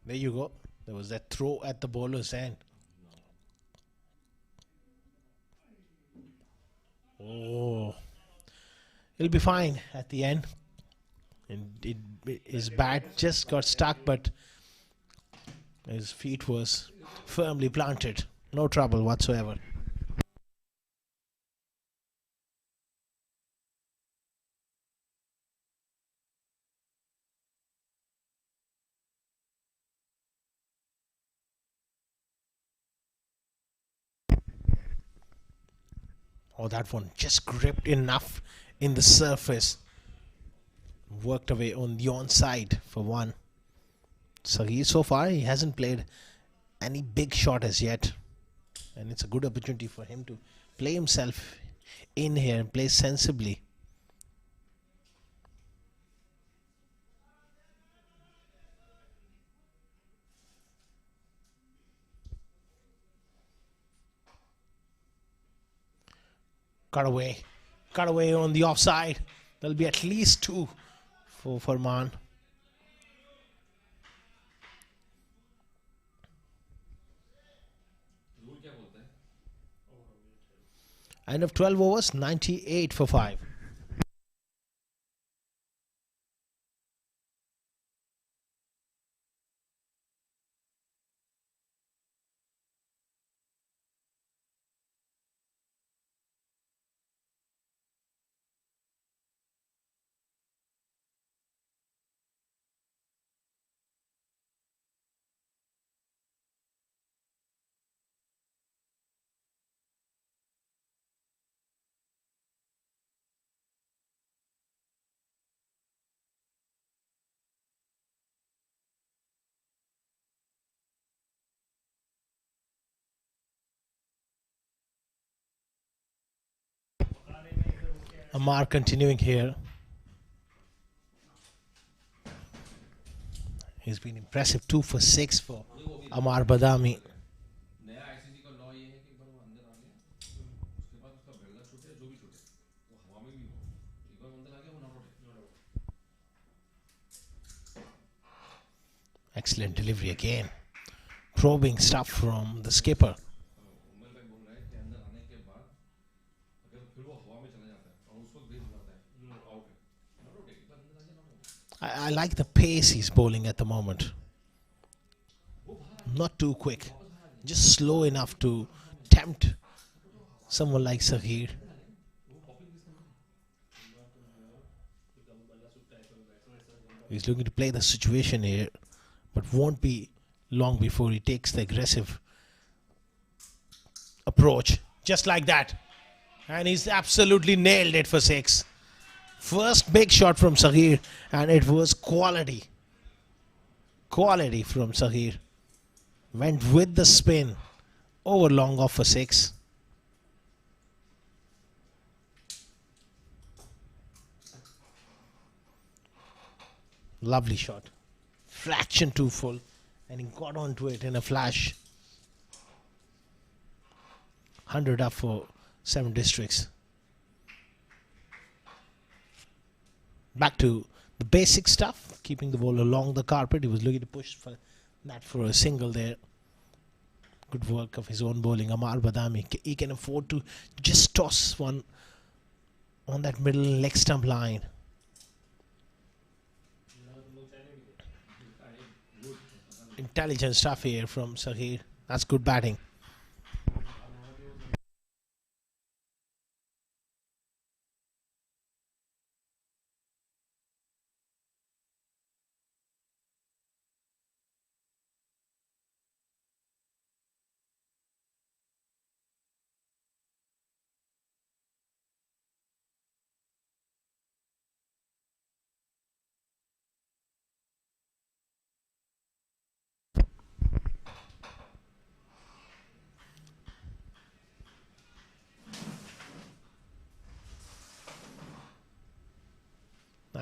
There you go. There was that throw at the bowler's end. Oh, he'll be fine at the end. And his bat just got stuck, but his feet was firmly planted. No trouble whatsoever. Oh, that one just gripped enough in the surface. Worked away on the onside for one. So so far he hasn't played any big shot as yet. And it's a good opportunity for him to play himself in here and play sensibly. Cut away on the offside. There'll be at least 2 for Farman. End of 12 overs, 98 for 5. Amar continuing here. He's been impressive. 2 for 6 for Amar Badami.
नया ICC का law ये है कि एक बार वो अंदर आ गया उसके बाद उसका बेलना छूटे जो भी छूटे वो हवा में भी हो एक बार अंदर आ गया वो not out.
Excellent delivery again. Probing stuff from the skipper.
Umar भाई बोल रहा है कि अंदर आने के बाद अगर फिर वो हवा में चला जाता है और उस वक्त बेस जाता है आउट है नॉट आउट. एक बार अंदर आ गया not out.
I like the pace he's bowling at the moment. Not too quick. Just slow enough to tempt someone like Sahir. He's looking to play the situation here, but won't be long before he takes the aggressive approach. Just like that. And he's absolutely nailed it for 6. First big shot from Sahir, and it was quality. Quality from Sahir. Went with the spin. Over long off for 6. Lovely shot. Fraction too full. And he got onto it in a flash. 100 up for 7 Districts. Back to the basic stuff. Keeping the ball along the carpet. He was looking to push for that for a single there. Good work of his own bowling. Amar Badami. He can afford to just toss one on that middle leg stump line. Intelligent stuff here from Sahir. That's good batting.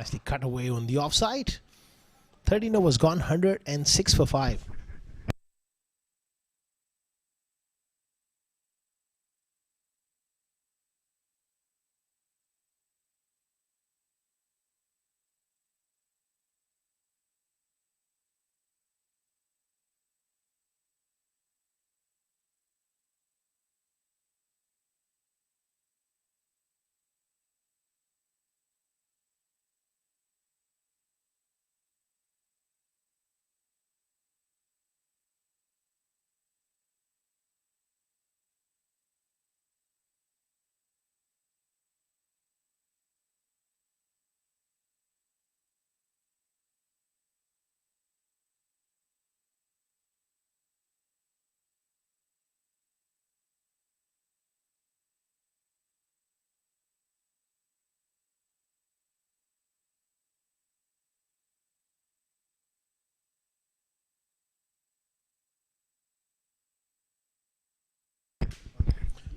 Nicely cut away on the offside. 13 overs gone, 106 for 5.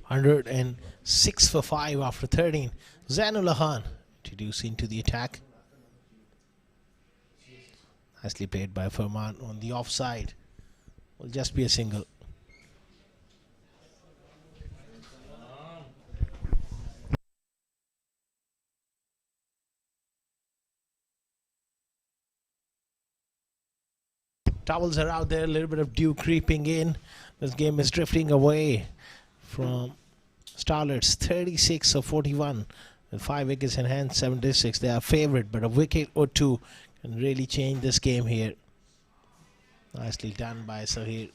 Hundred and 6 for 5 after 13. Zainul introduced into the attack. Nicely played by Furman on the offside. Will just be a single. Towels are out there, a little bit of dew creeping in. This game is drifting away from Starlets. 36 of 41 with 5 wickets in hand, 76. They are favourite, but a wicket or two can really change this game here. Nicely done by Sahir.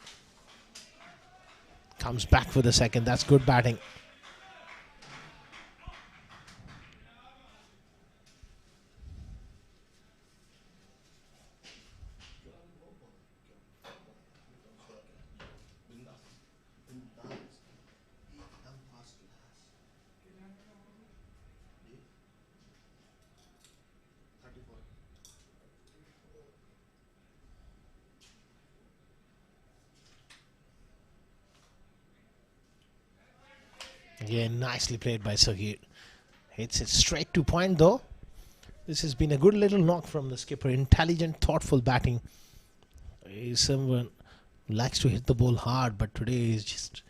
Comes back for the second. That's good batting. Again, nicely played by Sahir. Hits it straight to point though. This has been a good little knock from the skipper. Intelligent, thoughtful batting. He's someone who likes to hit the ball hard, but today he's just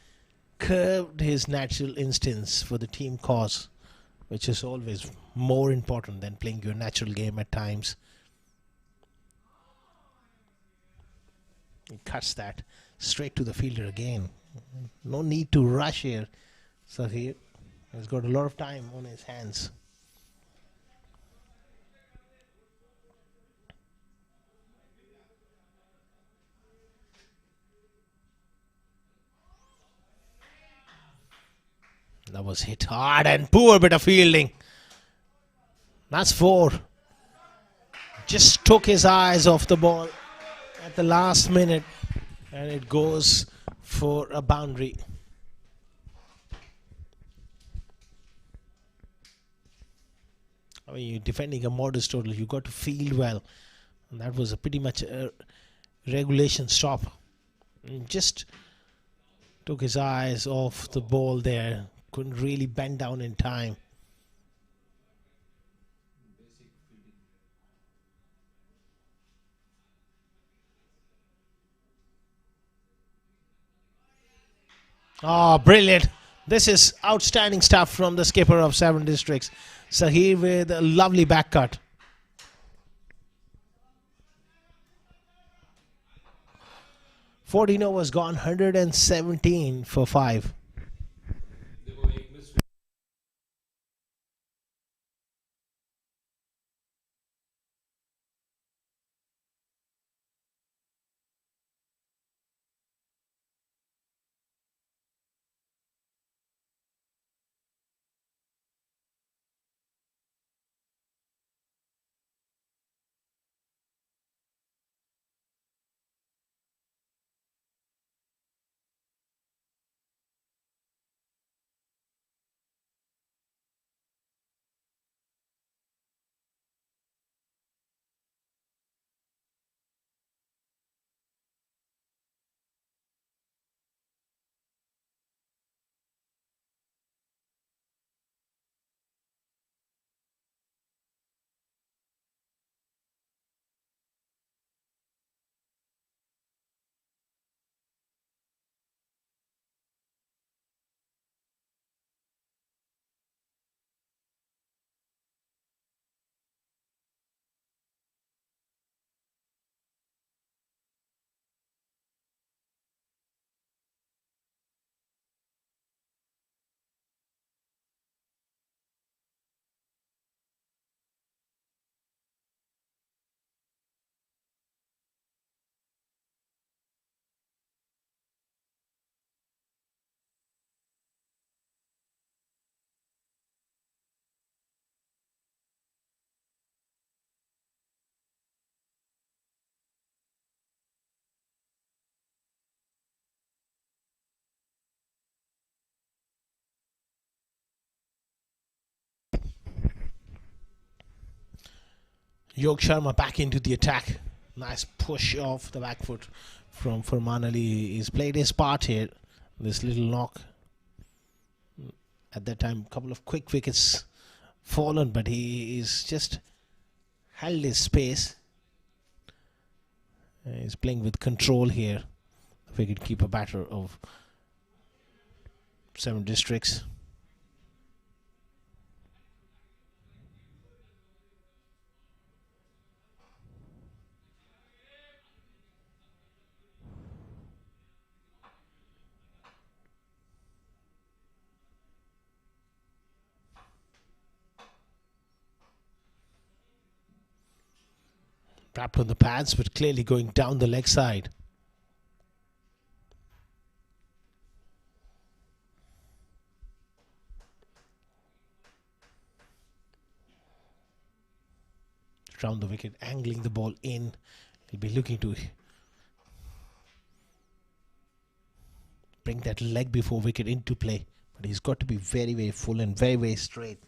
curved his natural instincts for the team cause, which is always more important than playing your natural game at times. He cuts that straight to the fielder again. No need to rush here. Sahir has got a lot of time on his hands. That was hit hard and poor bit of fielding. That's 4. Just took his eyes off the ball at the last minute, and it goes for a boundary. I mean, you're defending a modest total. You got to field well, and that was a pretty much a regulation stop. And just took his eyes off the ball there. Couldn't really bend down in time. Oh, brilliant. This is outstanding stuff from the skipper of 7 districts. Sahir with a lovely back cut. $14 overs gone, 117 for 5. Yog Sharma back into the attack. Nice push off the back foot from Farman Ali. He's played his part here. This little knock. At that time, a couple of quick wickets fallen, but he is just held his space. He's playing with control here. Wicket keeper batter of 7 districts. Trapped on the pads, but clearly going down the leg side. Round the wicket, angling the ball in. He'll be looking to bring that leg before wicket into play. But he's got to be very, very full and very, very straight.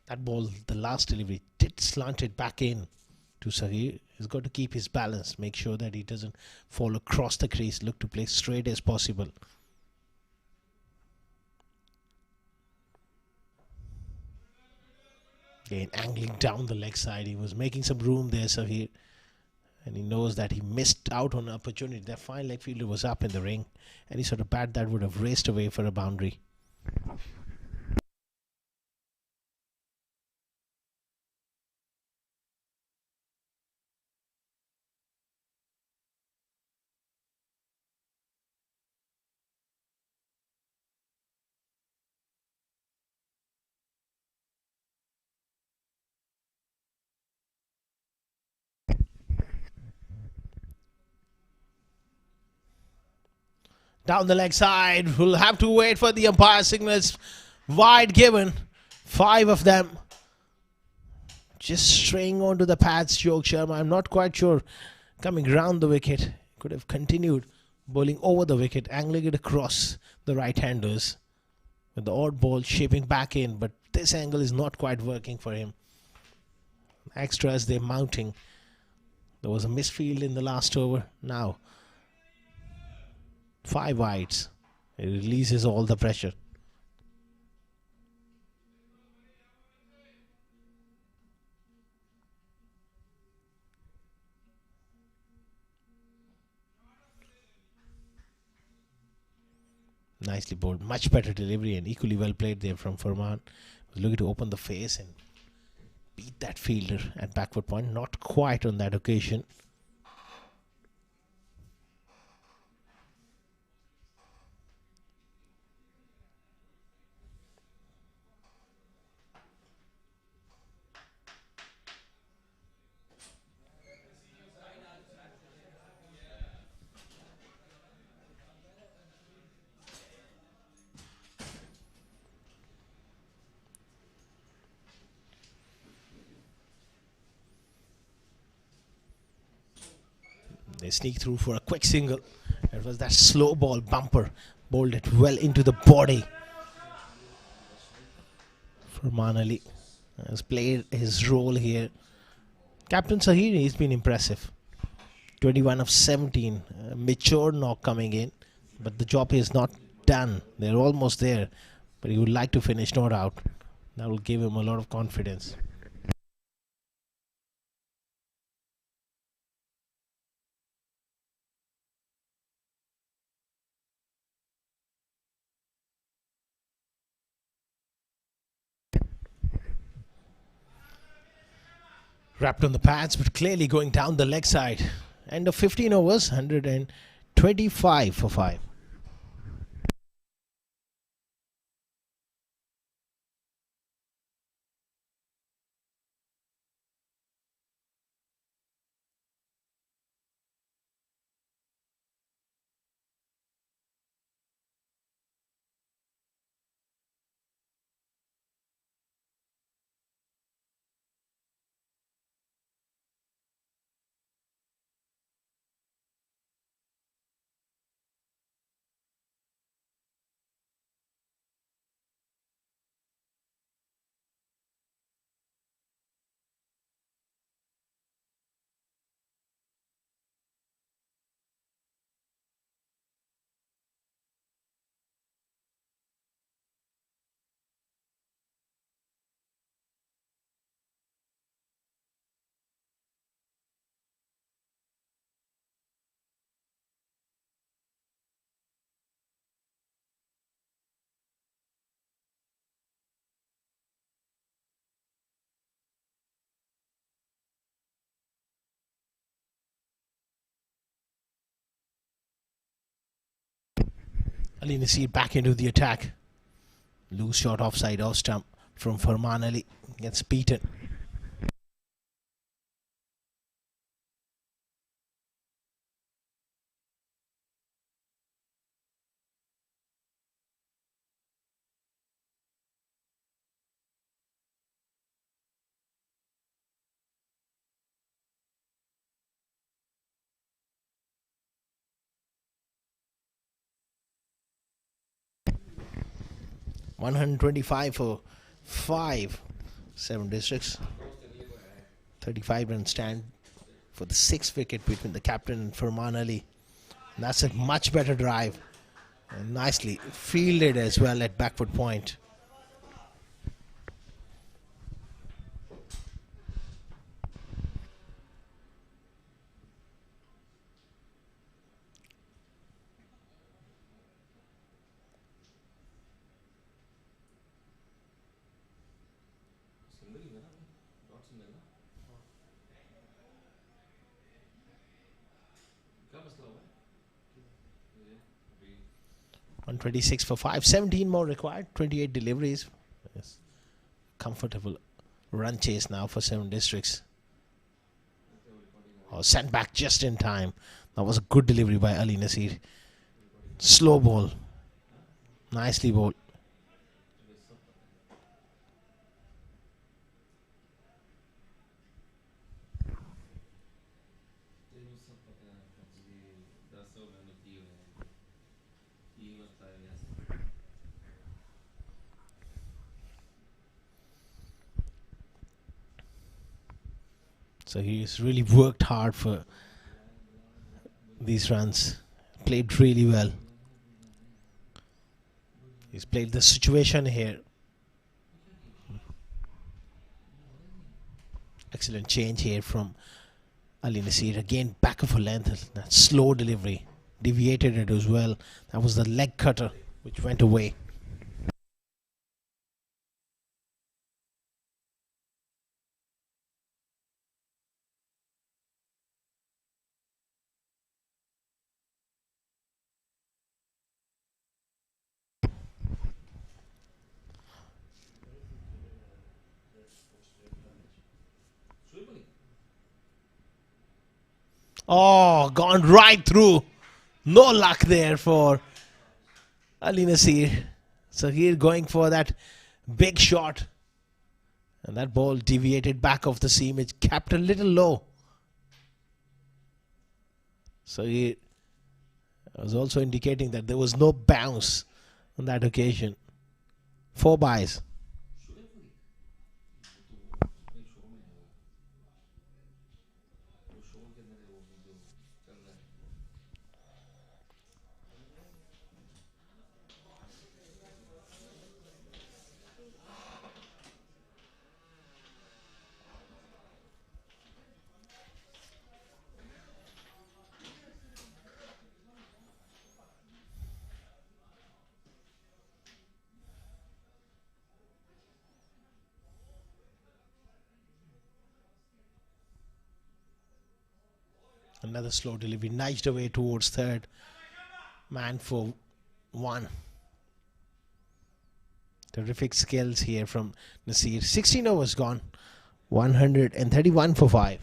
That ball, the last delivery, did slant it back in to Sahir. He's got to keep his balance, make sure that he doesn't fall across the crease, look to play straight as possible. Again, angling down the leg side. He was making some room there, Sahir. And he knows that he missed out on an opportunity. That fine leg fielder was up in the ring. Any sort of bat that would have raced away for a boundary. Down the leg side. We'll have to wait for the umpire signals. Wide given. 5 of them. Just straying onto the pads, Yog Sharma. I'm not quite sure. Coming round the wicket. Could have continued bowling over the wicket, angling it across the right-handers. With the odd ball shaping back in. But this angle is not quite working for him. Extras, they're mounting. There was a misfield in the last over. Now 5 wides. It releases all the pressure. Nicely bowled. Much better delivery and equally well played there from Farman. Was looking to open the face and beat that fielder at backward point. Not quite on that occasion. They sneak through for a quick single. It was that slow ball bumper. Bowled it well into the body. Farman Ali has played his role here. Captain Sahir, he's been impressive. 21 of 17. Mature knock coming in. But the job is not done. They're almost there. But he would like to finish not out. That will give him a lot of confidence. Wrapped on the pads, but clearly going down the leg side. End of 15 overs, 125 for 5. Ali Nasir back into the attack. Loose shot offside off stump from Farman Ali. Gets beaten. $125 for 5. 7 districts. 35 run stand for the 6th wicket between the captain and Farman Ali. And that's a much better drive. And nicely fielded as well at backfoot point.
Single ही है ना, dot single ना,
126 for 5. 17 more required. 28 deliveries. Yes. Comfortable run chase now for 7 districts. Oh, sent back just in time. That was a good delivery by Ali Nasir. Slow ball. Nicely bowled. So he's really worked hard for these runs. Played really well. He's played the situation here. Excellent change here from Ali Nasir. Again, back of a length. That slow delivery. Deviated it as well. That was the leg cutter which went away. Oh, gone right through. No luck there for Ali Nasir. So here going for that big shot. And that ball deviated back off the seam. It capped a little low. So he was also indicating that there was no bounce on that occasion. 4 byes. Another slow delivery, nudged away towards third. Man for 1. Terrific skills here from Nasir. 16 overs gone. 131 for 5.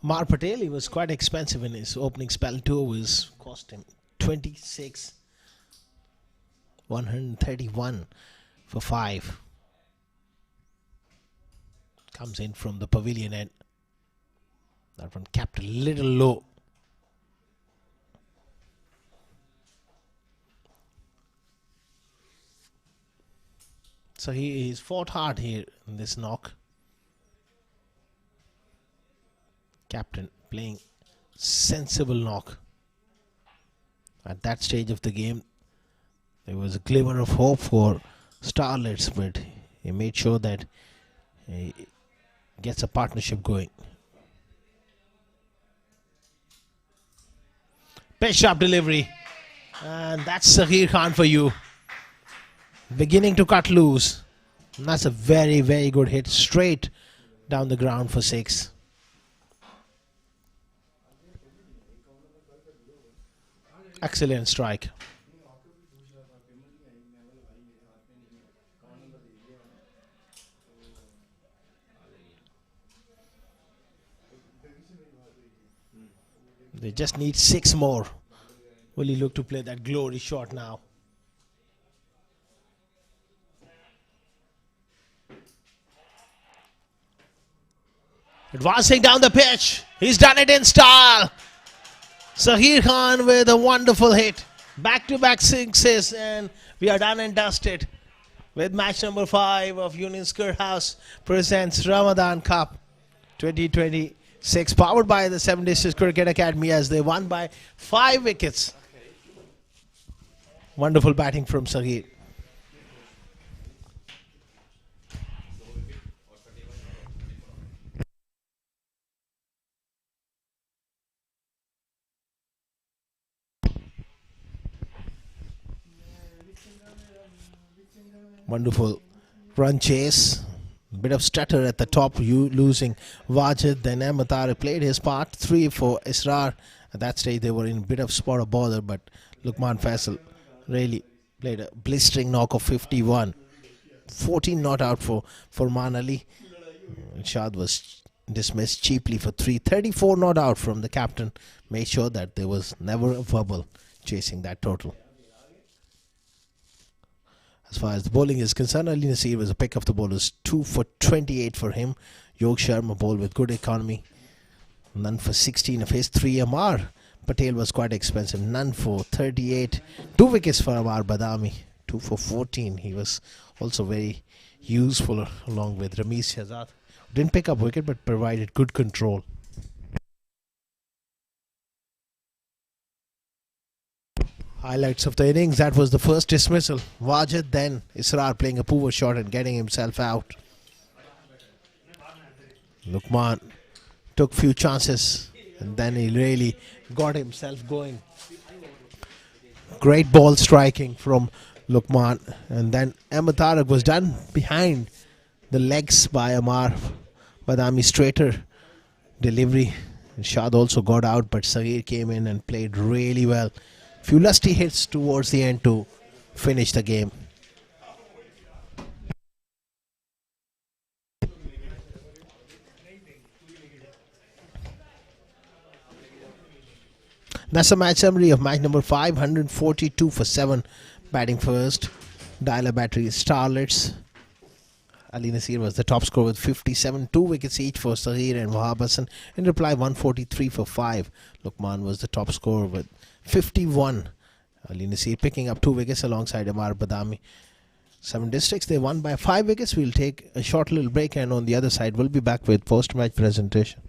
Mar Patel, he was quite expensive in his opening spell. 2 overs cost him 26, 131 for 5. Comes in from the pavilion end. That one capped a little low. So he's fought hard here in this knock. Captain playing sensible knock. At that stage of the game, there was a glimmer of hope for Starlets, but he made sure that he gets a partnership going. Pitch sharp delivery. And that's Sahir Khan for you. Beginning to cut loose. And that's a very, very good hit. Straight down the ground for 6. Excellent strike. They just need 6 more. Will he look to play that glory shot now? Advancing down the pitch. He's done it in style. Sahir Khan with a wonderful hit. Back-to-back 6s, and we are done and dusted with match number 5 of Union Sker House presents Ramadan Cup 2026, powered by the 7 District Cricket Academy, as they won by 5 wickets. Wonderful batting from Sahir. Wonderful run chase. Bit of stutter at the top, you losing Wajid. Then Ahmed played his part. 3 for Israr. At that stage, they were in a bit of spot of bother, but Lukman Faisal really played a blistering knock of 51. 14 not out for Man Ali. Shad was dismissed cheaply for 3. 34 not out from the captain. Made sure that there was never a wobble chasing that total. As far as the bowling is concerned, Ali Nasir was a pick of the bowlers. 2 for 28 for him. Yog Sharma bowled with good economy. None for 16 of his. 3 Amar Patel was quite expensive. None for 38. 2 wickets for Amar Badami. 2 for 14. He was also very useful along with Ramesh Shahzad. Didn't pick up wicket but provided good control. Highlights of the innings, that was the first dismissal. Wajid, then Israr playing a poor shot and getting himself out. Lukman took few chances and then he really got himself going. Great ball striking from Lukman, and then Ahmed Tariq was done behind the legs by Amar Badami. Straighter delivery. Shad also got out, but Saghir came in and played really well. Few lusty hits towards the end to finish the game. That's a match summary of match number 5. 142 for 7 batting first. Dialer battery Starlets. Ali Nasir was the top scorer with 57. 2 wickets each for Sahir and Wahab Hassan. In reply, 143 for 5. Lukman was the top scorer with 51. Ali Nasir picking up 2 wickets alongside Amar Badami. 7 districts, they won by 5 wickets. We'll take a short little break, and on the other side, we'll be back with post-match presentation.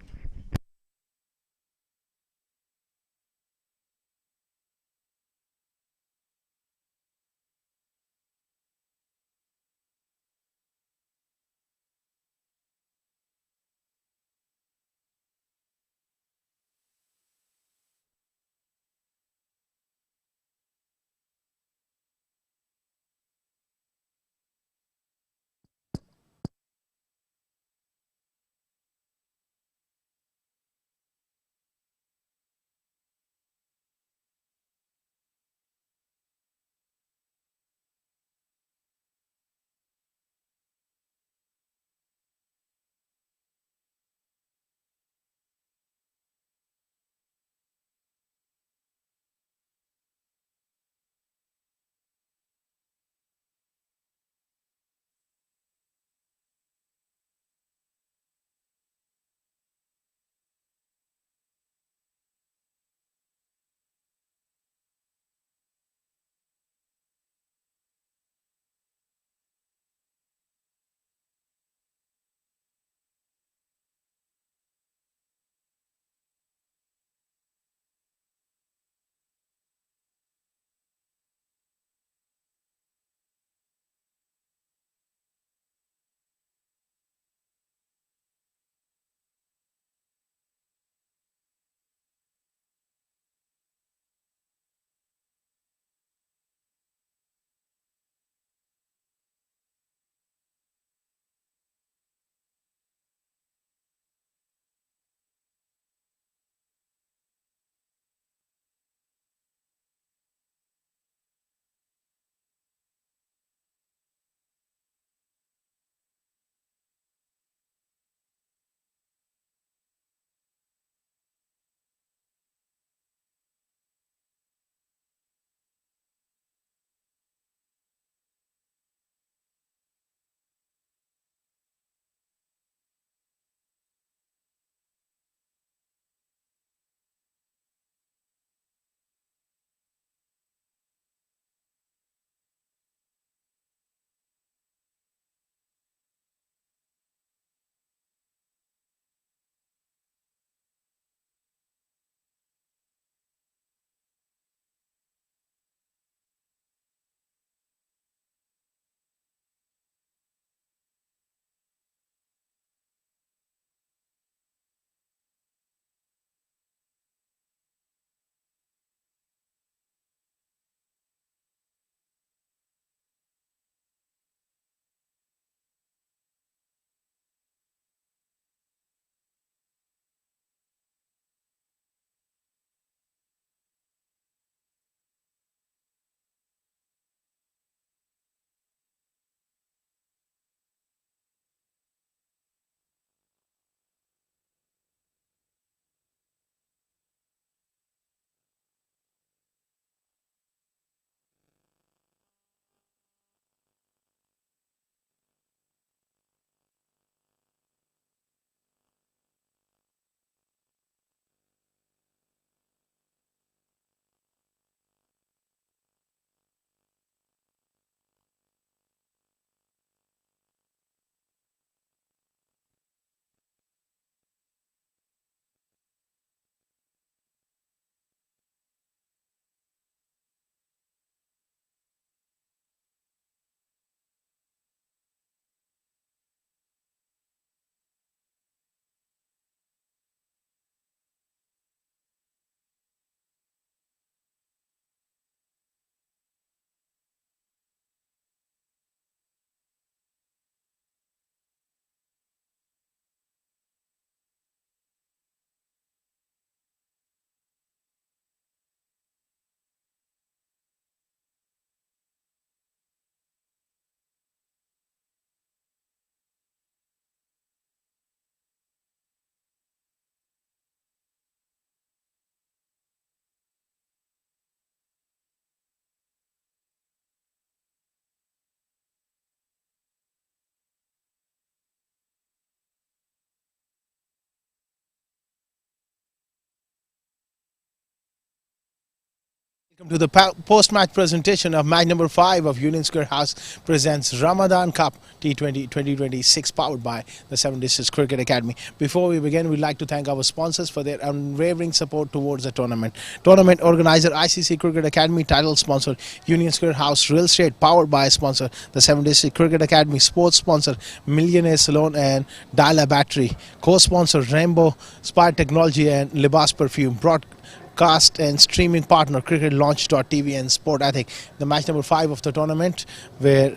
Welcome to the post-match presentation of match number 5 of Union Square House presents Ramadan Cup T20 2026 powered by the 7 Districts Cricket Academy. Before we begin, we'd like to thank our sponsors for their unwavering support towards the tournament. Tournament organizer ICCA Cricket Academy, title sponsor Union Square House Real Estate, powered by sponsor the 7 Districts Cricket Academy, sports sponsor Millionaire Salon and Dial Battery, co-sponsor Rainbow Spire Technology and Libas Perfume, broadcast and streaming partner cricketlaunch.tv and Sport Ethic. The match number 5 of the tournament, where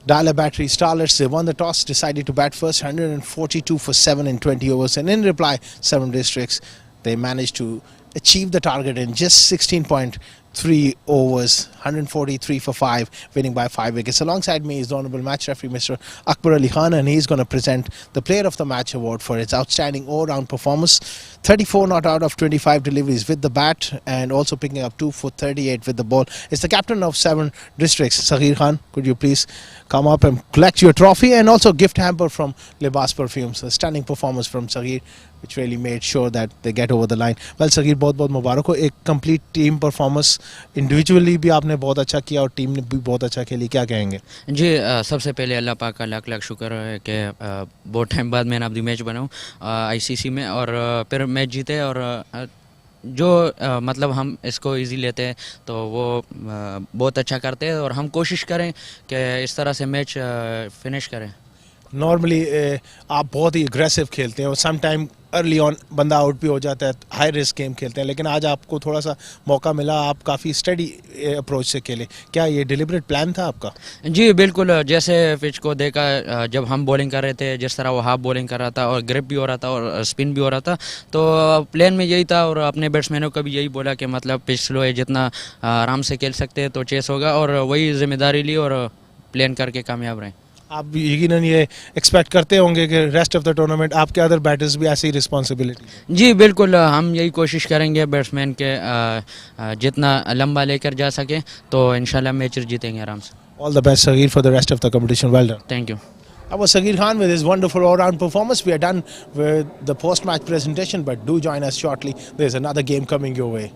Dial Battery Starlets, they won the toss, decided to bat first, 142 for 7 in 20 overs, and in reply 7 Districts, they managed to achieve the target in just 16.3 overs, 143 for 5, winning by 5 wickets. Alongside me is the Honorable Match Referee Mr. Akbar Ali Khan, and he's going to present the Player of the Match award for its outstanding all-round performance. 34 not out of 25 deliveries with the bat, and also picking up 2 for 38 with the ball. It's the captain of 7 Districts, Saghir Khan. Could you please come up and collect your trophy and also gift hamper from Libas Perfumes? A stunning performance from Saghir, which really made sure that they get over the line. Well, Saghir, बहुत-बहुत मुबारक हो. एक complete team performance. Individually भी आपने बहुत अच्छा किया और team ने भी बहुत अच्छा खेली. क्या कहेंगे?
जी, सबसे पहले अल्लाह पाक का लाख लाख शुक्र है कि बहुत टाइम बाद मैन ऑफ द मैच बना हूँ आईसीसी में, और फिर मैच जीते. और जो मतलब हम इसको इजी लेते हैं तो वो बहुत अच्छा करते हैं, और हम कोशिश करें कि इस तरह से मैच फिनिश करें.
नॉर्मली आप बहुत ही अग्रेसिव खेलते हैं और सम टाइम अर्ली ऑन बंदा आउट भी हो जाता है, हाई रिस्क गेम खेलते हैं, लेकिन आज आपको थोड़ा सा मौका मिला, आप काफ़ी स्टडी अप्रोच से खेले. क्या ये डिलिबरेट प्लान था आपका?
जी बिल्कुल, जैसे पिच को देखा जब हम बॉलिंग कर रहे थे, जिस तरह वो हाफ बॉलिंग कर रहा था और ग्रिप भी हो रहा था और स्पिन भी हो रहा था, तो प्लान में यही था. और अपने बैट्समैनों को भी यही बोला कि मतलब पिच स्लो है, जितना आराम से खेल सकते हैं तो चेस होगा, और वही जिम्मेदारी ली और प्लान करके कामयाब रहे.
आप यकीनन ये एक्सपेक्ट करते होंगे कि रेस्ट ऑफ द टूर्नामेंट आपके अदर बैटर्स भी ऐसी रिस्पॉन्सिबिलिटी?
जी बिल्कुल, हम यही कोशिश करेंगे बैट्समैन के जितना लंबा लेकर जा सके तो इंशाल्लाह मैच जीतेंगे आराम से.
All the best Saghir for the rest of the competition. Well done.
Thank you.
That was Saghir Khan with his wonderful all-round performance. We are done with the post-match presentation, but do join us shortly. There's another game coming your way.